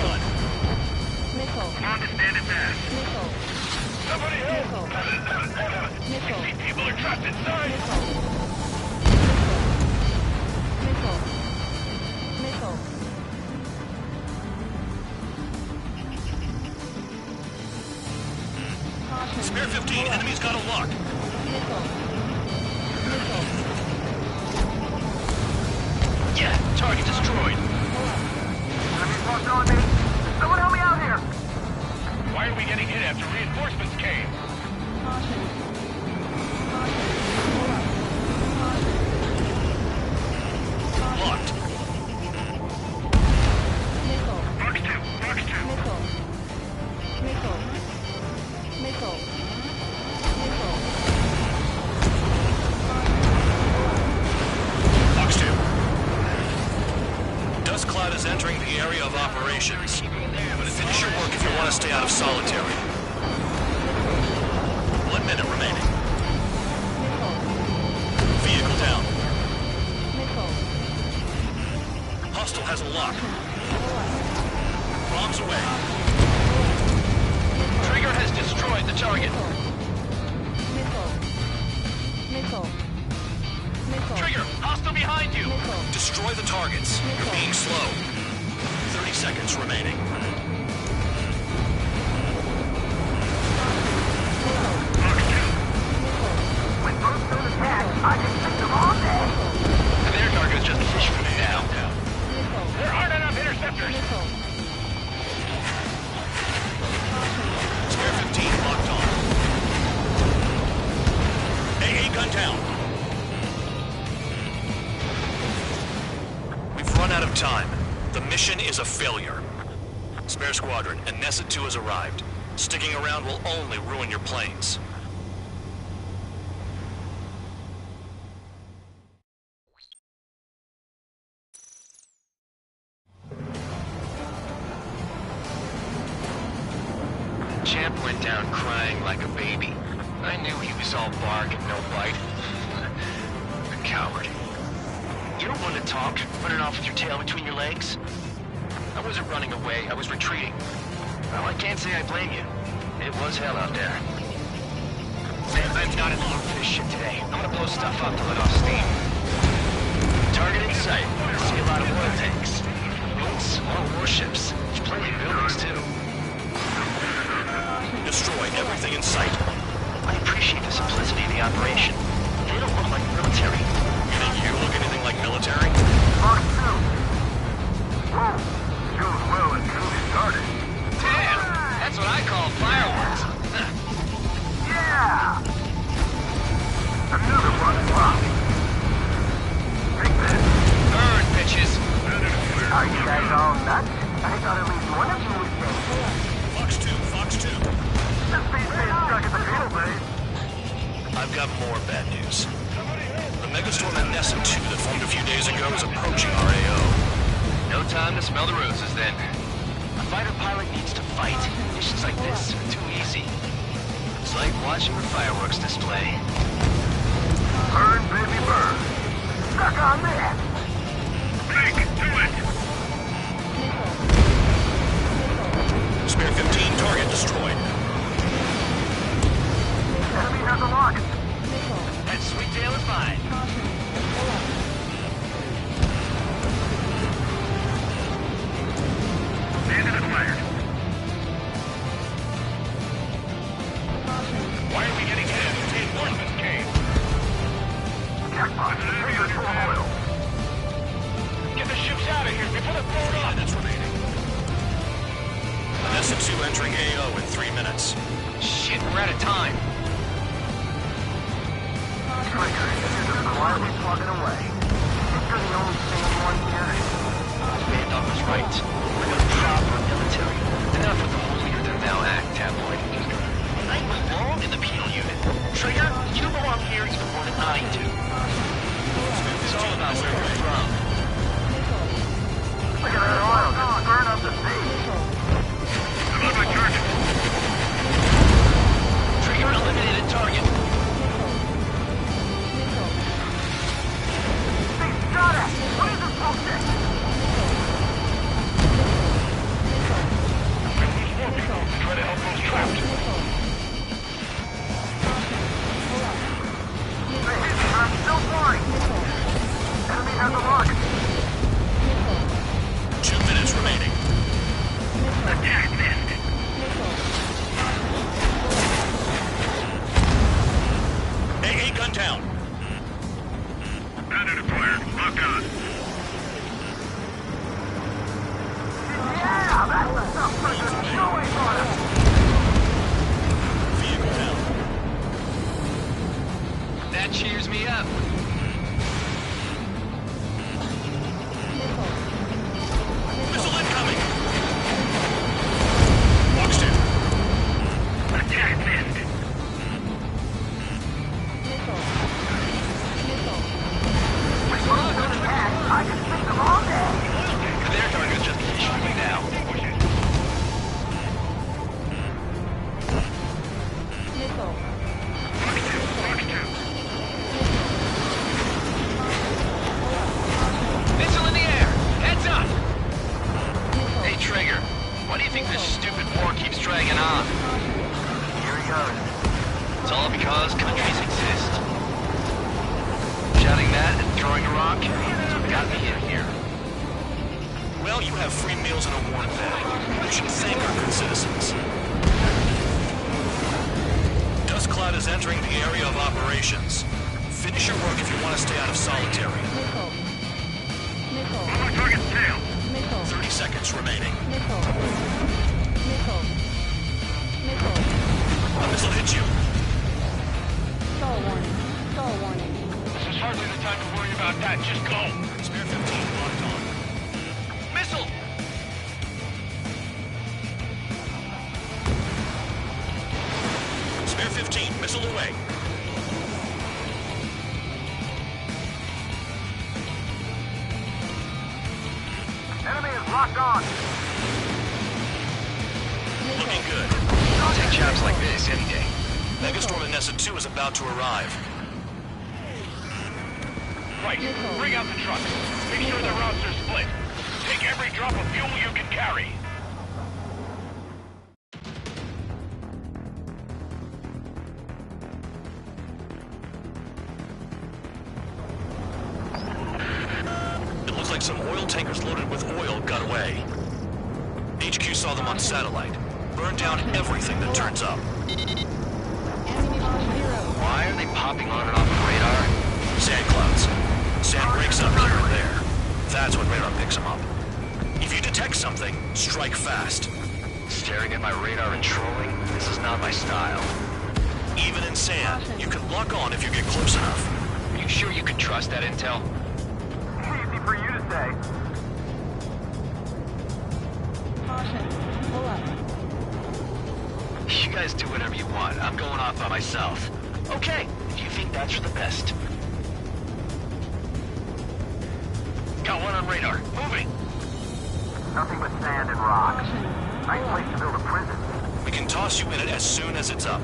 Come on, stand it fast. Somebody help! These people are trapped inside! Spare 15, enemy's got a lock. Yeah, target destroyed. Enemies locked on me. Someone help me out here. Why are we getting hit after reinforcements came? Locked. Box 2. Box 2. Box 2. Dust cloud is entering the area of operations. Finish your work if you want to stay out of solitary. 1 minute remaining. Vehicle down. Hostile has a lock. Bombs away. Trigger has destroyed the target. Trigger, hostile behind you. Destroy the targets. You're being slow. 30 seconds remaining. When those two attack, I can pick them all day. Their target is just a fish for me now. There aren't enough interceptors! Spare 15 locked on. AA gun down. We've run out of time. The mission is a failure. Spare squadron, and Nessa 2 has arrived. Sticking around will only ruin your planes. Champ went down crying like a baby. I knew he was all bark and no bite. A coward. You don't want to talk, running off with your tail between your legs? I wasn't running away, I was retreating. Well, I can't say I blame you. It was hell out there. Man, I'm not in the mood for this shit today. I'm gonna blow stuff up to let off steam. Target in sight. I see a lot of oil tanks. Boats, more warships. There's plenty of buildings, too. Destroy everything in sight. I appreciate the simplicity of the operation. They don't look like military. You think you look anything like military? Box 2. Whoa. Goes well until he started. Damn, that's what I call fireworks. Yeah! Another one. Wow. Take this. Burn, bitches. Are you guys all nuts? I thought at least one of you was dead. Fox 2, Fox 2. This thing's been stuck at the field base. I've got more bad news. The megastorm at Nessa 2 that formed a few days ago is approaching our AO. No time to smell the roses, then. fighter pilot needs to fight. Missions like this are too easy. It's like watching a fireworks display. Burn, baby, burn. Stuck on this. Blake, do it. Spare 15 target destroyed. Enemy has a lock. That sweet tail is mine. Bandit acquired. Why are we getting hit as reinforcements came? Jackpot. Trigger full oil. Get the ships out of here before they're blown up. Minutes remaining. Vanessa 2 entering AO in 3 minutes. Shit, we're out of time. Trigger, just quietly plugging away. You're the only sane one here. Bandog was right. We're the proper military. Enough with the holier-than-thou act, tabloid. I belong in the penal unit. Trigger, you belong here even more than I do. It's all about where we're from. Look at that oil just burn up the sea. I'm on my target. Trigger eliminated target. Got it! What is this bullshit? Try to help those trapped. I'm still flying. Enemy has a lock. 2 minutes remaining. Attack missed. AA gun down. Bandit acquired. Lock on. Yeah, that's the stuff for the showing on us. Vehicle down. That cheers me up. Missile incoming. Box 2. Attack missed. I can speak them all day. Their target's just shooting now. Missile in the air! Heads up! Hey, Trigger. Why do you think this stupid war keeps dragging on? Here he goes. It's all because countries exist. Shouting that and throwing a rock is what got me in here. Well, you have free meals and a warm bed. You should thank our good citizens. Dust Cloud is entering the area of operations. Finish your work if you want to stay out of solitary. On my target's tail. 30 seconds remaining. A missile hit you. This is hardly the time to worry about that. Just go. Spare 15 locked on. Missile! Spare 15, missile away. Enemy is locked on. Looking good. I'll take jobs like this any day. Megastorm in Nessa 2 is about to arrive. Right. Bring out the truck. Make sure the routes are split. Take every drop of fuel you can carry. It looks like some oil tankers loaded with oil got away. HQ saw them on satellite. Burned down everything that turns up. Why are they popping on and off the radar? Sand clouds. Sand breaks up here and there. That's when radar picks them up. If you detect something, strike fast. Staring at my radar and trolling? This is not my style. Even in sand, you can lock on if you get close enough. Are you sure you can trust that intel? Easy for you to say. You guys do whatever you want. I'm going off by myself. Okay, if you think that's for the best. Got one on radar. Moving. Nothing but sand and rocks. Nice place to build a prison. We can toss you in it as soon as it's up.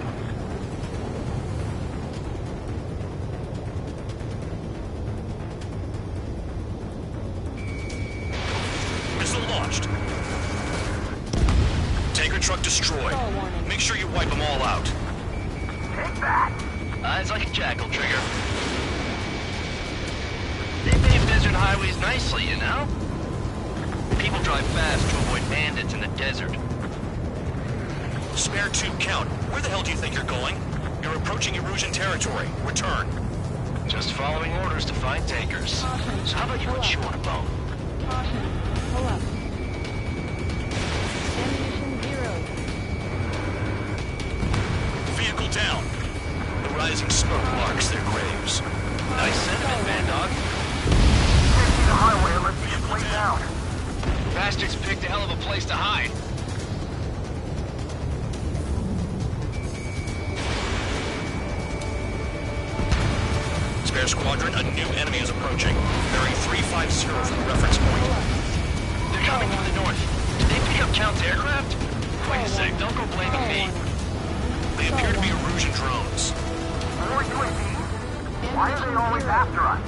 Missile launched. Tanker truck destroyed. Make sure you wipe them all out. Take that! Eyes like a jackal, Trigger. They pave desert highways nicely, you know? People drive fast to avoid bandits in the desert. Spare tube count. Where the hell do you think you're going? You're approaching Erusian territory. Return. Just following orders to find tankers. So how about you put you on a bone? Caution. Pull up. Ammunition 0. Vehicle down. The rising smoke marks their graves. Nice sentiment, man, dog. Can't see the highway unless you get way down. Bastards picked a hell of a place to hide. Spare squadron, a new enemy is approaching. Bearing 350 from the reference point. They're coming from the north. Did they pick up Count's aircraft? Wait a sec, don't go blaming me. They appear to be Erusian drones. More UAVs? Why are they always after us?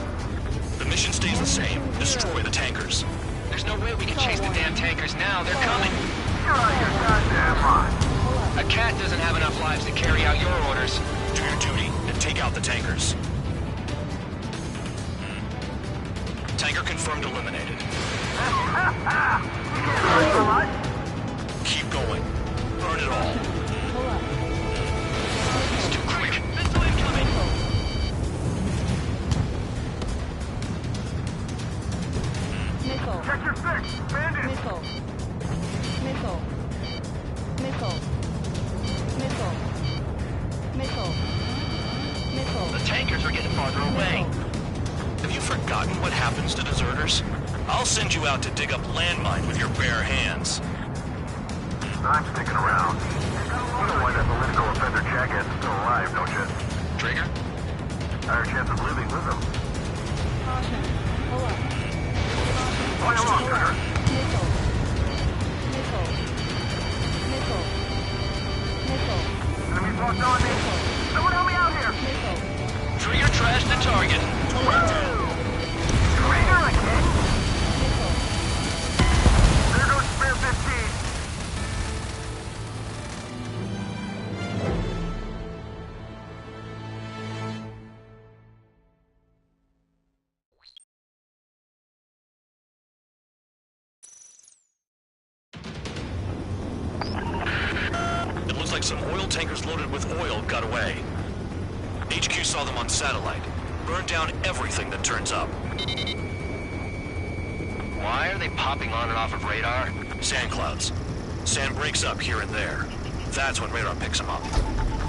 The mission stays the same. Destroy the tankers. There's no way we can chase the damn tankers now. They're coming. You're out of your goddamn mind. A cat doesn't have enough lives to carry out your orders. Do your duty and take out the tankers. Tanker confirmed eliminated. Keep going. Burn it all. It's too quick. Missile incoming. Missile. Check your six. Bandit. Missile. Missile. Missile. Missile. Missile. Missile. The tankers are getting farther away. Have you forgotten what happens to deserters? I'll send you out to dig up landmine with your bare hands. I'm sticking around. You know why that political offender jackass is still alive, don't you? Trigger? Higher chance of living with him. Caution. Pull up. Fly along, Trigger. Missile. Missile. Missile. Missile. Enemies locked on me. Someone help me out here. Missile. Trigger trashed the target. Trigger again? There goes spare 15. It looks like some oil tankers loaded with oil got away. HQ saw them on satellite. Burn down everything that turns up. Why are they popping on and off of radar? Sand clouds. Sand breaks up here and there. That's when radar picks them up.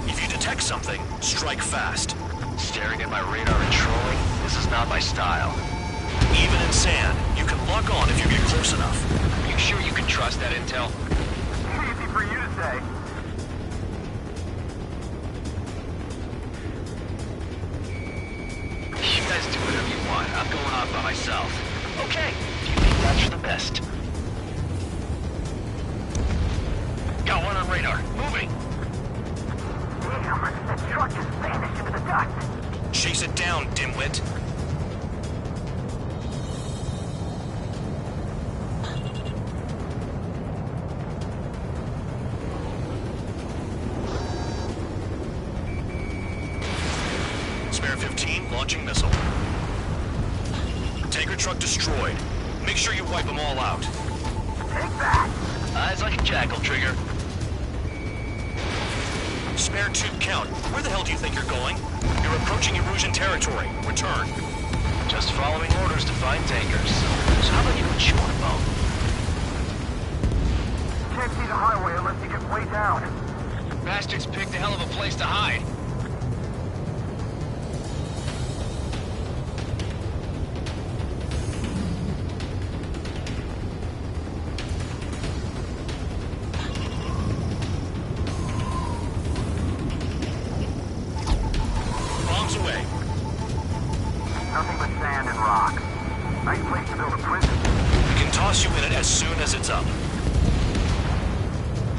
If you detect something, strike fast. Staring at my radar and trolling? This is not my style. Even in sand, you can lock on if you get close enough. Are you sure you can trust that intel? Easy for you to say. You guys do whatever you want. I'm going off by myself. Okay, if you think that's for the best. Got one on radar. Moving. Damn, that truck just vanished into the dust. Chase it down, dimwit. Spare 15, launching missile. Tanker truck destroyed. Make sure you wipe them all out. Take that. Eyes like a jackal, Trigger. Spare tube count. Where the hell do you think you're going? You're approaching Erusian territory. Return. Just following orders to find tankers. So how about you put you on a bone? Can't see the highway unless you get way down. Bastards picked a hell of a place to hide. Bombs away. Nothing but sand and rock. Nice place to build a prison. We can toss you in it as soon as it's up.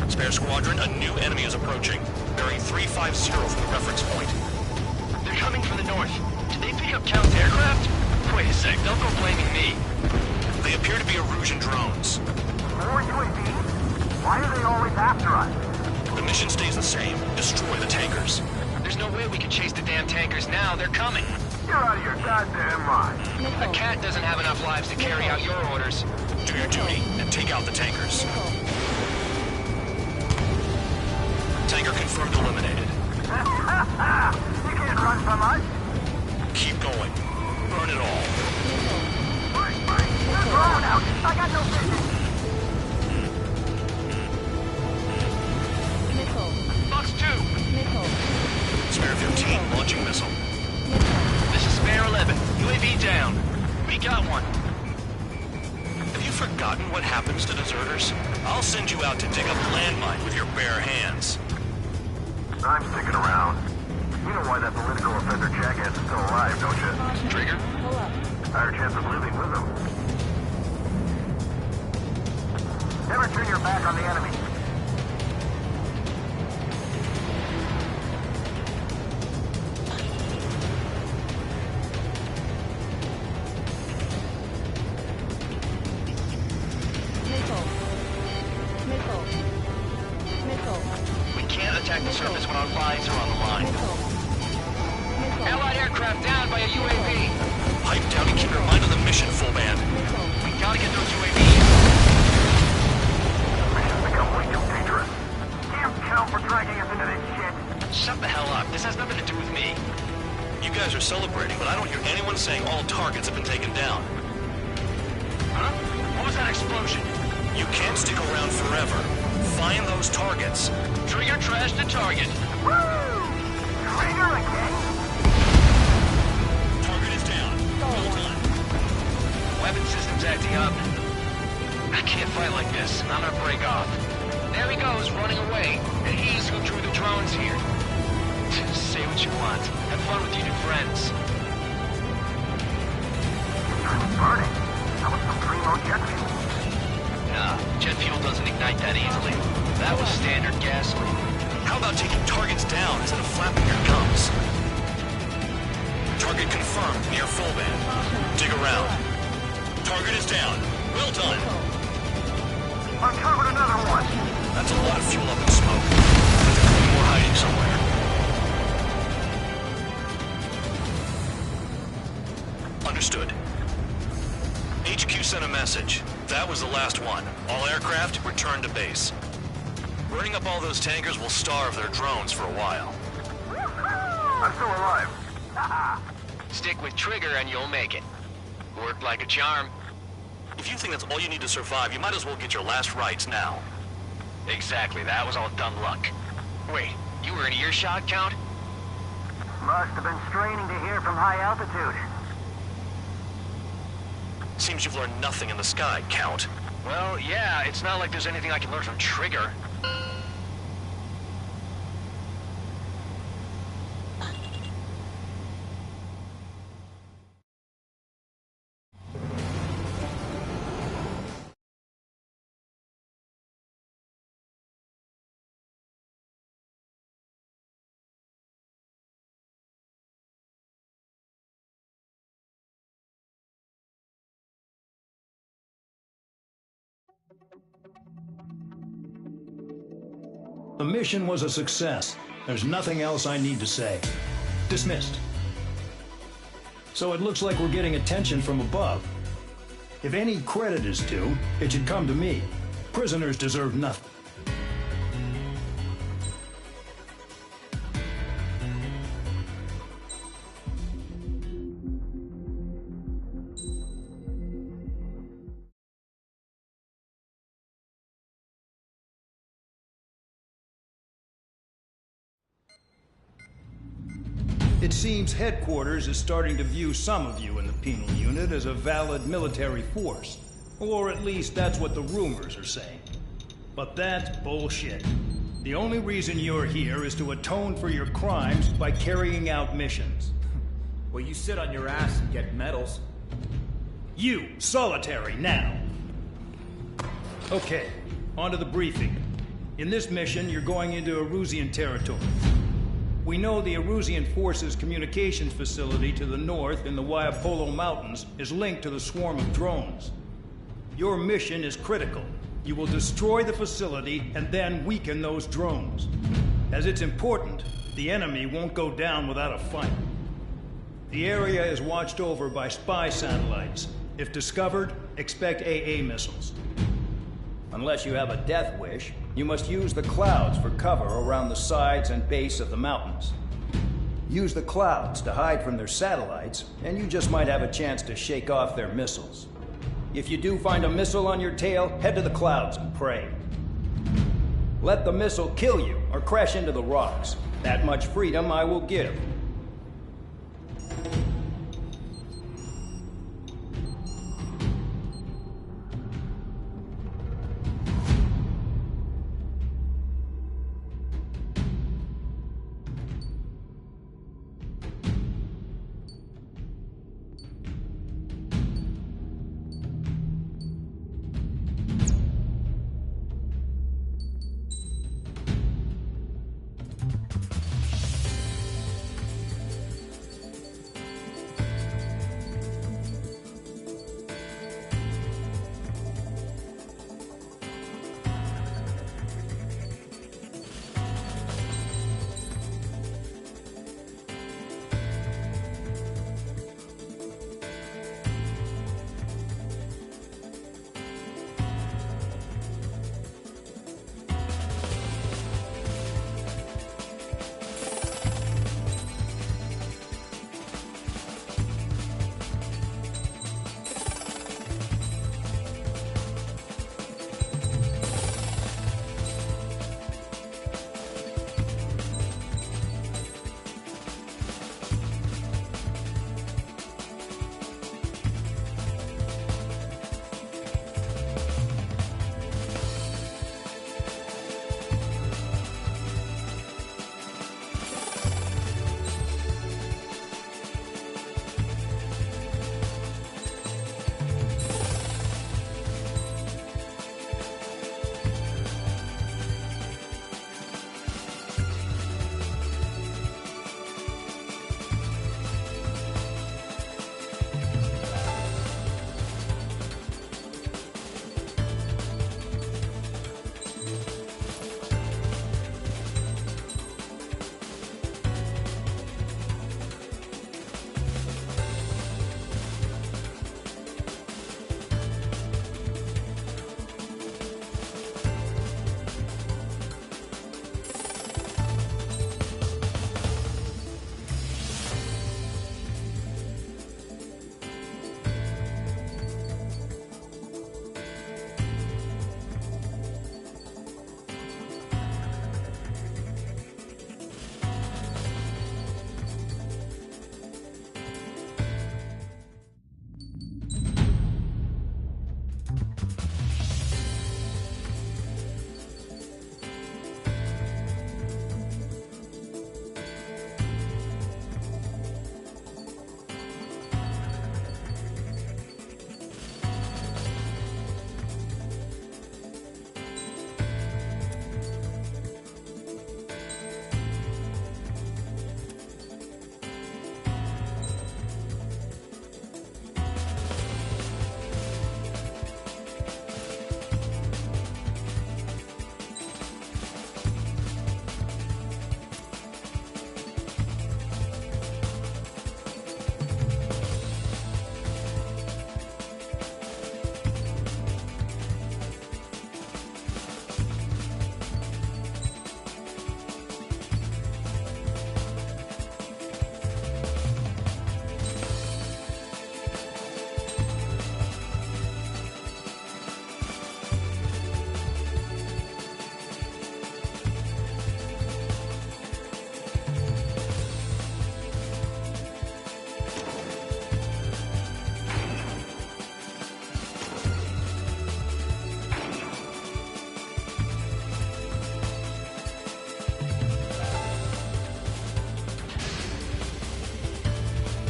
Spare squadron, a new enemy is approaching. Bearing 350 from the reference point. They're coming from the north. Did they pick up Count's aircraft? Wait a sec, don't go blaming me. They appear to be Erusian drones. More UAVs? Why are they always after us? The mission stays the same. Destroy the tankers. There's no way we can chase the damn tankers now. They're coming. You're out of your goddamn mind. A cat doesn't have enough lives to carry out your orders. Do your duty and take out the tankers. Tanker confirmed eliminated. You can't run from us. Keep going. Burn it all. You're thrown out. I got no business. Box 2. Spare 15 launching missile. This is Spare 11. UAV down. We got one. Have you forgotten what happens to deserters? I'll send you out to dig up landmine with your bare hands. I'm sticking around. You know why that political offender jackass is still alive, don't you? Trigger. Higher chance of living with him. Never turn your back on the enemy. We can't attack the surface when our lives are on the line. Allied aircraft down by a UAV. Pipe down and keep your mind on the mission, full band. We gotta get those UAVs. Mission's become way too dangerous. Damn Count for dragging us into this shit. Shut the hell up. This has nothing to do with me. You guys are celebrating, but I don't hear anyone saying all targets have been taken down. Huh? What was that explosion? You can't stick around forever. Find those targets. Trigger trashed the target. Woo! Trigger again? Target is down. Well done. Weapon system's acting up. I can't fight like this. I'm gonna break off. There he goes, running away. And he's who drew the drones here. Say what you want. Have fun with your new friends. It's burning. That was some primo jet fuel. Nah, jet fuel doesn't ignite that easily. That was standard gasoline. How about taking targets down instead of flapping your gums? Target confirmed near full band. Dig around. Target is down. Well done. Uncovered another one. That's a lot of fuel up in smoke. But there could be more hiding somewhere. Understood. HQ sent a message. That was the last one. All aircraft, return to base. Burning up all those tankers will starve their drones for a while. I'm still alive. Stick with Trigger and you'll make it. Worked like a charm. If you think that's all you need to survive, you might as well get your last rites now. Exactly, that was all dumb luck. Wait, you were in earshot, Count? Must have been straining to hear from high altitude. Seems you've learned nothing in the sky, Count. Well, yeah, it's not like there's anything I can learn from Trigger. The mission was a success. There's nothing else I need to say. Dismissed. So it looks like we're getting attention from above. If any credit is due, it should come to me. Prisoners deserve nothing. It seems headquarters is starting to view some of you in the penal unit as a valid military force. Or at least that's what the rumors are saying. But that's bullshit. The only reason you're here is to atone for your crimes by carrying out missions. Well, you sit on your ass and get medals. You, solitary, now. Okay, on to the briefing. In this mission, you're going into Erusian territory. We know the Erusian Forces communications facility to the north in the Waiapolo Mountains is linked to the swarm of drones. Your mission is critical. You will destroy the facility and then weaken those drones. As it's important, the enemy won't go down without a fight. The area is watched over by spy satellites. If discovered, expect AA missiles. Unless you have a death wish, you must use the clouds for cover around the sides and base of the mountains. Use the clouds to hide from their satellites, and you just might have a chance to shake off their missiles. If you do find a missile on your tail, head to the clouds and pray. Let the missile kill you or crash into the rocks. That much freedom I will give.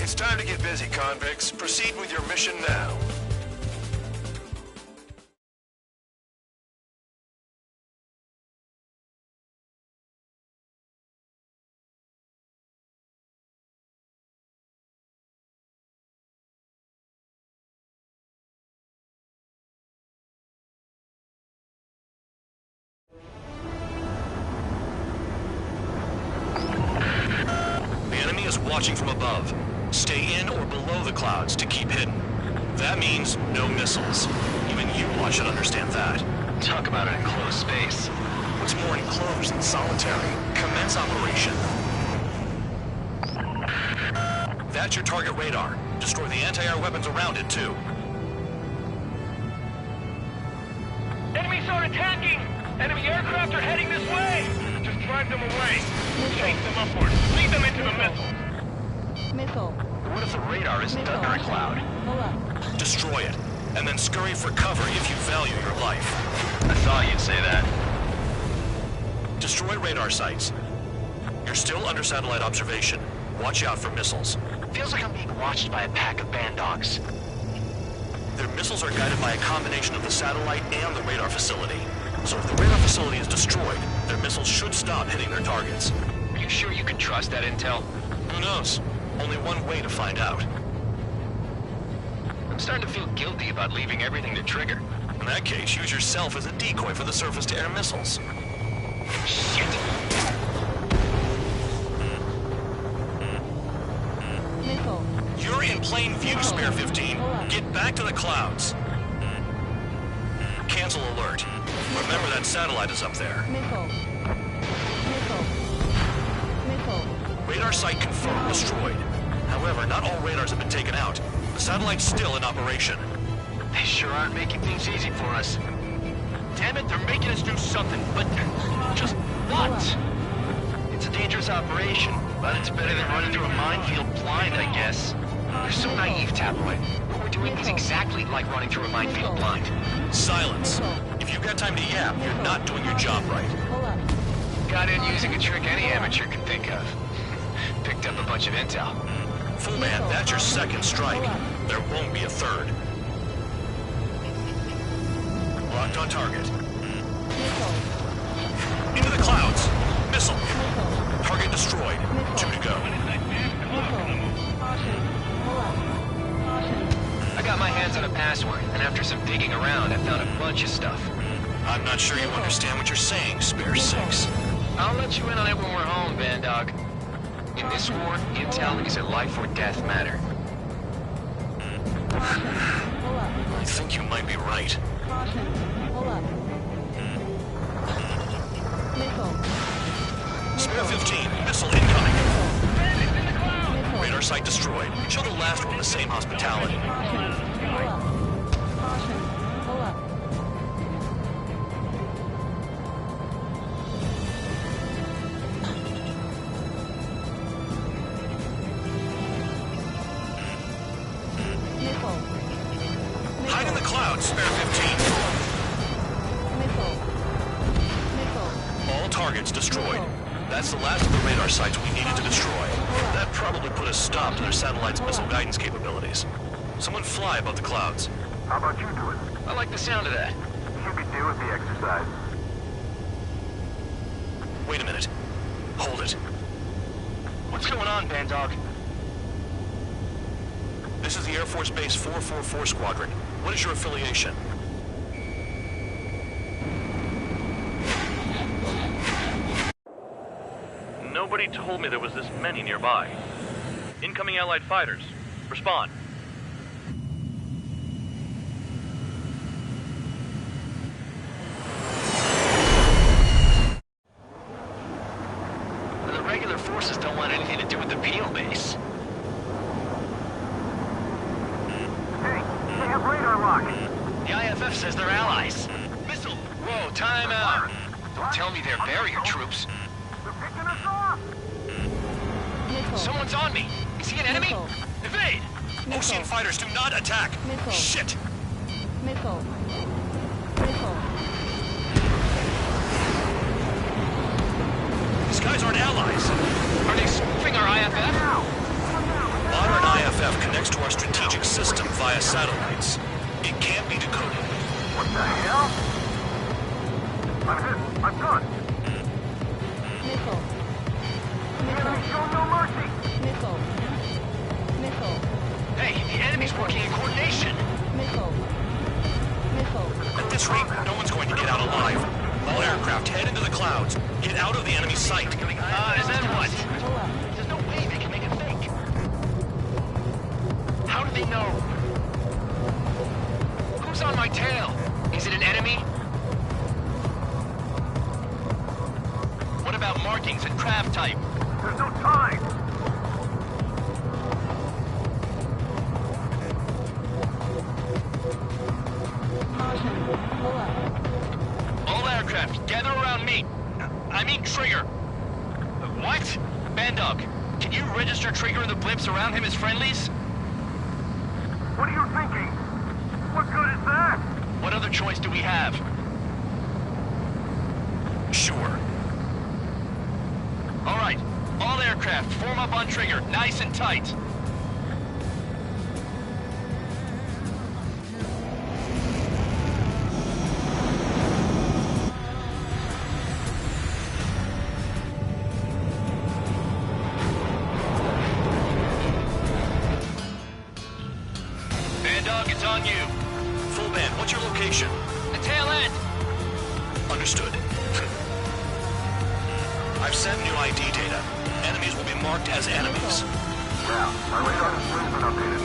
It's time to get busy, convicts. Proceed with your mission now. watching from above. Stay in or below the clouds to keep hidden. That means no missiles. Even you should understand that. Talk about an enclosed space. What's more enclosed than solitary? Commence operation. That's your target radar. Destroy the anti-air weapons around it, too. Enemies are attacking! Enemy aircraft are heading this way! Just drive them away. Chase them upward. Lead them into the missile. Missile. What if the radar isn't under a cloud? Pull up. Destroy it, and then scurry for cover if you value your life. I thought you'd say that. Destroy radar sites. You're still under satellite observation. Watch out for missiles. Feels like I'm being watched by a pack of band dogs. Their missiles are guided by a combination of the satellite and the radar facility. So if the radar facility is destroyed, their missiles should stop hitting their targets. Are you sure you can trust that intel? Who knows? Only one way to find out. I'm starting to feel guilty about leaving everything to Trigger. In that case, use yourself as a decoy for the surface-to-air missiles. Shit! Missile. You're in plain view, Spare 15. Get back to the clouds. Cancel alert. Remember that satellite is up there. Missile. Missile. Missile. Radar site confirmed destroyed. However, not all radars have been taken out. The satellite's still in operation. They sure aren't making things easy for us. Damn it, they're making us do something, but just what? It's a dangerous operation, but it's better than running through a minefield blind, I guess. They're so naive, Tabloid. What we're doing is exactly like running through a minefield blind. Silence. If you've got time to yap, you're not doing your job right. Pull up. Got in using a trick any amateur can think of. Picked up a bunch of intel. Full man, that's your second strike. There won't be a third. Locked on target. Missile. Into the clouds. Missile. Target destroyed. 2 to go. I got my hands on a password, and after some digging around, I found a bunch of stuff. I'm not sure you understand what you're saying, Spare 6. I'll let you in on it when we're home, Band Dog. In this war, intel is a life or death matter. I think you might be right. Pull up. Missile. Spare 15, missile incoming. Radar site destroyed. Show the last one the same hospitality. Pull up. Caution. Pull up. Missile. Hide in the clouds, Spare 15. Missile. Missile. All targets destroyed. That's the last of the radar sites we needed to destroy. That probably put a stop to their satellite's missile guidance capabilities. Someone fly above the clouds. How about you do it? I like the sound of that. You could do with the exercise. Wait a minute. Hold it. What's going on, Band Dog? This is the Air Force Base 444 Squadron. What is your affiliation? Nobody told me there was this many nearby. Incoming Allied fighters. Respond. The regular forces don't want anything to do with the Beale base. Hey, they have radar lock. The IFF says they're allies. Missile! Whoa, time out! Don't tell me they're barrier troops. They're picking us off. Missile. Someone's on me! Is he an enemy? Missile. Evade! Ocean fighters do not attack! Missile. Shit! Missile. Missile. These guys aren't allies! Are they spoofing our IFF? Modern IFF connects to our strategic system via satellites. It can't be decoded. What the hell? I'm hit. I'm gone. Missile. Enemy show no mercy. Missile. Missile. Hey, the enemy's working in coordination! Missile. Missile. At this rate, no one's going to get out alive. All aircraft head into the clouds. Get out of the enemy sight. Is that what? Pull up. There's no way they can make it fake. Enemy? What about markings and craft type? There's no time! All aircraft, gather around me. I mean Trigger. What? Bandog, can you register Trigger and the blips around him as friendlies? What are you thinking? What good is that? What other choice do we have? Sure. All right, all aircraft, form up on Trigger, nice and tight. Bandog, it's on you. Full band, what's your location? The tail end. Understood. I've sent new ID data. Enemies will be marked as enemies. Yeah, my radar displays been updated.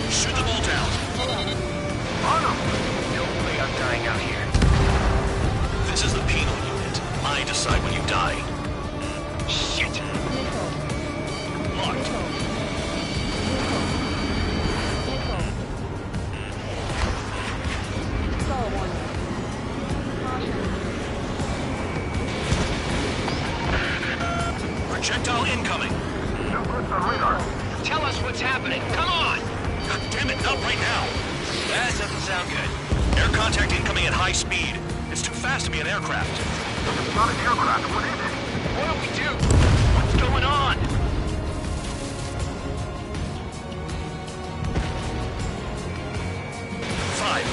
Shoot them all down. On them! No way I'm dying out here. This is the penal unit. I decide when you die. Shit! Locked. Projectile incoming. No blips on radar. Tell us what's happening. Come on! God damn it, not right now. That doesn't sound good. Air contact incoming at high speed. It's too fast to be an aircraft. It's not an aircraft. What is it? What do we do? What's going on? Five,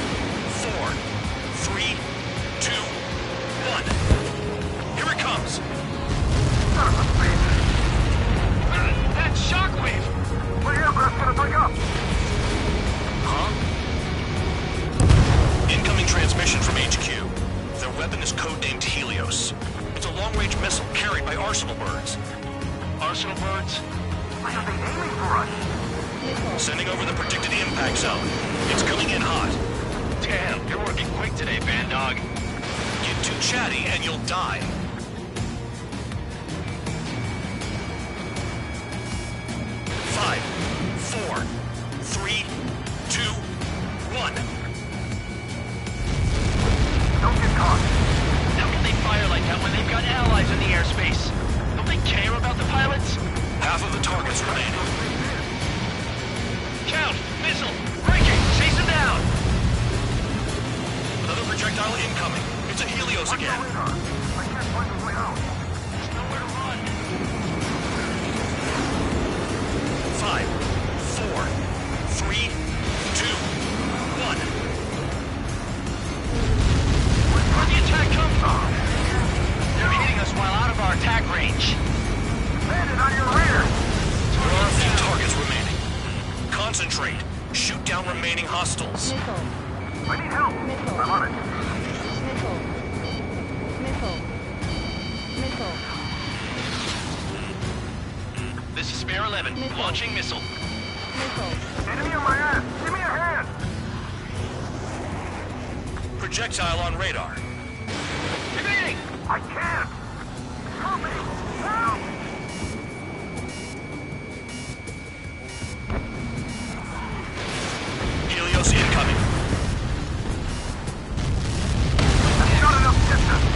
four, three, two, one. Here it comes. That shockwave! My aircraft's gonna break up! Huh? Incoming transmission from HQ. Their weapon is codenamed Helios. It's a long-range missile carried by Arsenal birds. Arsenal birds? Why are they aiming for us? Sending over the predicted impact zone. It's coming in hot. Damn, you're working quick today, Bandog. Get too chatty and you'll die. Five, four, three, two, one. Don't get caught. How can they fire like that when they've got allies in the airspace? Don't they care about the pilots? Half of the targets remaining. Count! Missile! Breaking! Chase him down! Another projectile incoming. It's a Helios Watch again. the radar. I can't find a way out. There's nowhere to run. Five, four, three, two, one. Where'd the attack come from? They're hitting us while out of our attack range. Landed on your rear! There are a few targets remaining. Concentrate. Shoot down remaining hostiles. I need help. I'm on it. This is Spare 11. Launching missile. Enemy on my ass! Give me a hand! Projectile on radar. Evading! I can't! Help me! Help! Helios incoming. That's not enough distance!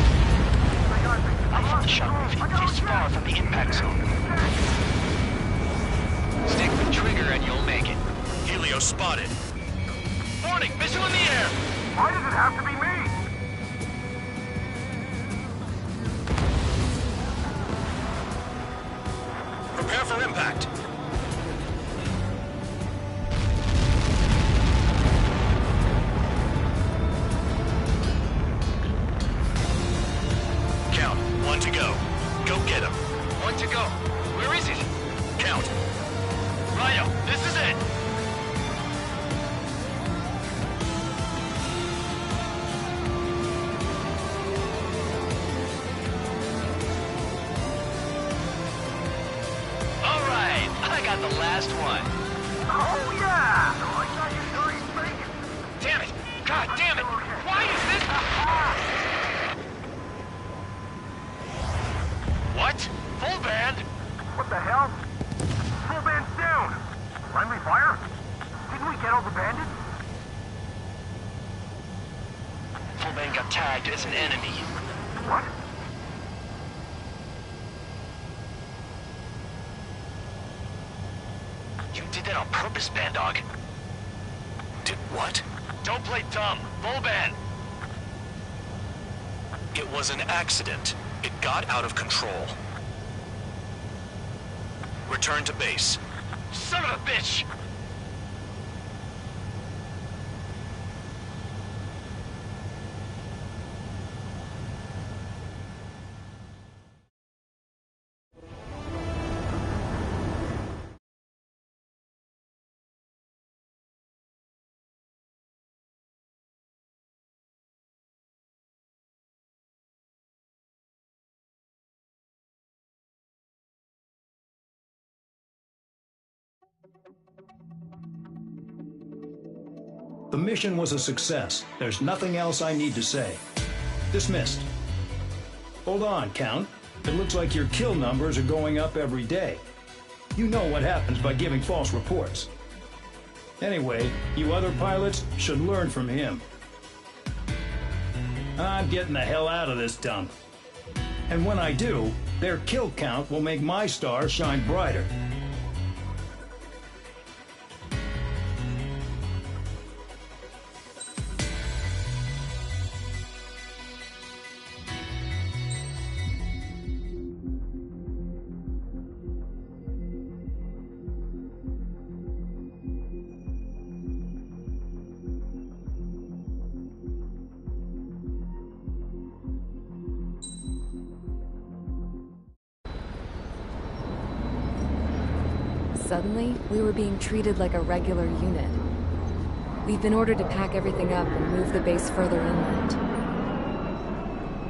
I thought the shockwave is far from the impact zone. Stick with Trigger and you'll make it. Helios spotted. Warning! Missile in the air! Why does it have to be me? Prepare for impact. Count. One to go. Go get him. One to go. Where is it? Count. Rhino, this is it! Alright, I got the last one. Oh, yeah! Oh, I got you dirty bacon! God damn it! Why is this... What? Full band? What the hell? Full band's down! Friendly fire? Didn't we get all the bandits? Full band got tagged as an enemy. What? You did that on purpose, Bandog. Did what? Don't play dumb. Full band. It was an accident. It got out of control. Return to base. Son of a bitch! The mission was a success. There's nothing else I need to say. Dismissed. Hold on, Count. It looks like your kill numbers are going up every day. You know what happens by giving false reports. Anyway, you other pilots should learn from him. I'm getting the hell out of this dump. And when I do, their kill count will make my star shine brighter. Suddenly, we were being treated like a regular unit. We've been ordered to pack everything up and move the base further inland.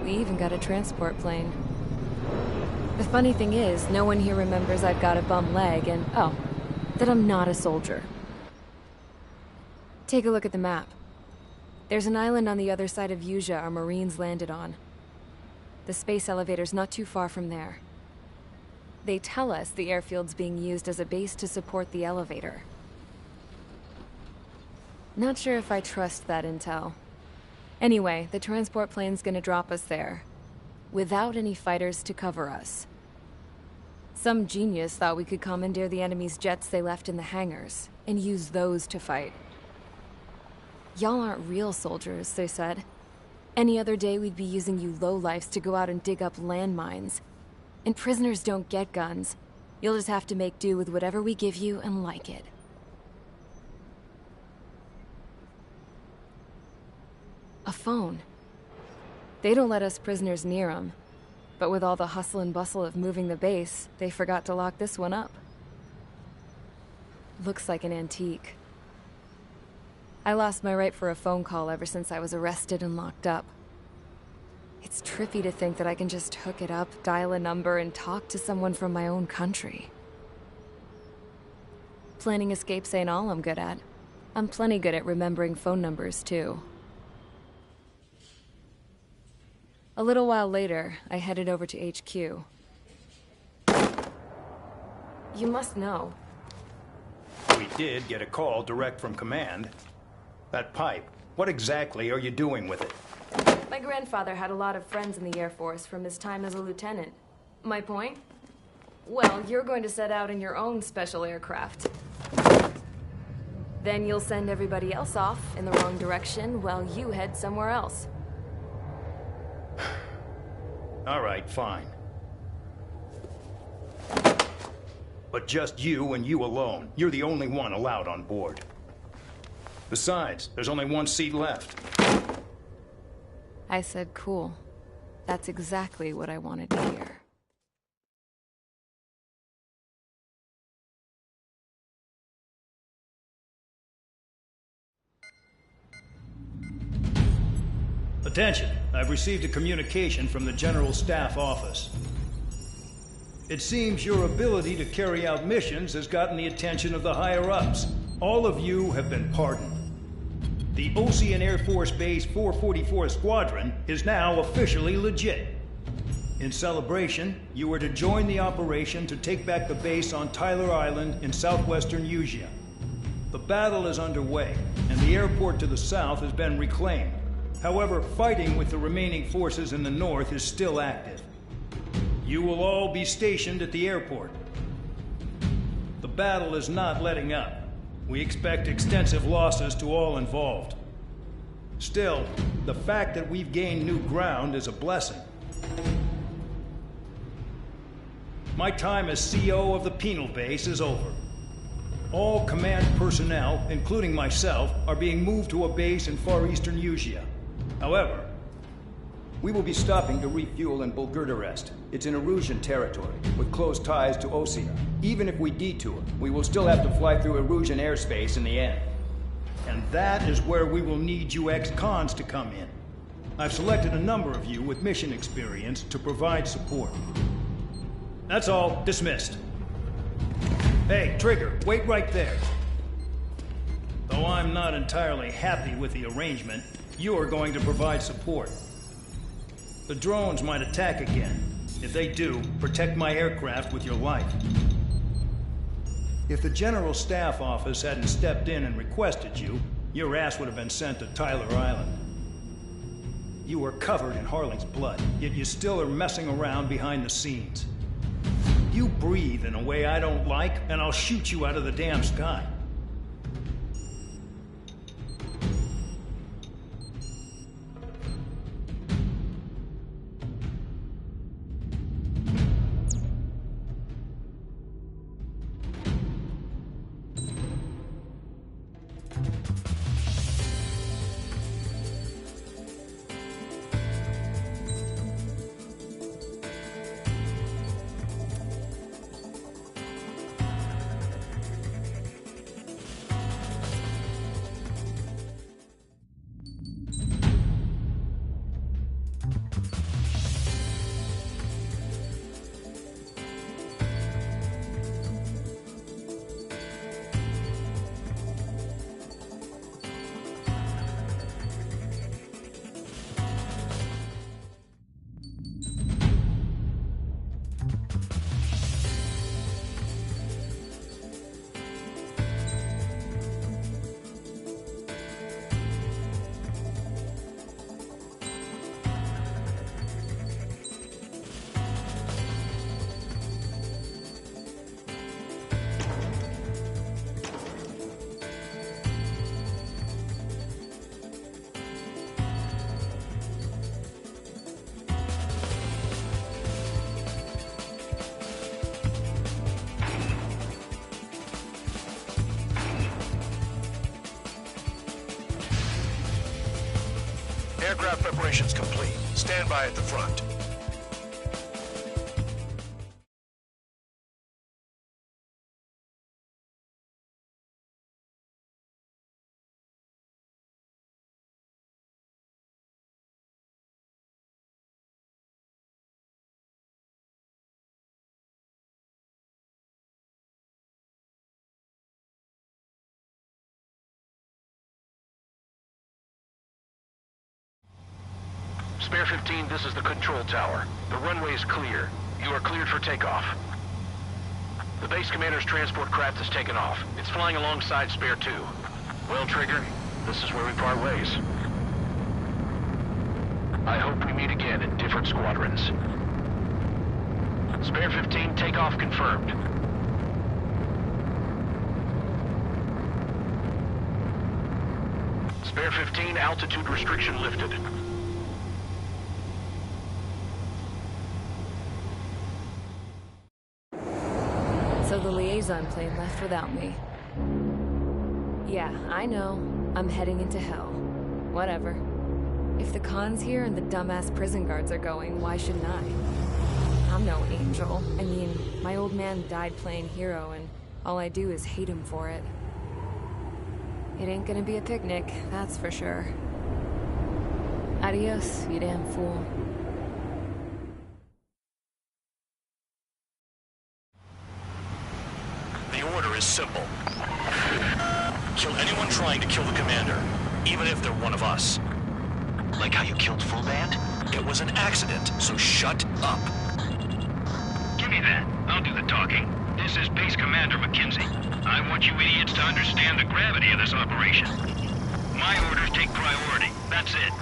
We even got a transport plane. The funny thing is, no one here remembers I've got a bum leg and, oh, that I'm not a soldier. Take a look at the map. There's an island on the other side of Yuja our Marines landed on. The space elevator's not too far from there. They tell us the airfield's being used as a base to support the elevator. Not sure if I trust that intel. Anyway, the transport plane's gonna drop us there, without any fighters to cover us. Some genius thought we could commandeer the enemy's jets they left in the hangars, and use those to fight. Y'all aren't real soldiers, they said. Any other day we'd be using you lowlifes to go out and dig up landmines. And prisoners don't get guns. You'll just have to make do with whatever we give you and like it. A phone. They don't let us prisoners near them. But with all the hustle and bustle of moving the base, they forgot to lock this one up. Looks like an antique. I lost my right for a phone call ever since I was arrested and locked up. It's trippy to think that I can just hook it up, dial a number, and talk to someone from my own country. Planning escapes ain't all I'm good at. I'm plenty good at remembering phone numbers, too. A little while later, I headed over to HQ. You must know. We did get a call direct from command. That pipe, what exactly are you doing with it? My grandfather had a lot of friends in the Air Force from his time as a lieutenant. My point? Well, you're going to set out in your own special aircraft. Then you'll send everybody else off in the wrong direction while you head somewhere else. All right, fine. But just you and you alone. You're the only one allowed on board. Besides, there's only one seat left. I said cool. That's exactly what I wanted to hear. Attention, I've received a communication from the General Staff Office. It seems your ability to carry out missions has gotten the attention of the higher-ups. All of you have been pardoned. The Ocean Air Force Base 444 Squadron is now officially legit. In celebration, you are to join the operation to take back the base on Tyler Island in southwestern Usea. The battle is underway, and the airport to the south has been reclaimed. However, fighting with the remaining forces in the north is still active. You will all be stationed at the airport. The battle is not letting up. We expect extensive losses to all involved. Still, the fact that we've gained new ground is a blessing. My time as CO of the penal base is over. All command personnel, including myself, are being moved to a base in far eastern Usea. However, we will be stopping to refuel in Bulgurdarest. It's in Erusian territory, with close ties to Osea. Even if we detour, we will still have to fly through Erusian airspace in the end. And that is where we will need you ex-cons to come in. I've selected a number of you with mission experience to provide support. That's all. Dismissed. Hey, Trigger, wait right there. Though I'm not entirely happy with the arrangement, you are going to provide support. The drones might attack again. If they do, protect my aircraft with your life. If the General Staff Office hadn't stepped in and requested you, your ass would have been sent to Tyler Island. You were covered in Harling's blood, yet you still are messing around behind the scenes. You breathe in a way I don't like, and I'll shoot you out of the damn sky. Aircraft preparations complete. Stand by at the front. Spare 15, this is the control tower. The runway is clear. You are cleared for takeoff. The base commander's transport craft has taken off. It's flying alongside Spare 2. Well, Trigger, this is where we part ways. I hope we meet again in different squadrons. Spare 15, takeoff confirmed. Spare 15, altitude restriction lifted. So the liaison plane left without me. Yeah, I know. I'm heading into hell. Whatever. If the con's here and the dumbass prison guards are going, why shouldn't I? I'm no angel. I mean, my old man died playing hero, and all I do is hate him for it. It ain't gonna be a picnic, that's for sure. Adios, you damn fool. The order is simple. Kill anyone trying to kill the commander. even if they're one of us. Like how you killed Full Band? It was an accident, so shut up. Give me that. I'll do the talking. This is Base Commander McKenzie. I want you idiots to understand the gravity of this operation. My orders take priority. That's it.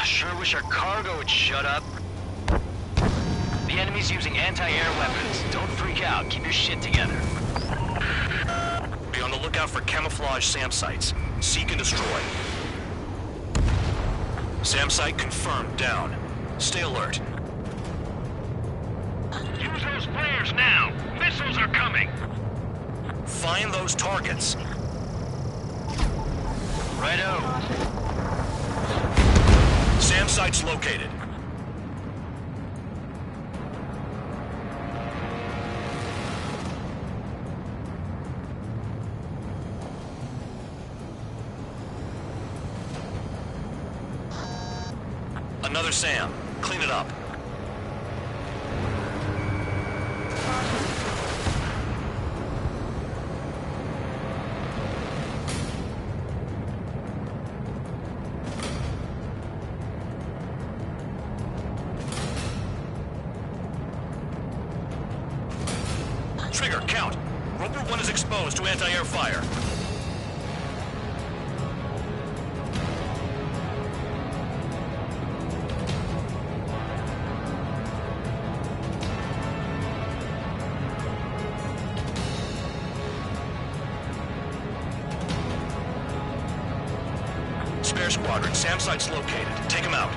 Sure wish our cargo would shut up. The enemy's using anti-air weapons. Don't freak out. Keep your shit together. Be on the lookout for camouflage SAM sites. Seek and destroy. SAM site confirmed down. Stay alert. Use those flares now. Missiles are coming. Find those targets. Righto. SAM site's located. Another SAM. Clean it up. Trigger, count. Roper 1 is exposed to anti-air fire. Spare squadron, SAM site's located. Take him out.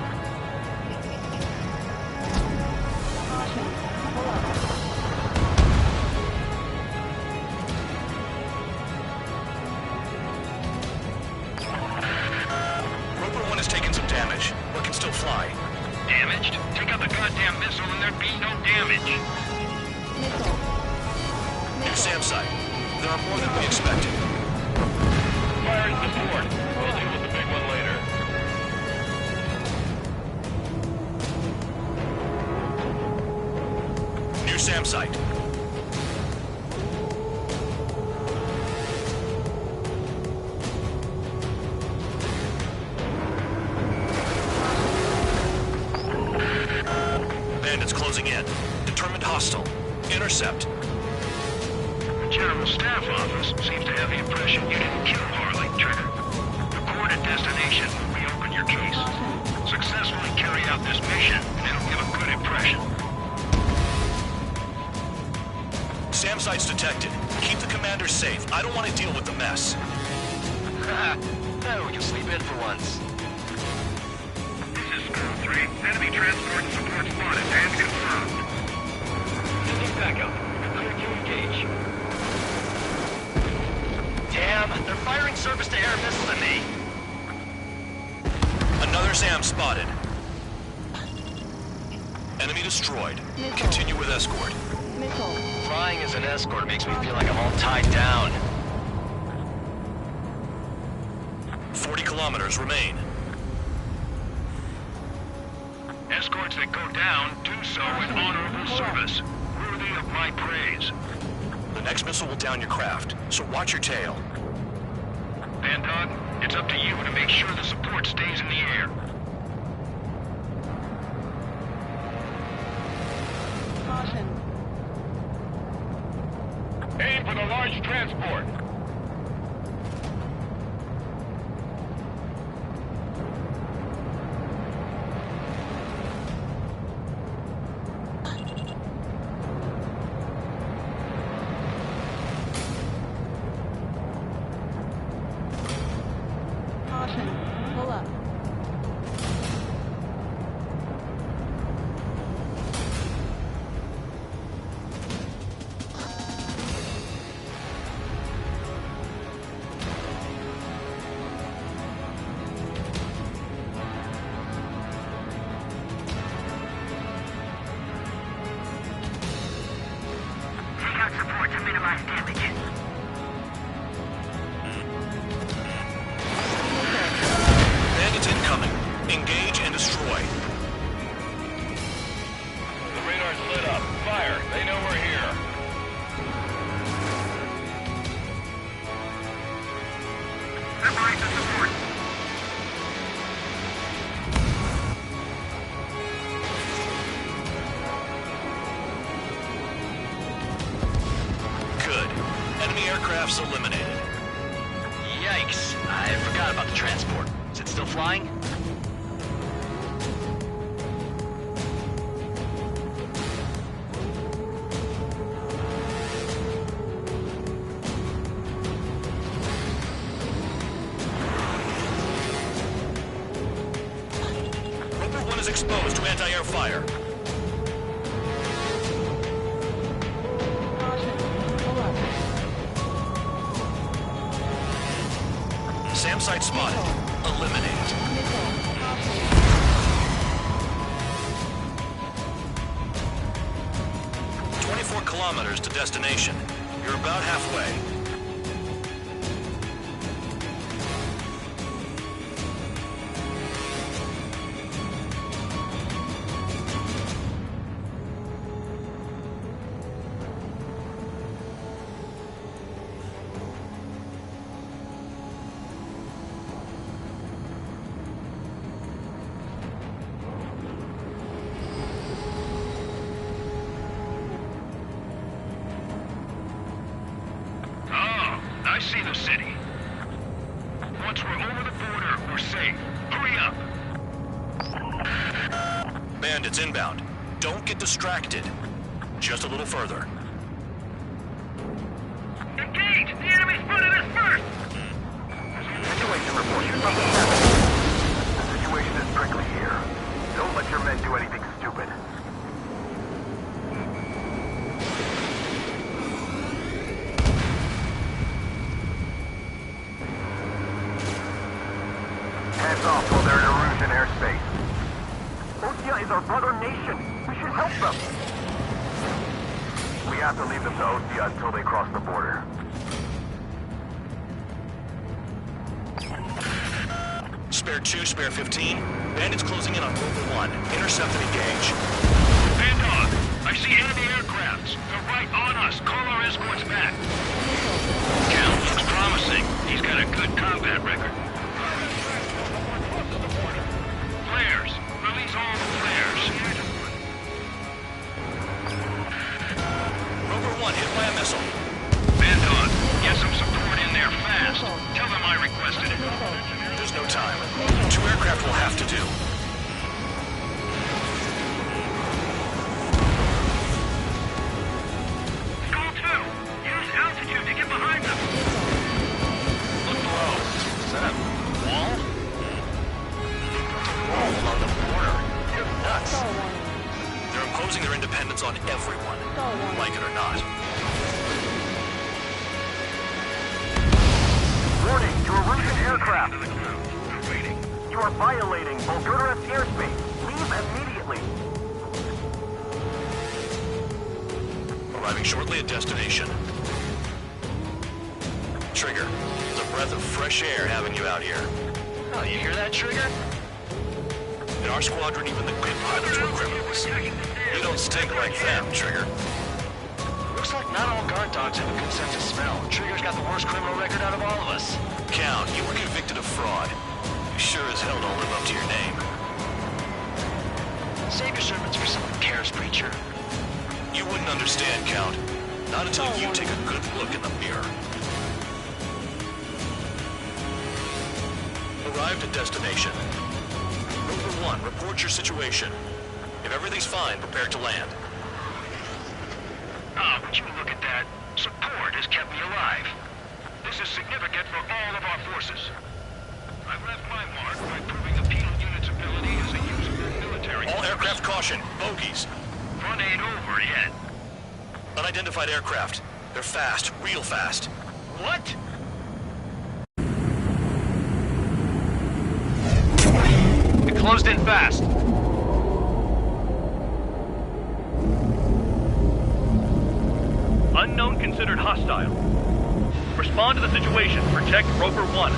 Roper 1 has taken some damage, but can still fly. Damaged? Take out the goddamn missile and there'd be no damage. New SAM site. There are more than we expected. Firing the port. We'll deal with the big one later. New SAM site. Bandits closing in. Determined hostile. Intercept. The General Staff Office seems to have the impression you didn't kill Harley, Trigger. Report at destination. Reopen your case. Successfully carry out this mission, and it'll give a good impression. SAM site's detected. Keep the commander safe. I don't want to deal with the mess. We can sleep in for once. This is Skull 3. Enemy transport and support spotted and confirmed. Sending backup. Clear to engage. Damn, they're firing surface-to-air missiles at me. Another SAM spotted. Enemy destroyed. Continue with escort. Flying as an escort makes me feel like I'm all tied down. 40 kilometers remain. Escorts that go down do so in honorable service, worthy of my praise. The next missile will down your craft, so watch your tail. Bandog, it's up to you to make sure the support stays in the air. Caution. Aim for the large transport. Caution. Pull up. Take out support to minimize damage. Bandits incoming. Engage and destroy. The radar's lit up. Fire. They know we're here. Separate the support. aircraft's eliminated. Yikes. I forgot about the transport. Is it still flying? Roper 1 is exposed to anti-air fire. SAM site spotted. Eliminate. 24 kilometers to destination. You're about halfway. I see the city. Once we're over the border, we're safe. Hurry up! Bandits inbound. Don't get distracted. Just a little further. Engage! The enemy spotted us first! Situation report. The situation is prickly here. Don't let your men do anything stupid. Hands off while they're in Erusian airspace. Ostia is our brother nation. We should help them. We have to leave them to Ostia until they cross the border. Spare 2, spare 15. Bandits closing in on Rover 1. Intercept and engage. Bandog, I see enemy aircrafts. They're right on us. Call our escorts back. Count looks promising. He's got a good combat record. Flares. Release all the flares. Rover 1 hit by a missile. Bandog, get some support in there fast. Tell them I requested it. There's no time. 2 aircraft will have to do. Skull 2, use altitude to get behind them. Look below. Is that a wall? It's a wall along the border. You're nuts. They're imposing their independence on everyone, like it or not. Warning to Erusian aircraft. You are violating Bulgariev's airspace. Leave immediately. Arriving shortly at destination. Trigger, it's a breath of fresh air having you out here. Oh, you hear that, Trigger? In our squadron, even the good pilots were criminals. You don't stink like them, Trigger. Looks like not all guard dogs have a good sense of smell. Trigger's got the worst criminal record out of all of us. Count, you were convicted of fraud. You sure as hell don't live up to your name. Save your sermons for someone who cares, preacher. You wouldn't understand, Count. Not until you take a good look in the mirror. Arrived at destination. Rover 1, report your situation. If everything's fine, prepare to land. Ah, would you look at that? Support has kept me alive. This is significant for all of our forces. I've left my mark by proving the penal unit's ability as a usable military. All aircraft caution, bogies. Front ain't over yet. Unidentified aircraft. They're fast, real fast. What? It closed in fast. Unknown considered hostile. Respond to the situation. Protect Roper 1.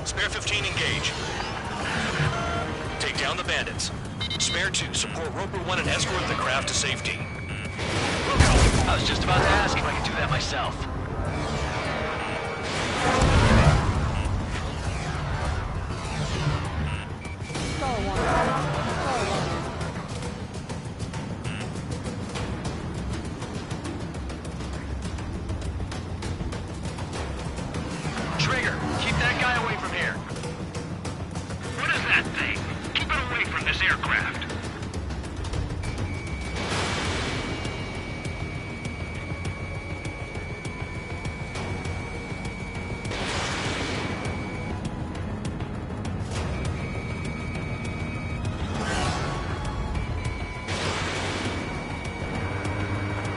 Spare 15, engage. Take down the bandits. Spare 2, support Roper 1 and escort the craft to safety. I was just about to ask if I could do that myself. Star that thing. Keep it away from this aircraft.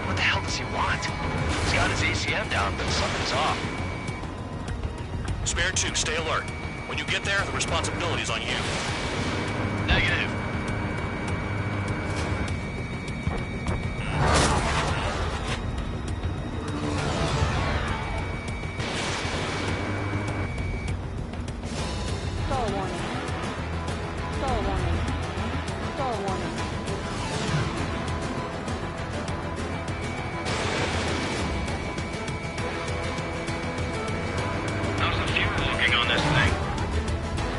What the hell does he want? He's got his ACM down, but something's off. Spare 2, stay alert. When you get there, the responsibility is on you. Negative. Star warning. Star warning. Star warning. How's the fuel looking on this thing?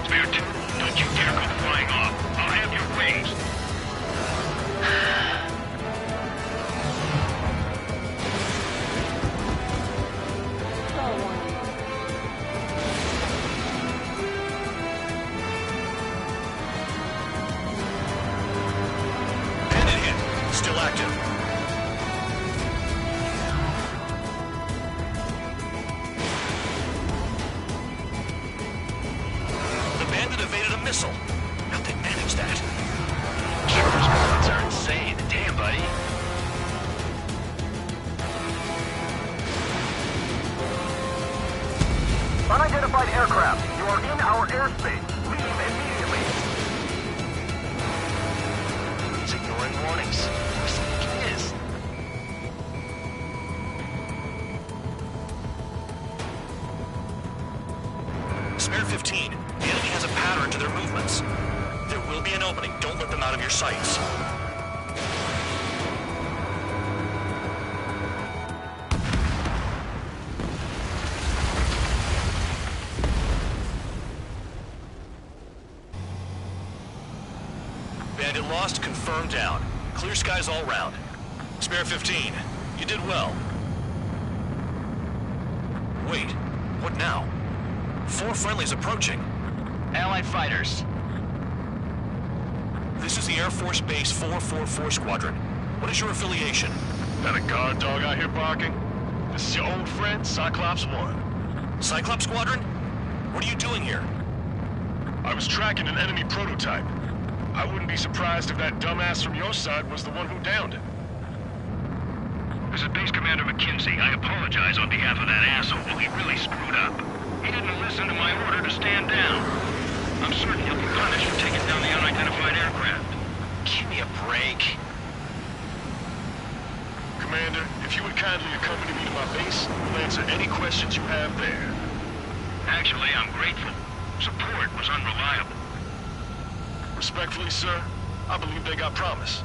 Spare 2, don't you dare go flying off. I'll have your wings. Star warning. Bandit hit. Still active. The bandit evaded a missile. How'd they manage that? Sher's movements are insane. Damn, buddy. Unidentified aircraft. You are in our airspace. Leave immediately. He's ignoring warnings. Who's he think he is? Spare 15. The enemy has a pattern to their movements. There will be an opening. Don't let them out of your sights. Bandit lost, confirmed down. Clear skies all round. Spare 15. You did well. Wait, what now? 4 friendlies approaching. Allied fighters. This is the Air Force Base 444 Squadron. What is your affiliation? Got a guard dog out here barking? This is your old friend, Cyclops 1. Cyclops Squadron? What are you doing here? I was tracking an enemy prototype. I wouldn't be surprised if that dumbass from your side was the one who downed it. This is Base Commander McKinsey. I apologize on behalf of that asshole. He really screwed up. He didn't listen to my order to stand down. I'm certain he'll be punished for taking down the unidentified aircraft. Give me a break. Commander, if you would kindly accompany me to my base, we'll answer any questions you have there. Actually, I'm grateful. Support was unreliable. Respectfully, sir, I believe they got promise.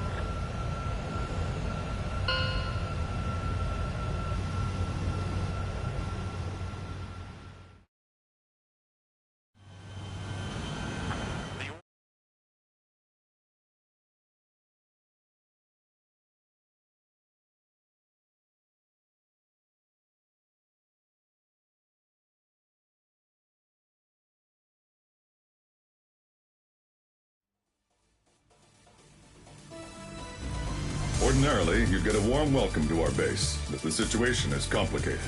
Ordinarily, you'd get a warm welcome to our base, but the situation is complicated.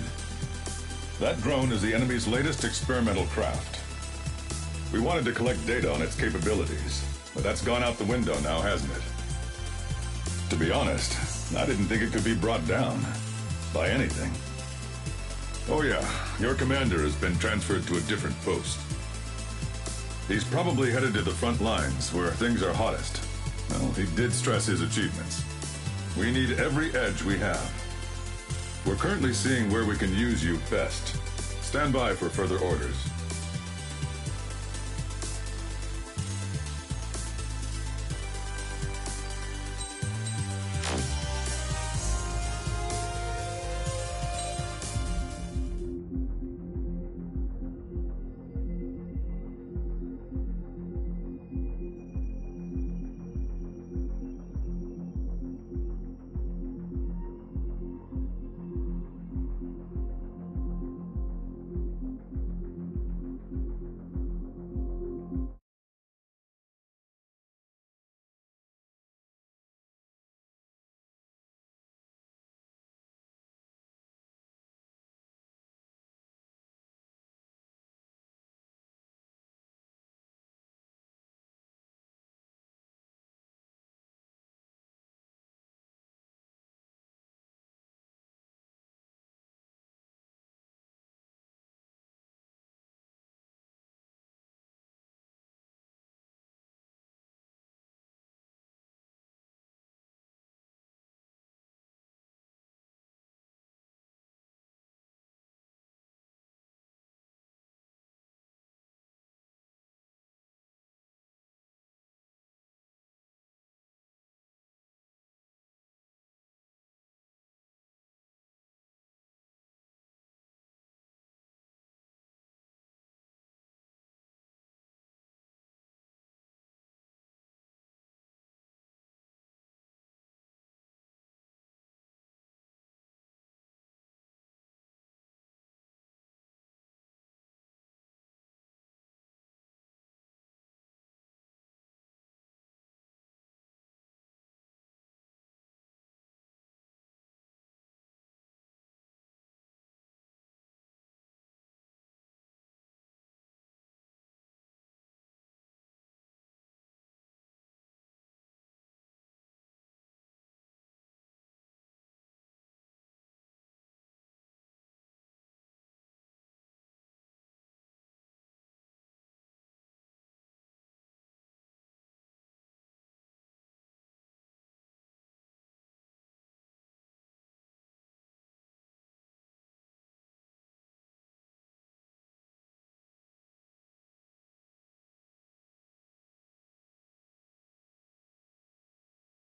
That drone is the enemy's latest experimental craft. We wanted to collect data on its capabilities, but that's gone out the window now, hasn't it? To be honest, I didn't think it could be brought down by anything. Oh yeah, your commander has been transferred to a different post. He's probably headed to the front lines, where things are hottest. Well, he did stress his achievements. We need every edge we have. We're currently seeing where we can use you best. Stand by for further orders.